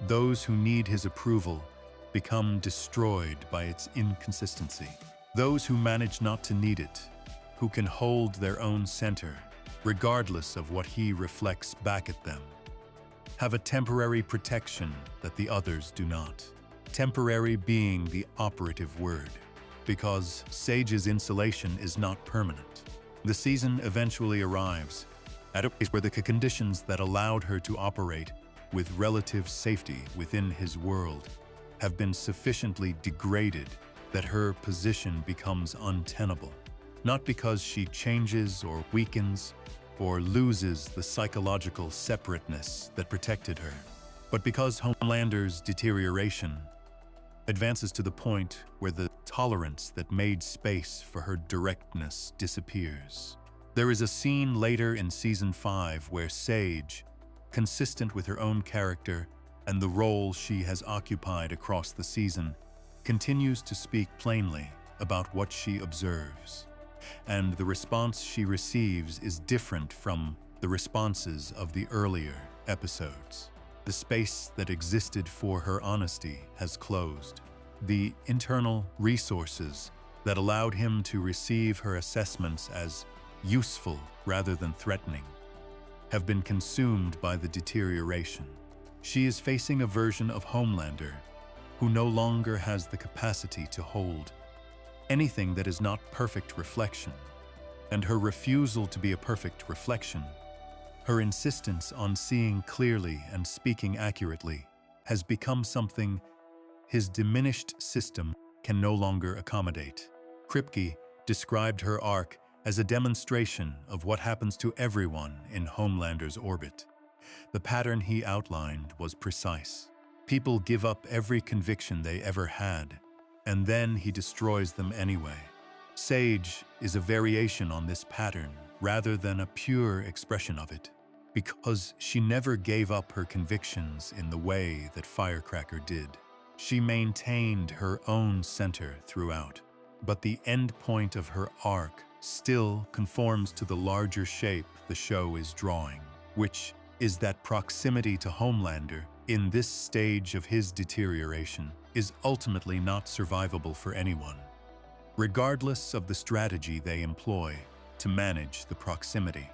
Those who need his approval become destroyed by its inconsistency. Those who manage not to need it, who can hold their own center, regardless of what he reflects back at them, have a temporary protection that the others do not. Temporary being the operative word, because Sage's insulation is not permanent. The season eventually arrives at a place where the conditions that allowed her to operate with relative safety within his world have been sufficiently degraded that her position becomes untenable, not because she changes or weakens or loses the psychological separateness that protected her, but because Homelander's deterioration advances to the point where the tolerance that made space for her directness disappears. There is a scene later in Season 5 where Sage, consistent with her own character and the role she has occupied across the season, continues to speak plainly about what she observes. And the response she receives is different from the responses of the earlier episodes. The space that existed for her honesty has closed. The internal resources that allowed him to receive her assessments as useful rather than threatening have been consumed by the deterioration. She is facing a version of Homelander who no longer has the capacity to hold anything that is not perfect reflection, and her refusal to be a perfect reflection, her insistence on seeing clearly and speaking accurately, has become something his diminished system can no longer accommodate. Kripke described her arc as a demonstration of what happens to everyone in Homelander's orbit. The pattern he outlined was precise. People give up every conviction they ever had, and then he destroys them anyway. Sage is a variation on this pattern rather than a pure expression of it, because she never gave up her convictions in the way that Firecracker did. She maintained her own center throughout, but the end point of her arc still conforms to the larger shape the show is drawing, which is that proximity to Homelander in this stage of his deterioration is ultimately not survivable for anyone, regardless of the strategy they employ to manage the proximity.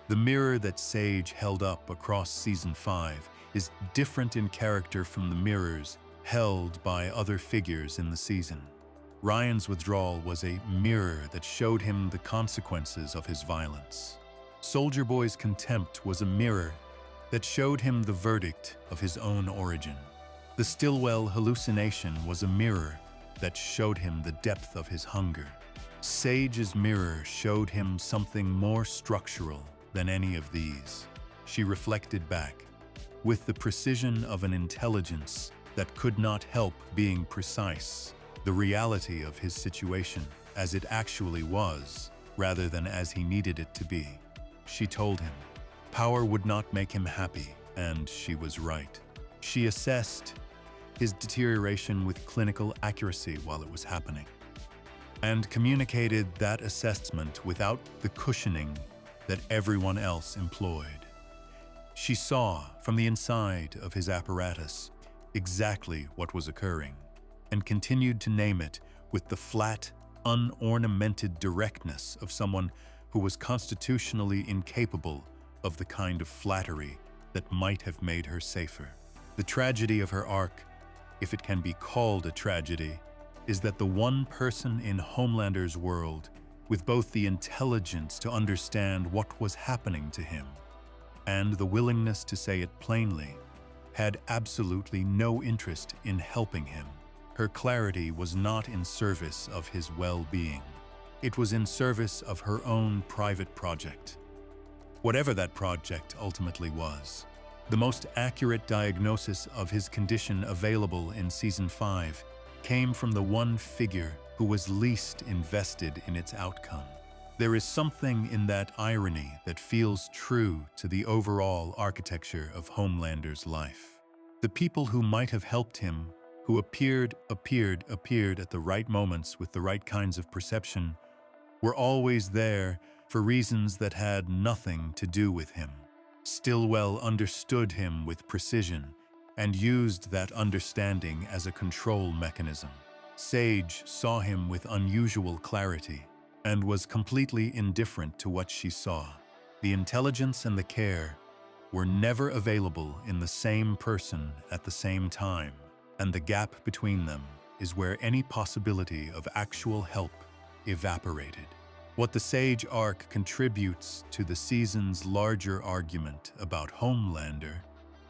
The mirror that Sage held up across Season 5 is different in character from the mirrors held by other figures in the season. Ryan's withdrawal was a mirror that showed him the consequences of his violence. Soldier Boy's contempt was a mirror that showed him the verdict of his own origin. The Stillwell hallucination was a mirror that showed him the depth of his hunger. Sage's mirror showed him something more structural than any of these. She reflected back, with the precision of an intelligence that could not help being precise, the reality of his situation as it actually was, rather than as he needed it to be. She told him power would not make him happy, and she was right. She assessed his deterioration with clinical accuracy while it was happening, and communicated that assessment without the cushioning that everyone else employed. She saw from the inside of his apparatus exactly what was occurring, and continued to name it with the flat, unornamented directness of someone who was constitutionally incapable of the kind of flattery that might have made her safer. The tragedy of her arc, if it can be called a tragedy, is that the one person in Homelander's world with both the intelligence to understand what was happening to him and the willingness to say it plainly had absolutely no interest in helping him. Her clarity was not in service of his well-being. It was in service of her own private project, whatever that project ultimately was. The most accurate diagnosis of his condition available in Season 5 came from the one figure who was least invested in its outcome. There is something in that irony that feels true to the overall architecture of Homelander's life. The people who might have helped him, who appeared at the right moments with the right kinds of perception, were always there for reasons that had nothing to do with him. Stillwell understood him with precision and used that understanding as a control mechanism. Sage saw him with unusual clarity and was completely indifferent to what she saw. The intelligence and the care were never available in the same person at the same time, and the gap between them is where any possibility of actual help evaporated. What the Sage arc contributes to the season's larger argument about Homelander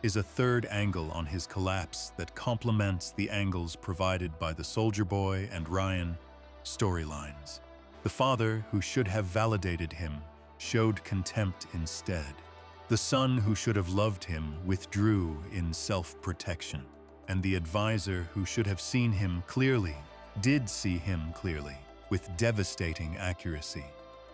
is a third angle on his collapse that complements the angles provided by the Soldier Boy and Ryan storylines. The father who should have validated him showed contempt instead. The son who should have loved him withdrew in self-protection. and the advisor who should have seen him clearly did see him clearly, with devastating accuracy,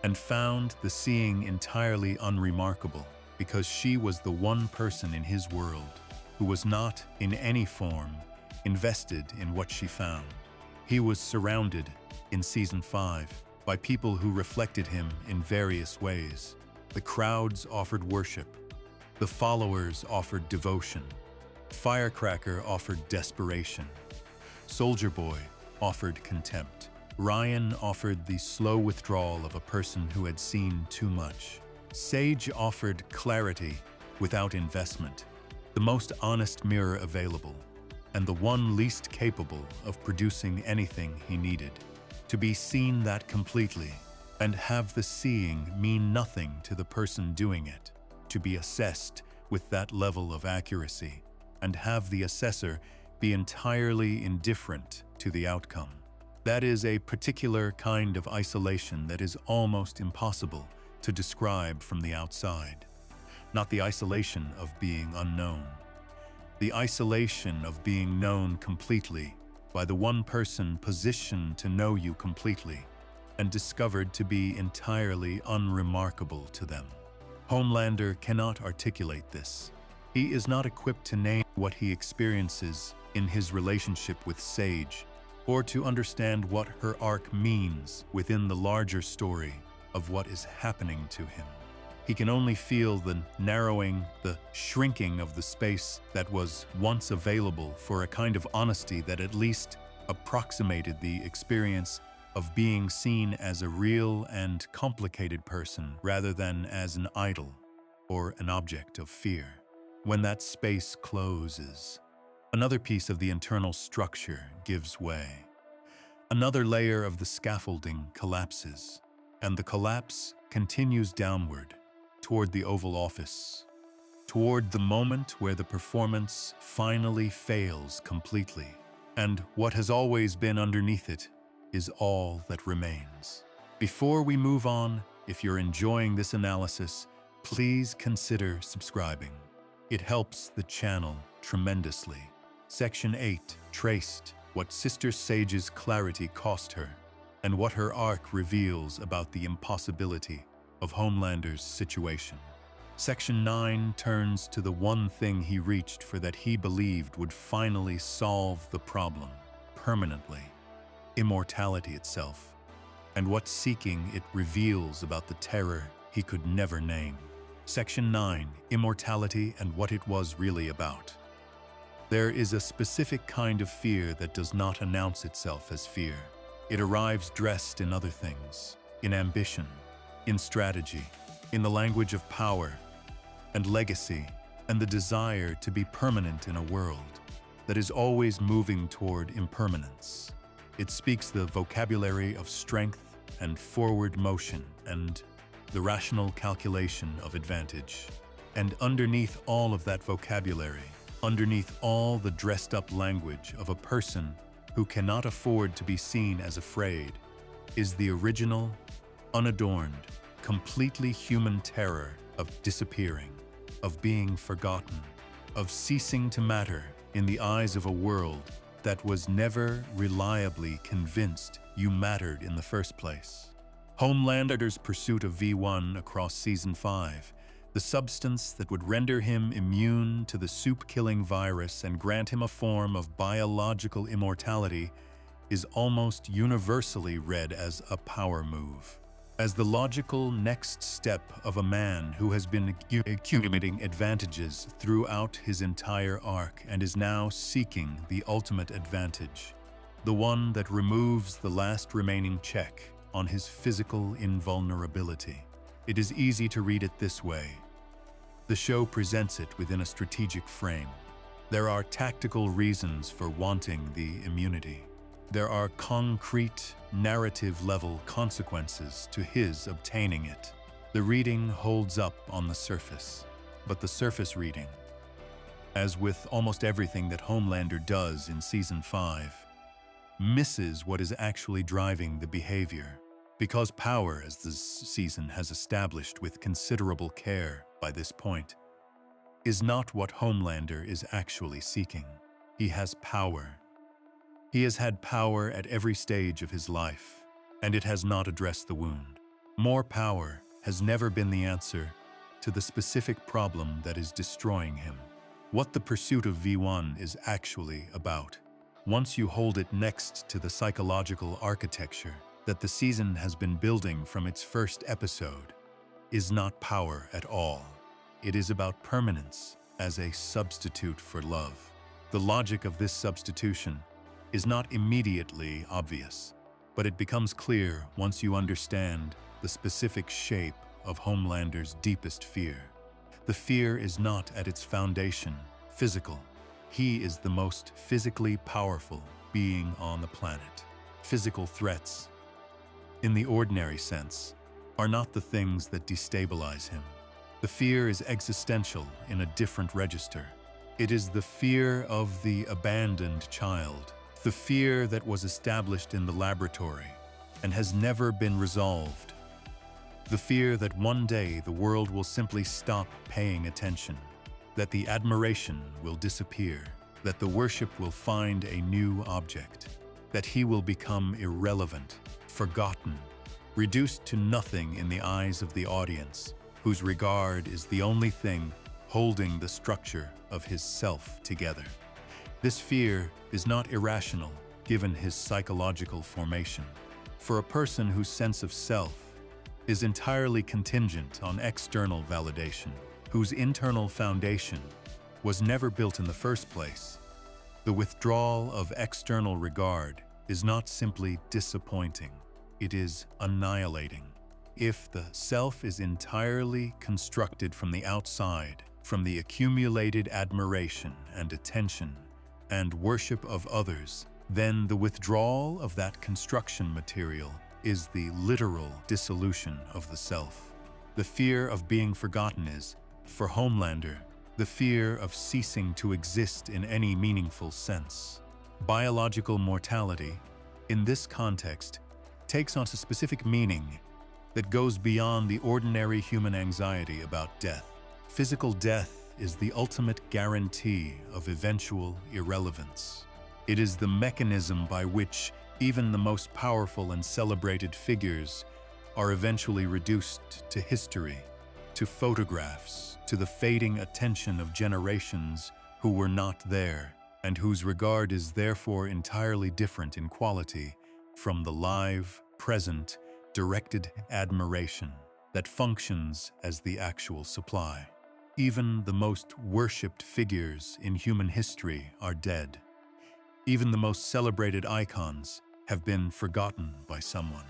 and found the seeing entirely unremarkable because she was the one person in his world who was not, in any form, invested in what she found. He was surrounded, in Season 5, by people who reflected him in various ways. The crowds offered worship. The followers offered devotion. Firecracker offered desperation. Soldier Boy offered contempt. Ryan offered the slow withdrawal of a person who had seen too much. Sage offered clarity without investment, the most honest mirror available, and the one least capable of producing anything he needed. To be seen that completely, and have the seeing mean nothing to the person doing it. To be assessed with that level of accuracy, and have the assessor be entirely indifferent to the outcome. That is a particular kind of isolation that is almost impossible to describe from the outside. Not the isolation of being unknown. The isolation of being known completely by the one person positioned to know you completely and discovered to be entirely unremarkable to them. Homelander cannot articulate this. He is not equipped to name what he experiences in his relationship with Sage, or to understand what her arc means within the larger story of what is happening to him. He can only feel the narrowing, the shrinking of the space that was once available for a kind of honesty that at least approximated the experience of being seen as a real and complicated person rather than as an idol or an object of fear. When that space closes, another piece of the internal structure gives way. Another layer of the scaffolding collapses, and the collapse continues downward, toward the Oval Office, toward the moment where the performance finally fails completely, and what has always been underneath it is all that remains. Before we move on, if you're enjoying this analysis, please consider subscribing. It helps the channel tremendously. Section 8 traced what Sister Sage's clarity cost her, and what her arc reveals about the impossibility of Homelander's situation. Section 9 turns to the one thing he reached for that he believed would finally solve the problem permanently: immortality itself, and what seeking it reveals about the terror he could never name. Section 9, Immortality and what it was really about. There is a specific kind of fear that does not announce itself as fear. It arrives dressed in other things, in ambition, in strategy, in the language of power and legacy, and the desire to be permanent in a world that is always moving toward impermanence. It speaks the vocabulary of strength and forward motion and the rational calculation of advantage. And underneath all of that vocabulary, underneath all the dressed-up language of a person who cannot afford to be seen as afraid, is the original, unadorned, completely human terror of disappearing, of being forgotten, of ceasing to matter in the eyes of a world that was never reliably convinced you mattered in the first place. Homelander's pursuit of V1 across Season 5, the substance that would render him immune to the soup-killing virus and grant him a form of biological immortality, is almost universally read as a power move, as the logical next step of a man who has been accumulating advantages throughout his entire arc and is now seeking the ultimate advantage, the one that removes the last remaining check on his physical invulnerability. It is easy to read it this way. The show presents it within a strategic frame. There are tactical reasons for wanting the immunity. There are concrete, narrative-level consequences to his obtaining it. The reading holds up on the surface, but the surface reading, as with almost everything that Homelander does in Season 5, misses what is actually driving the behavior. Because power, as this season has established with considerable care by this point, is not what Homelander is actually seeking. he has power. He has had power at every stage of his life, and it has not addressed the wound. More power has never been the answer to the specific problem that is destroying him. What the pursuit of V1 is actually about. Once you hold it next to the psychological architecture that the season has been building from its first episode, is not power at all. It is about permanence as a substitute for love. The logic of this substitution is not immediately obvious, but it becomes clear once you understand the specific shape of Homelander's deepest fear. The fear is not at its foundation physical. He is the most physically powerful being on the planet. Physical threats, in the ordinary sense, are not the things that destabilize him. The fear is existential in a different register. It is the fear of the abandoned child, the fear that was established in the laboratory and has never been resolved. The fear that one day the world will simply stop paying attention, that the admiration will disappear, that the worship will find a new object, that he will become irrelevant, forgotten, reduced to nothing in the eyes of the audience, whose regard is the only thing holding the structure of his self together. This fear is not irrational, given his psychological formation. For a person whose sense of self is entirely contingent on external validation, whose internal foundation was never built in the first place, the withdrawal of external regard is not simply disappointing, it is annihilating. If the self is entirely constructed from the outside, from the accumulated admiration and attention and worship of others, then the withdrawal of that construction material is the literal dissolution of the self. The fear of being forgotten is, for Homelander, the fear of ceasing to exist in any meaningful sense. Biological mortality, in this context, takes on a specific meaning that goes beyond the ordinary human anxiety about death. Physical death is the ultimate guarantee of eventual irrelevance. It is the mechanism by which even the most powerful and celebrated figures are eventually reduced to history, to photographs, to the fading attention of generations who were not there and whose regard is therefore entirely different in quality from the live, present, directed admiration that functions as the actual supply. Even the most worshipped figures in human history are dead. Even the most celebrated icons have been forgotten by someone.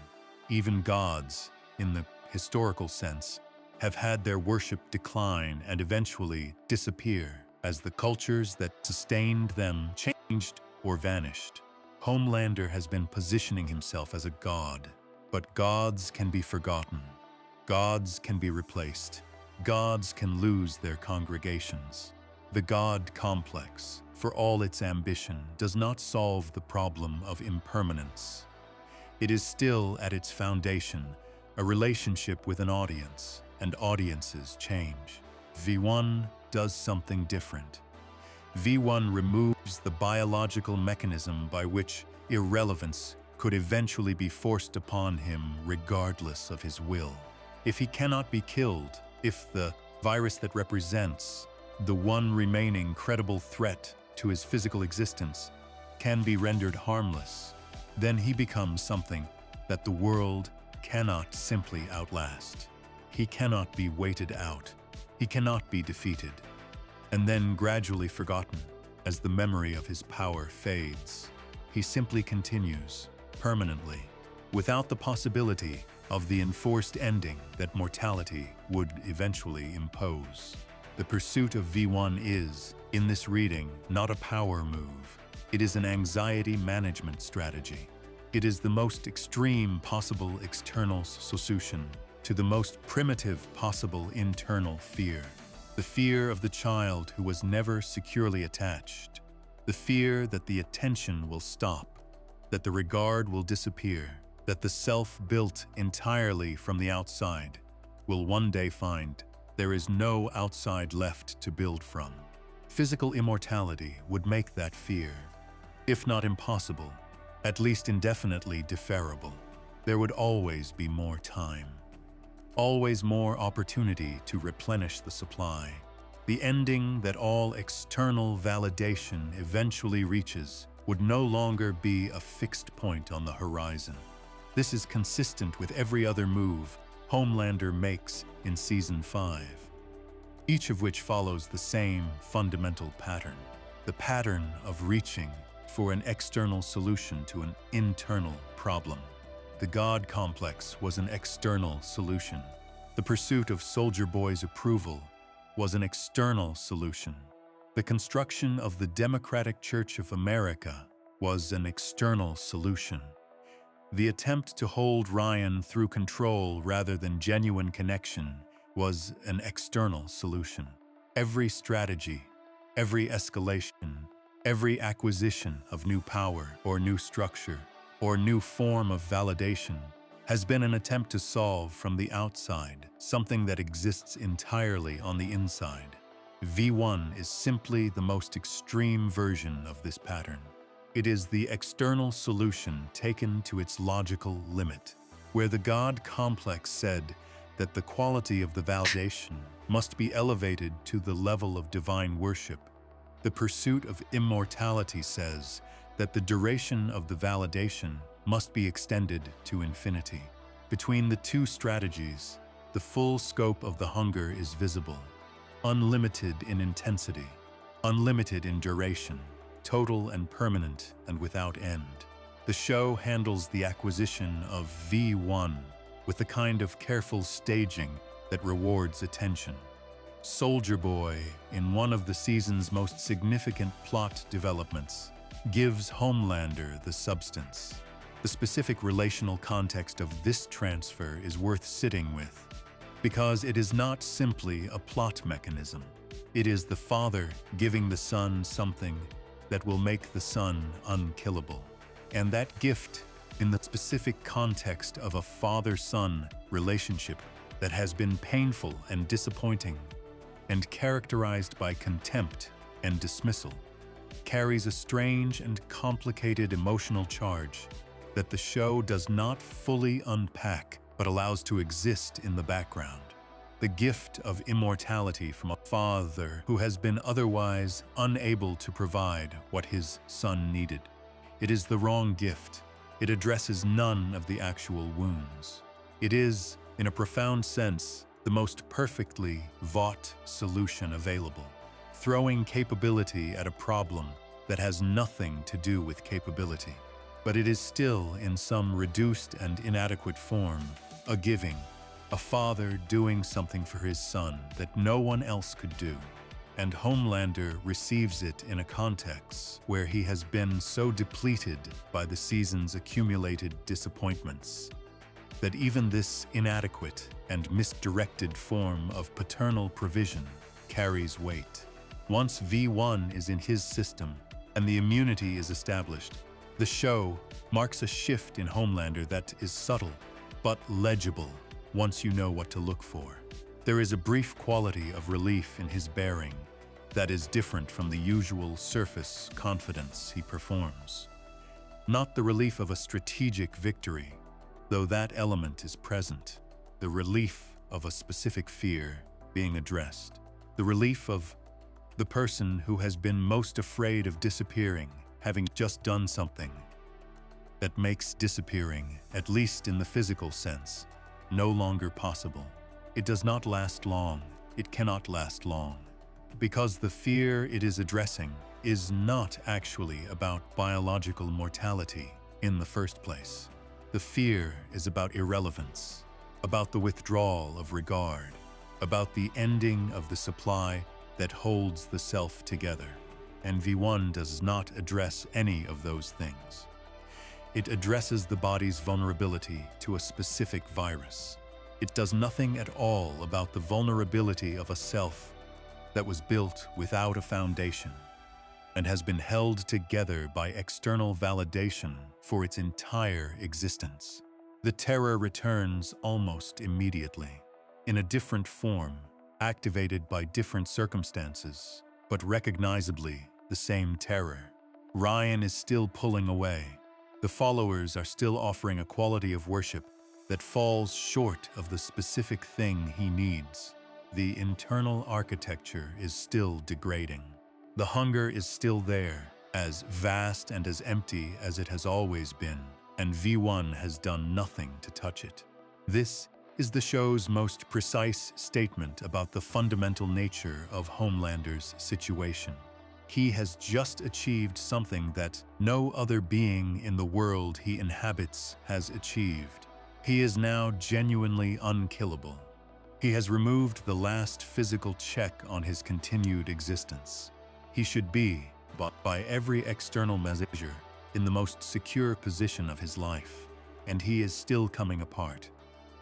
Even gods, in the historical sense, have had their worship decline and eventually disappear as the cultures that sustained them changed or vanished. Homelander has been positioning himself as a god, but gods can be forgotten. Gods can be replaced. Gods can lose their congregations. The god complex, for all its ambition, does not solve the problem of impermanence. It is still, at its foundation, a relationship with an audience, and audiences change. V1 does something different. V1 removes the biological mechanism by which irrelevance could eventually be forced upon him regardless of his will. If he cannot be killed, if the virus that represents the one remaining credible threat to his physical existence can be rendered harmless, then he becomes something that the world cannot simply outlast. He cannot be waited out. He cannot be defeated, and then gradually forgotten as the memory of his power fades. He simply continues, permanently, without the possibility of the enforced ending that mortality would eventually impose. The pursuit of V1 is, in this reading, not a power move. It is an anxiety management strategy. It is the most extreme possible external solution to the most primitive possible internal fear. The fear of the child who was never securely attached. The fear that the attention will stop, that the regard will disappear, that the self built entirely from the outside will one day find there is no outside left to build from. Physical immortality would make that fear, if not impossible, at least indefinitely deferrable. There would always be more time, always more opportunity to replenish the supply. The ending that all external validation eventually reaches would no longer be a fixed point on the horizon. This is consistent with every other move Homelander makes in Season 5, each of which follows the same fundamental pattern, the pattern of reaching for an external solution to an internal problem. The God complex was an external solution. The pursuit of Soldier Boy's approval was an external solution. The construction of the Democratic Church of America was an external solution. The attempt to hold Ryan through control rather than genuine connection was an external solution. Every strategy, every escalation, every acquisition of new power or new structure or new form of validation has been an attempt to solve from the outside something that exists entirely on the inside. V1 is simply the most extreme version of this pattern. It is the external solution taken to its logical limit, where the God complex said that the quality of the validation must be elevated to the level of divine worship. The pursuit of immortality says that the duration of the validation must be extended to infinity. Between the two strategies, the full scope of the hunger is visible, unlimited in intensity, unlimited in duration, total and permanent and without end. The show handles the acquisition of V1 with the kind of careful staging that rewards attention. Soldier Boy, in one of the season's most significant plot developments, gives Homelander the substance. The specific relational context of this transfer is worth sitting with, because it is not simply a plot mechanism. It is the father giving the son something that will make the son unkillable. And that gift, in the specific context of a father-son relationship that has been painful and disappointing and characterized by contempt and dismissal, carries a strange and complicated emotional charge that the show does not fully unpack but allows to exist in the background. The gift of immortality from a father who has been otherwise unable to provide what his son needed. It is the wrong gift. It addresses none of the actual wounds. It is, in a profound sense, the most perfectly Vought solution available, throwing capability at a problem that has nothing to do with capability. But it is still, in some reduced and inadequate form, a giving, a father doing something for his son that no one else could do. And Homelander receives it in a context where he has been so depleted by the season's accumulated disappointments that even this inadequate and misdirected form of paternal provision carries weight. Once V1 is in his system and the immunity is established, the show marks a shift in Homelander that is subtle but legible once you know what to look for. There is a brief quality of relief in his bearing that is different from the usual surface confidence he performs. Not the relief of a strategic victory, though that element is present. The relief of a specific fear being addressed. The relief of the person who has been most afraid of disappearing, having just done something that makes disappearing, at least in the physical sense, no longer possible. It does not last long. It cannot last long. Because the fear it is addressing is not actually about biological mortality in the first place. The fear is about irrelevance, about the withdrawal of regard, about the ending of the supply that holds the self together. And V1 does not address any of those things. It addresses the body's vulnerability to a specific virus. It does nothing at all about the vulnerability of a self that was built without a foundation and has been held together by external validation for its entire existence. The terror returns almost immediately, in a different form, activated by different circumstances, but recognizably the same terror. Ryan is still pulling away. The followers are still offering a quality of worship that falls short of the specific thing he needs. The internal architecture is still degrading. The hunger is still there, as vast and as empty as it has always been, and V1 has done nothing to touch it. This is the show's most precise statement about the fundamental nature of Homelander's situation. He has just achieved something that no other being in the world he inhabits has achieved. He is now genuinely unkillable. He has removed the last physical check on his continued existence. He should be, by every external measure, in the most secure position of his life. And he is still coming apart,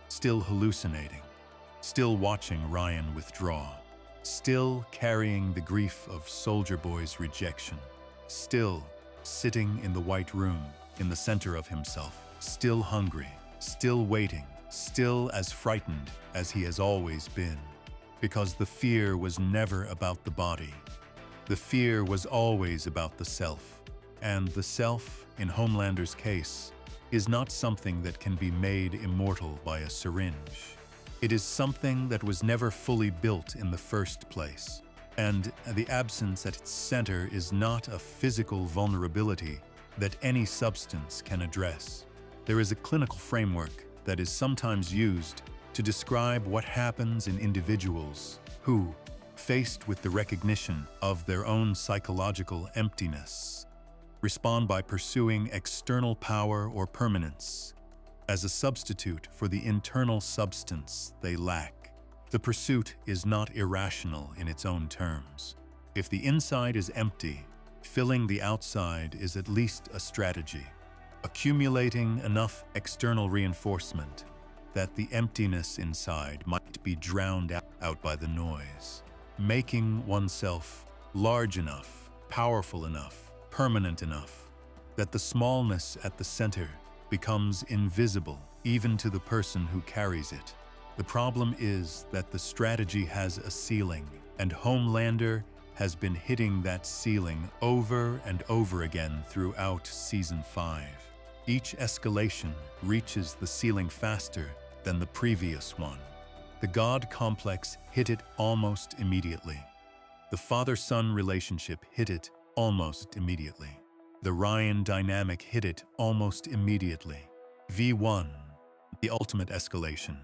still hallucinating, still watching Ryan withdraw, still carrying the grief of Soldier Boy's rejection, still sitting in the white room in the center of himself, still hungry, still waiting, still as frightened as he has always been. Because the fear was never about the body. The fear was always about the self. And the self, in Homelander's case, is not something that can be made immortal by a syringe. It is something that was never fully built in the first place. And the absence at its center is not a physical vulnerability that any substance can address. There is a clinical framework that is sometimes used to describe what happens in individuals who, faced with the recognition of their own psychological emptiness, respond by pursuing external power or permanence as a substitute for the internal substance they lack. The pursuit is not irrational in its own terms. If the inside is empty, filling the outside is at least a strategy. Accumulating enough external reinforcement that the emptiness inside might be drowned out by the noise. Making oneself large enough, powerful enough, permanent enough, that the smallness at the center becomes invisible even to the person who carries it. The problem is that the strategy has a ceiling, and Homelander has been hitting that ceiling over and over again throughout Season 5. Each escalation reaches the ceiling faster than the previous one. The God complex hit it almost immediately. The father-son relationship hit it almost immediately. The Ryan dynamic hit it almost immediately. V1, the ultimate escalation.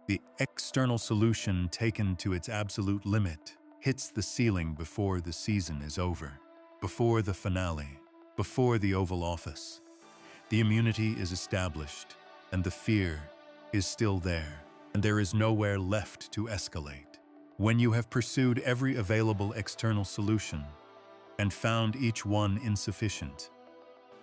The external solution taken to its absolute limit hits the ceiling before the season is over, before the finale, before the Oval Office. The immunity is established, and the fear is still there, and there is nowhere left to escalate. When you have pursued every available external solution and found each one insufficient,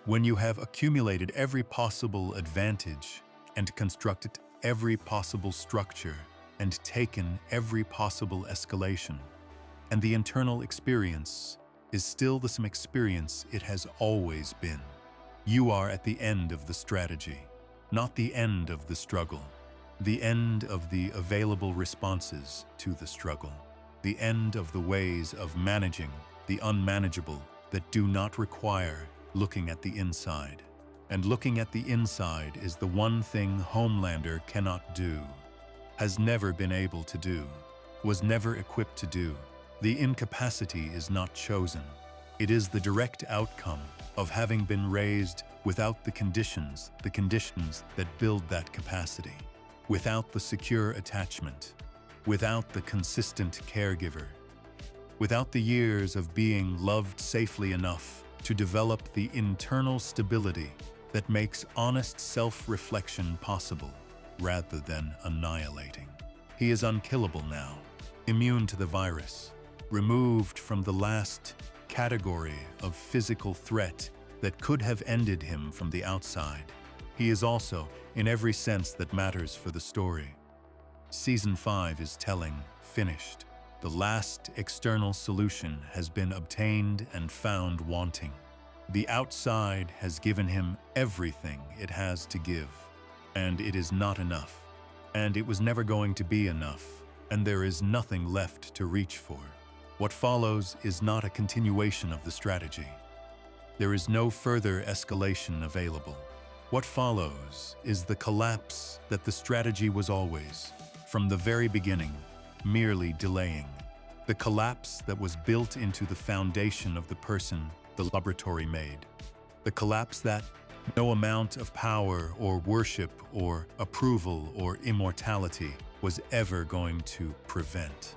when you have accumulated every possible advantage and constructed every possible structure and taken every possible escalation, and the internal experience is still the same experience it has always been, you are at the end of the strategy, not the end of the struggle, the end of the available responses to the struggle, the end of the ways of managing the unmanageable that do not require looking at the inside. And looking at the inside is the one thing Homelander cannot do, has never been able to do, was never equipped to do. The incapacity is not chosen. It is the direct outcome of having been raised without the conditions that build that capacity, without the secure attachment, without the consistent caregiver, without the years of being loved safely enough to develop the internal stability that makes honest self-reflection possible rather than annihilating. He is unkillable now, immune to the virus, removed from the last category of physical threat that could have ended him from the outside. He is also, in every sense that matters for the story. Season 5 is telling, finished. The last external solution has been obtained and found wanting. The outside has given him everything it has to give, and it is not enough, and it was never going to be enough, and there is nothing left to reach for. What follows is not a continuation of the strategy. There is no further escalation available. What follows is the collapse that the strategy was always, from the very beginning, merely delaying. The collapse that was built into the foundation of the person the laboratory made. The collapse that no amount of power or worship or approval or immortality was ever going to prevent.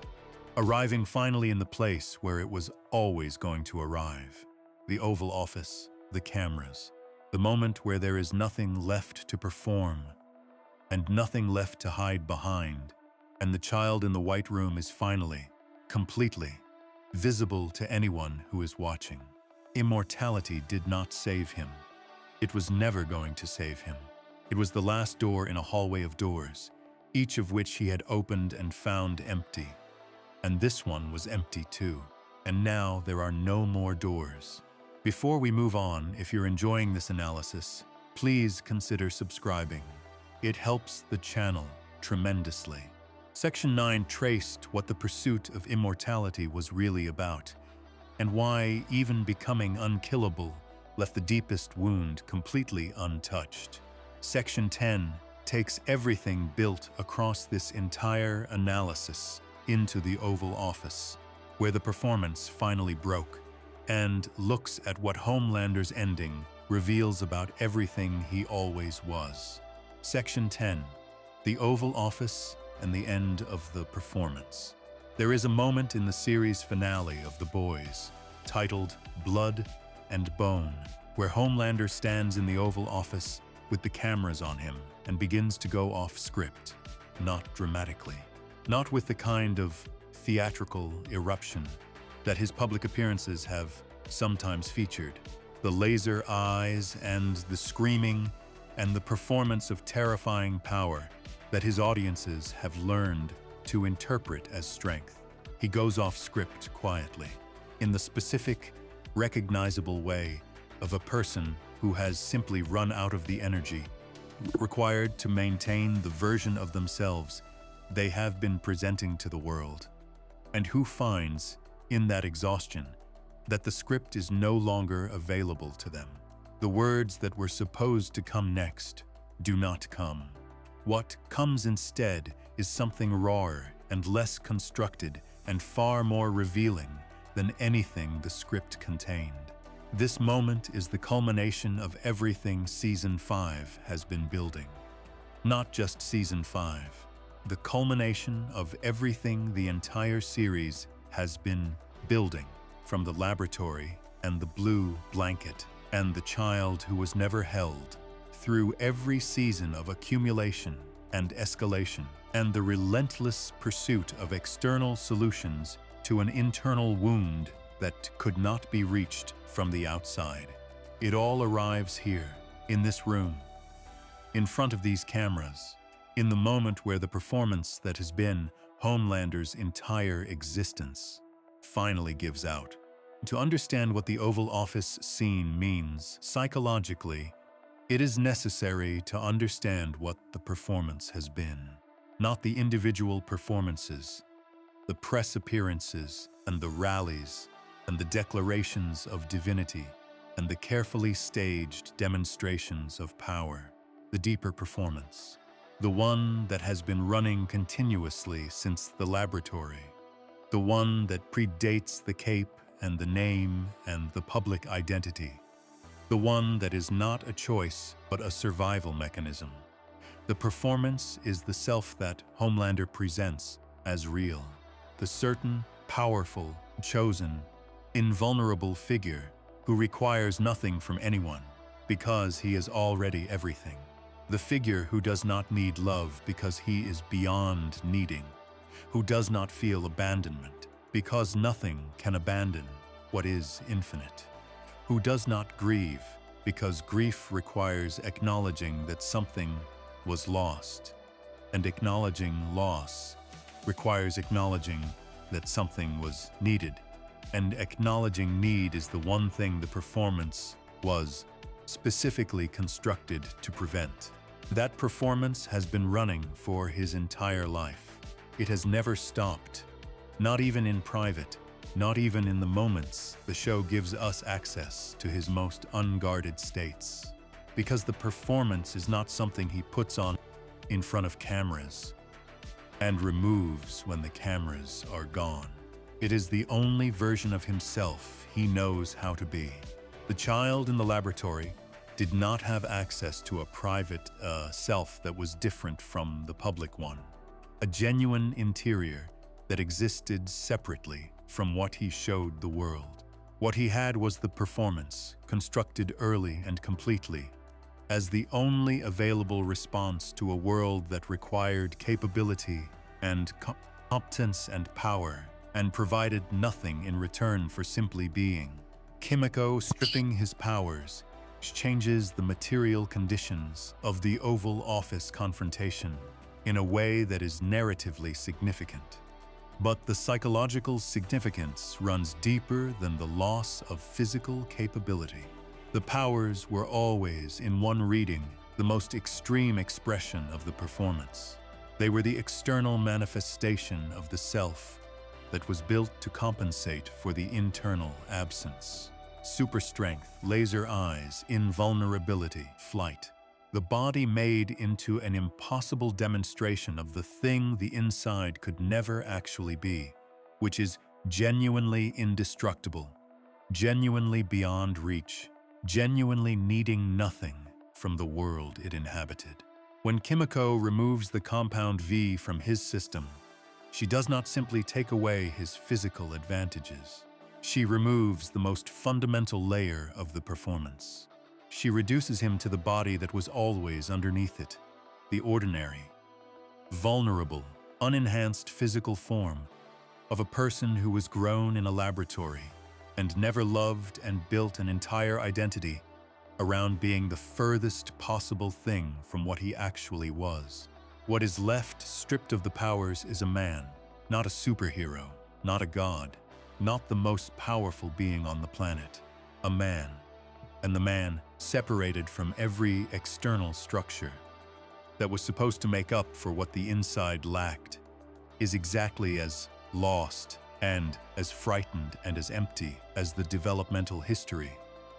Arriving finally in the place where it was always going to arrive. The Oval Office, the cameras, the moment where there is nothing left to perform and nothing left to hide behind, and the child in the White Room is finally, completely, visible to anyone who is watching. Immortality did not save him. It was never going to save him. It was the last door in a hallway of doors, each of which he had opened and found empty. And this one was empty too. And now there are no more doors. Before we move on, if you're enjoying this analysis, please consider subscribing. It helps the channel tremendously. Section 9 traced what the pursuit of immortality was really about, and why even becoming unkillable left the deepest wound completely untouched. Section 10 takes everything built across this entire analysis into the Oval Office, where the performance finally broke, and looks at what Homelander's ending reveals about everything he always was. Section 10, the Oval Office and the end of the performance. There is a moment in the series finale of The Boys, titled Blood and Bone, where Homelander stands in the Oval Office with the cameras on him and begins to go off script, not dramatically, not with the kind of theatrical eruption that his public appearances have sometimes featured. The laser eyes and the screaming and the performance of terrifying power that his audiences have learned to interpret as strength. He goes off script quietly, in the specific, recognizable way of a person who has simply run out of the energy required to maintain the version of themselves they have been presenting to the world, and who finds, in that exhaustion, that the script is no longer available to them. The words that were supposed to come next do not come. What comes instead is something rawer and less constructed and far more revealing than anything the script contained. This moment is the culmination of everything Season 5 has been building. Not just Season 5. The culmination of everything the entire series has been building, from the laboratory and the blue blanket and the child who was never held, through every season of accumulation and escalation, and the relentless pursuit of external solutions to an internal wound that could not be reached from the outside. It all arrives here, in this room, in front of these cameras, in the moment where the performance that has been Homelander's entire existence finally gives out. To understand what the Oval Office scene means psychologically, it is necessary to understand what the performance has been, not the individual performances, the press appearances and the rallies and the declarations of divinity and the carefully staged demonstrations of power, the deeper performance, the one that has been running continuously since the laboratory, the one that predates the cape and the name and the public identity, the one that is not a choice but a survival mechanism. The performance is the self that Homelander presents as real, the certain, powerful, chosen, invulnerable figure who requires nothing from anyone because he is already everything. The figure who does not need love because he is beyond needing, who does not feel abandonment because nothing can abandon what is infinite, who does not grieve because grief requires acknowledging that something was lost, and acknowledging loss requires acknowledging that something was needed, and acknowledging need is the one thing the performance was specifically constructed to prevent. That performance has been running for his entire life. It has never stopped, not even in private, Not even in the moments the show gives us access to his most unguarded states. Because the performance is not something he puts on in front of cameras and removes when the cameras are gone. It is the only version of himself he knows how to be. The child in the laboratory did not have access to a private self that was different from the public one. A genuine interior that existed separately from what he showed the world. What he had was the performance, constructed early and completely, as the only available response to a world that required capability and competence and power, and provided nothing in return for simply being. Kimiko stripping his powers changes the material conditions of the Oval Office confrontation in a way that is narratively significant. But the psychological significance runs deeper than the loss of physical capability. The powers were always, in one reading, the most extreme expression of the performance. They were the external manifestation of the self that was built to compensate for the internal absence. Super strength, laser eyes, invulnerability, flight. The body made into an impossible demonstration of the thing the inside could never actually be, which is genuinely indestructible, genuinely beyond reach, genuinely needing nothing from the world it inhabited. When Kimiko removes the compound V from his system, she does not simply take away his physical advantages. She removes the most fundamental layer of the performance. She reduces him to the body that was always underneath it, the ordinary, vulnerable, unenhanced physical form of a person who was grown in a laboratory and never loved and built an entire identity around being the furthest possible thing from what he actually was. What is left stripped of the powers is a man, not a superhero, not a god, not the most powerful being on the planet, a man. And the man, separated from every external structure that was supposed to make up for what the inside lacked, is exactly as lost and as frightened and as empty as the developmental history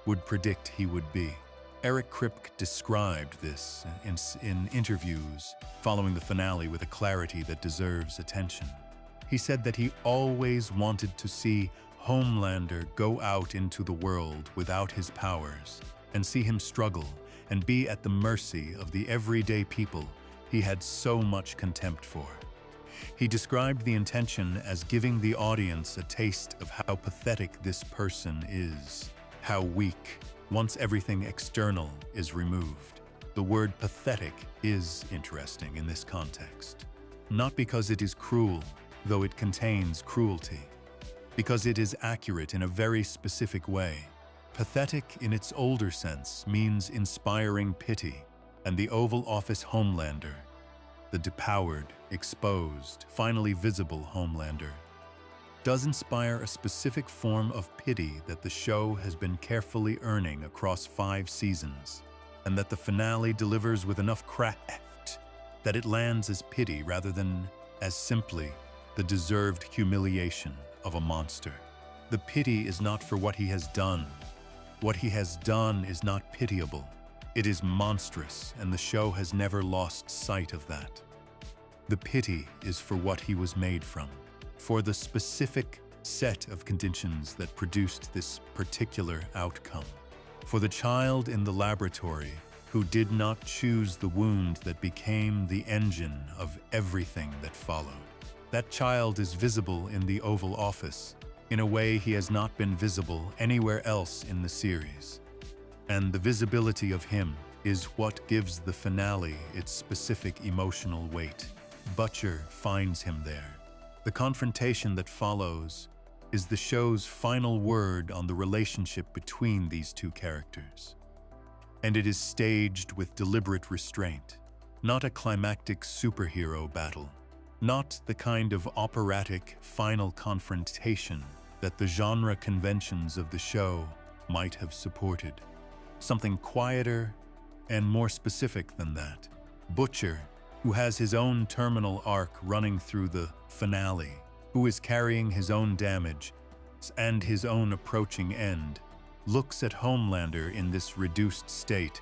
would predict he would be. Eric Kripke described this in interviews following the finale with a clarity that deserves attention. He said that he always wanted to see Homelander go out into the world without his powers and see him struggle and be at the mercy of the everyday people he had so much contempt for. He described the intention as giving the audience a taste of how pathetic this person is, how weak, once everything external is removed. The word pathetic is interesting in this context, not because it is cruel, though it contains cruelty, because it is accurate in a very specific way. Pathetic in its older sense means inspiring pity, and the Oval Office Homelander, the depowered, exposed, finally visible Homelander, does inspire a specific form of pity that the show has been carefully earning across 5 seasons, and that the finale delivers with enough craft that it lands as pity rather than as simply the deserved humiliation of a monster. The pity is not for what he has done. What he has done is not pitiable. It is monstrous, and the show has never lost sight of that. The pity is for what he was made from, for the specific set of conditions that produced this particular outcome, for the child in the laboratory who did not choose the wound that became the engine of everything that followed. That child is visible in the Oval Office in a way he has not been visible anywhere else in the series. And the visibility of him is what gives the finale its specific emotional weight. Butcher finds him there. The confrontation that follows is the show's final word on the relationship between these two characters. And it is staged with deliberate restraint, not a climactic superhero battle, not the kind of operatic final confrontation that the genre conventions of the show might have supported. Something quieter and more specific than that. Butcher, who has his own terminal arc running through the finale, who is carrying his own damage and his own approaching end, looks at Homelander in this reduced state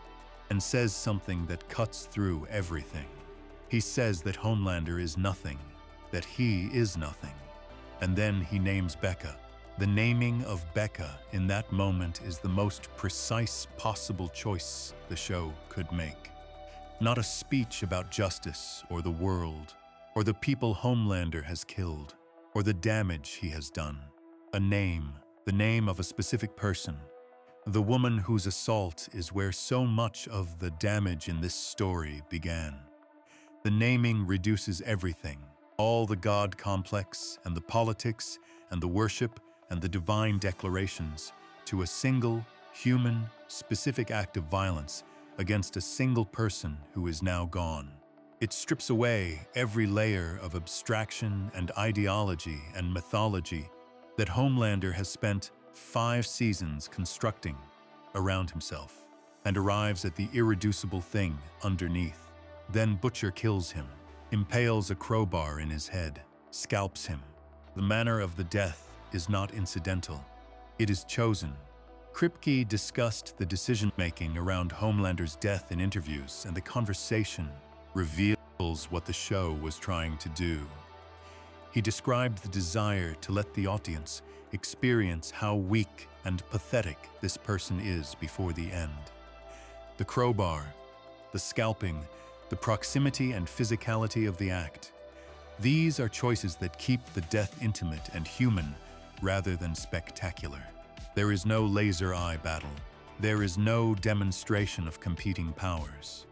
and says something that cuts through everything. He says that Homelander is nothing, that he is nothing. And then he names Becca. The naming of Becca in that moment is the most precise possible choice the show could make. Not a speech about justice or the world, or the people Homelander has killed, or the damage he has done. A name, the name of a specific person. The woman whose assault is where so much of the damage in this story began. The naming reduces everything, all the God complex and the politics and the worship and the divine declarations, to a single, human, specific act of violence against a single person who is now gone. It strips away every layer of abstraction and ideology and mythology that Homelander has spent 5 seasons constructing around himself, and arrives at the irreducible thing underneath. Then Butcher kills him, impales a crowbar in his head, scalps him. The manner of the death is not incidental. It is chosen. Kripke discussed the decision-making around Homelander's death in interviews, and the conversation reveals what the show was trying to do. He described the desire to let the audience experience how weak and pathetic this person is before the end. The crowbar, the scalping, the proximity and physicality of the act. These are choices that keep the death intimate and human rather than spectacular. There is no laser eye battle. There is no demonstration of competing powers.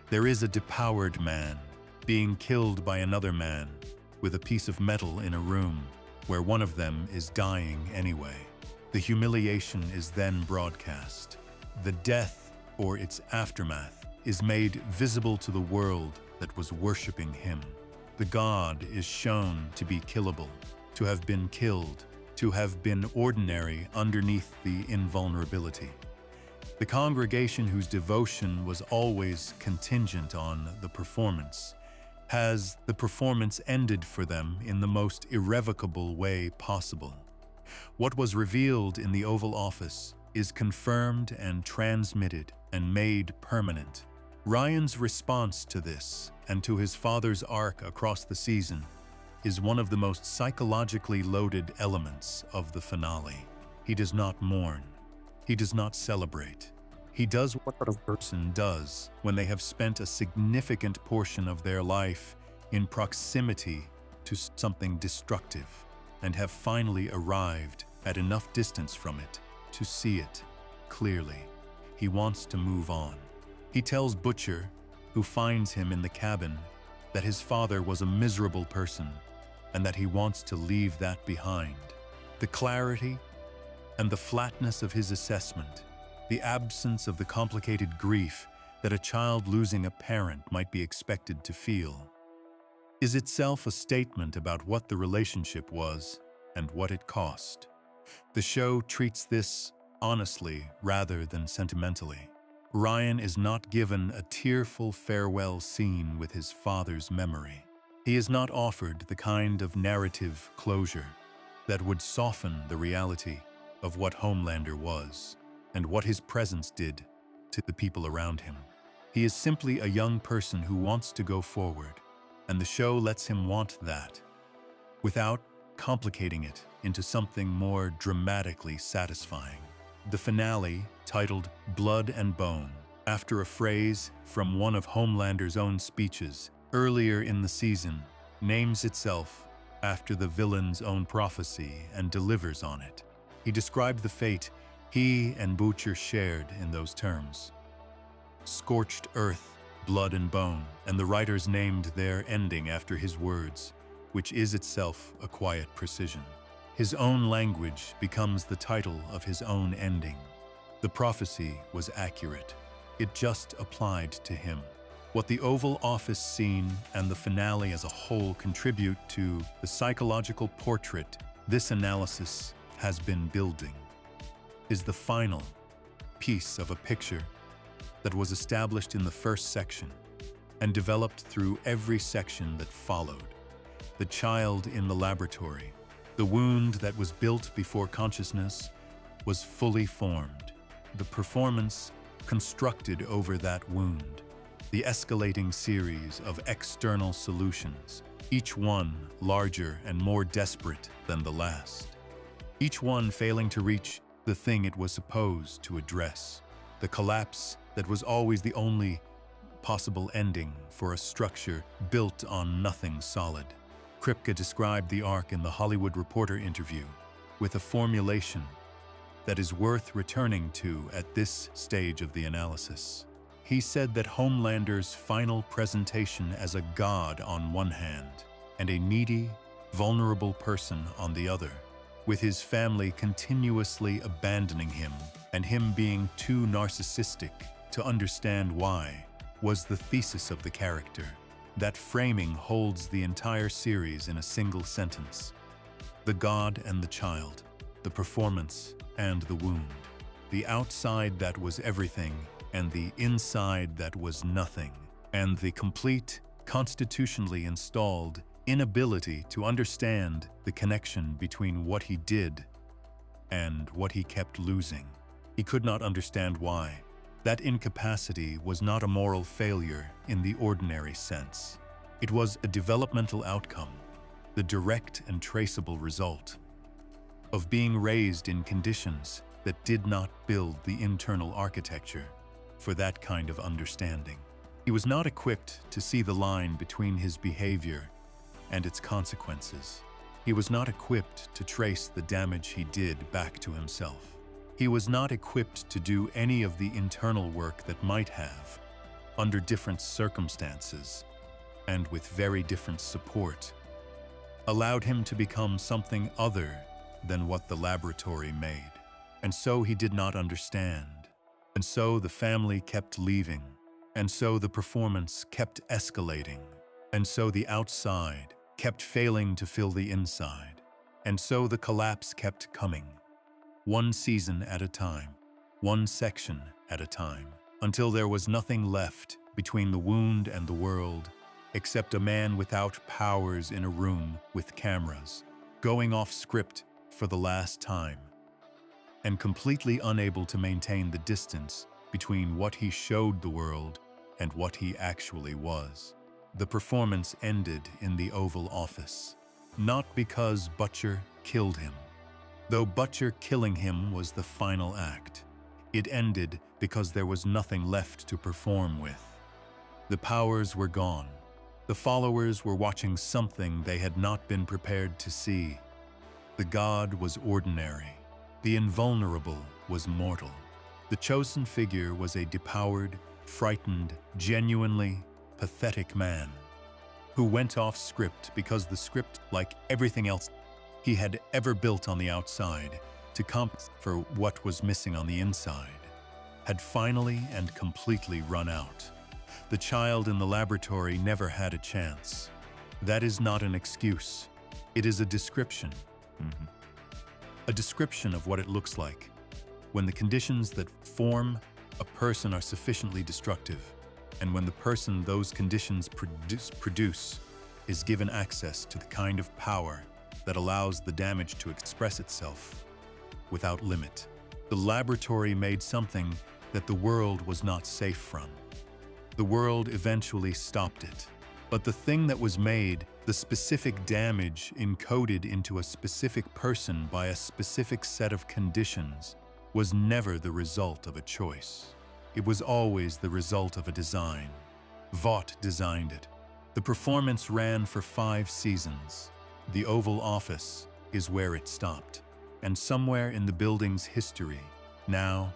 There is a depowered man being killed by another man with a piece of metal in a room where one of them is dying anyway. The humiliation is then broadcast. The death, or its aftermath, is made visible to the world that was worshipping him. The god is shown to be killable, to have been killed, to have been ordinary underneath the invulnerability. The congregation whose devotion was always contingent on the performance has the performance ended for them in the most irrevocable way possible. What was revealed in the Oval Office is confirmed and transmitted and made permanent. Ryan's response to this and to his father's arc across the season is one of the most psychologically loaded elements of the finale. He does not mourn. He does not celebrate. He does what a person does when they have spent a significant portion of their life in proximity to something destructive and have finally arrived at enough distance from it to see it clearly. He wants to move on. He tells Butcher, who finds him in the cabin, that his father was a miserable person and that he wants to leave that behind. The clarity and the flatness of his assessment, the absence of the complicated grief that a child losing a parent might be expected to feel, is itself a statement about what the relationship was and what it cost. The show treats this honestly rather than sentimentally. Ryan is not given a tearful farewell scene with his father's memory. He is not offered the kind of narrative closure that would soften the reality of what Homelander was and what his presence did to the people around him. He is simply a young person who wants to go forward, and the show lets him want that, without complicating it into something more dramatically satisfying. The finale, titled Blood and Bone, after a phrase from one of Homelander's own speeches earlier in the season, names itself after the villain's own prophecy and delivers on it. He described the fate he and Butcher shared in those terms. Scorched earth, blood and bone, and the writers named their ending after his words, which is itself a quiet precision. His own language becomes the title of his own ending. The prophecy was accurate. It just applied to him. What the Oval Office scene and the finale as a whole contribute to the psychological portrait this analysis has been building is the final piece of a picture that was established in the first section and developed through every section that followed. The child in the laboratory, The wound that was built before consciousness was fully formed. The performance constructed over that wound. The escalating series of external solutions, each one larger and more desperate than the last. Each one failing to reach the thing it was supposed to address. The collapse that was always the only possible ending for a structure built on nothing solid. Kripke described the arc in the Hollywood Reporter interview with a formulation that is worth returning to at this stage of the analysis. He said that Homelander's final presentation as a god on one hand and a needy, vulnerable person on the other, with his family continuously abandoning him and him being too narcissistic to understand why, was the thesis of the character. That framing holds the entire series in a single sentence. The god and the child, the performance and the wound, the outside that was everything and the inside that was nothing, and the complete, constitutionally installed inability to understand the connection between what he did and what he kept losing. He could not understand why. That incapacity was not a moral failure in the ordinary sense. It was a developmental outcome, the direct and traceable result of being raised in conditions that did not build the internal architecture for that kind of understanding. He was not equipped to see the line between his behavior and its consequences. He was not equipped to trace the damage he did back to himself. He was not equipped to do any of the internal work that might have, under different circumstances and with very different support, allowed him to become something other than what the laboratory made. And so he did not understand. And so the family kept leaving. And so the performance kept escalating. And so the outside kept failing to fill the inside. And so the collapse kept coming. One season at a time, one section at a time, until there was nothing left between the wound and the world, except a man without powers in a room with cameras, going off script for the last time, and completely unable to maintain the distance between what he showed the world and what he actually was. The performance ended in the Oval Office, not because Butcher killed him. Though Butcher killing him was the final act, it ended because there was nothing left to perform with. The powers were gone. The followers were watching something they had not been prepared to see. The god was ordinary. The invulnerable was mortal. The chosen figure was a depowered, frightened, genuinely pathetic man who went off script because the script, like everything else he had ever built on the outside to compensate for what was missing on the inside, had finally and completely run out. The child in the laboratory never had a chance. That is not an excuse. It is a description. A description of what it looks like when the conditions that form a person are sufficiently destructive, and when the person those conditions produce is given access to the kind of power that allows the damage to express itself without limit. The laboratory made something that the world was not safe from. The world eventually stopped it. But the thing that was made, the specific damage encoded into a specific person by a specific set of conditions, was never the result of a choice. It was always the result of a design. Vought designed it. The performance ran for 5 seasons. The Oval Office is where it stopped. And somewhere in the building's history, now,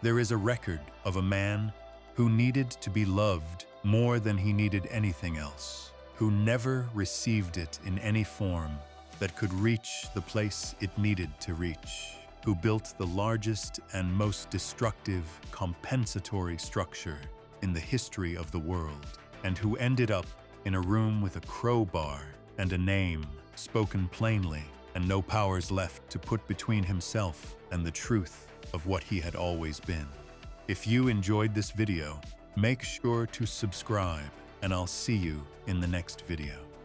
there is a record of a man who needed to be loved more than he needed anything else, who never received it in any form that could reach the place it needed to reach, who built the largest and most destructive compensatory structure in the history of the world, and who ended up in a room with a crowbar and a name spoken plainly, and no powers left to put between himself and the truth of what he had always been. If you enjoyed this video, make sure to subscribe, and I'll see you in the next video.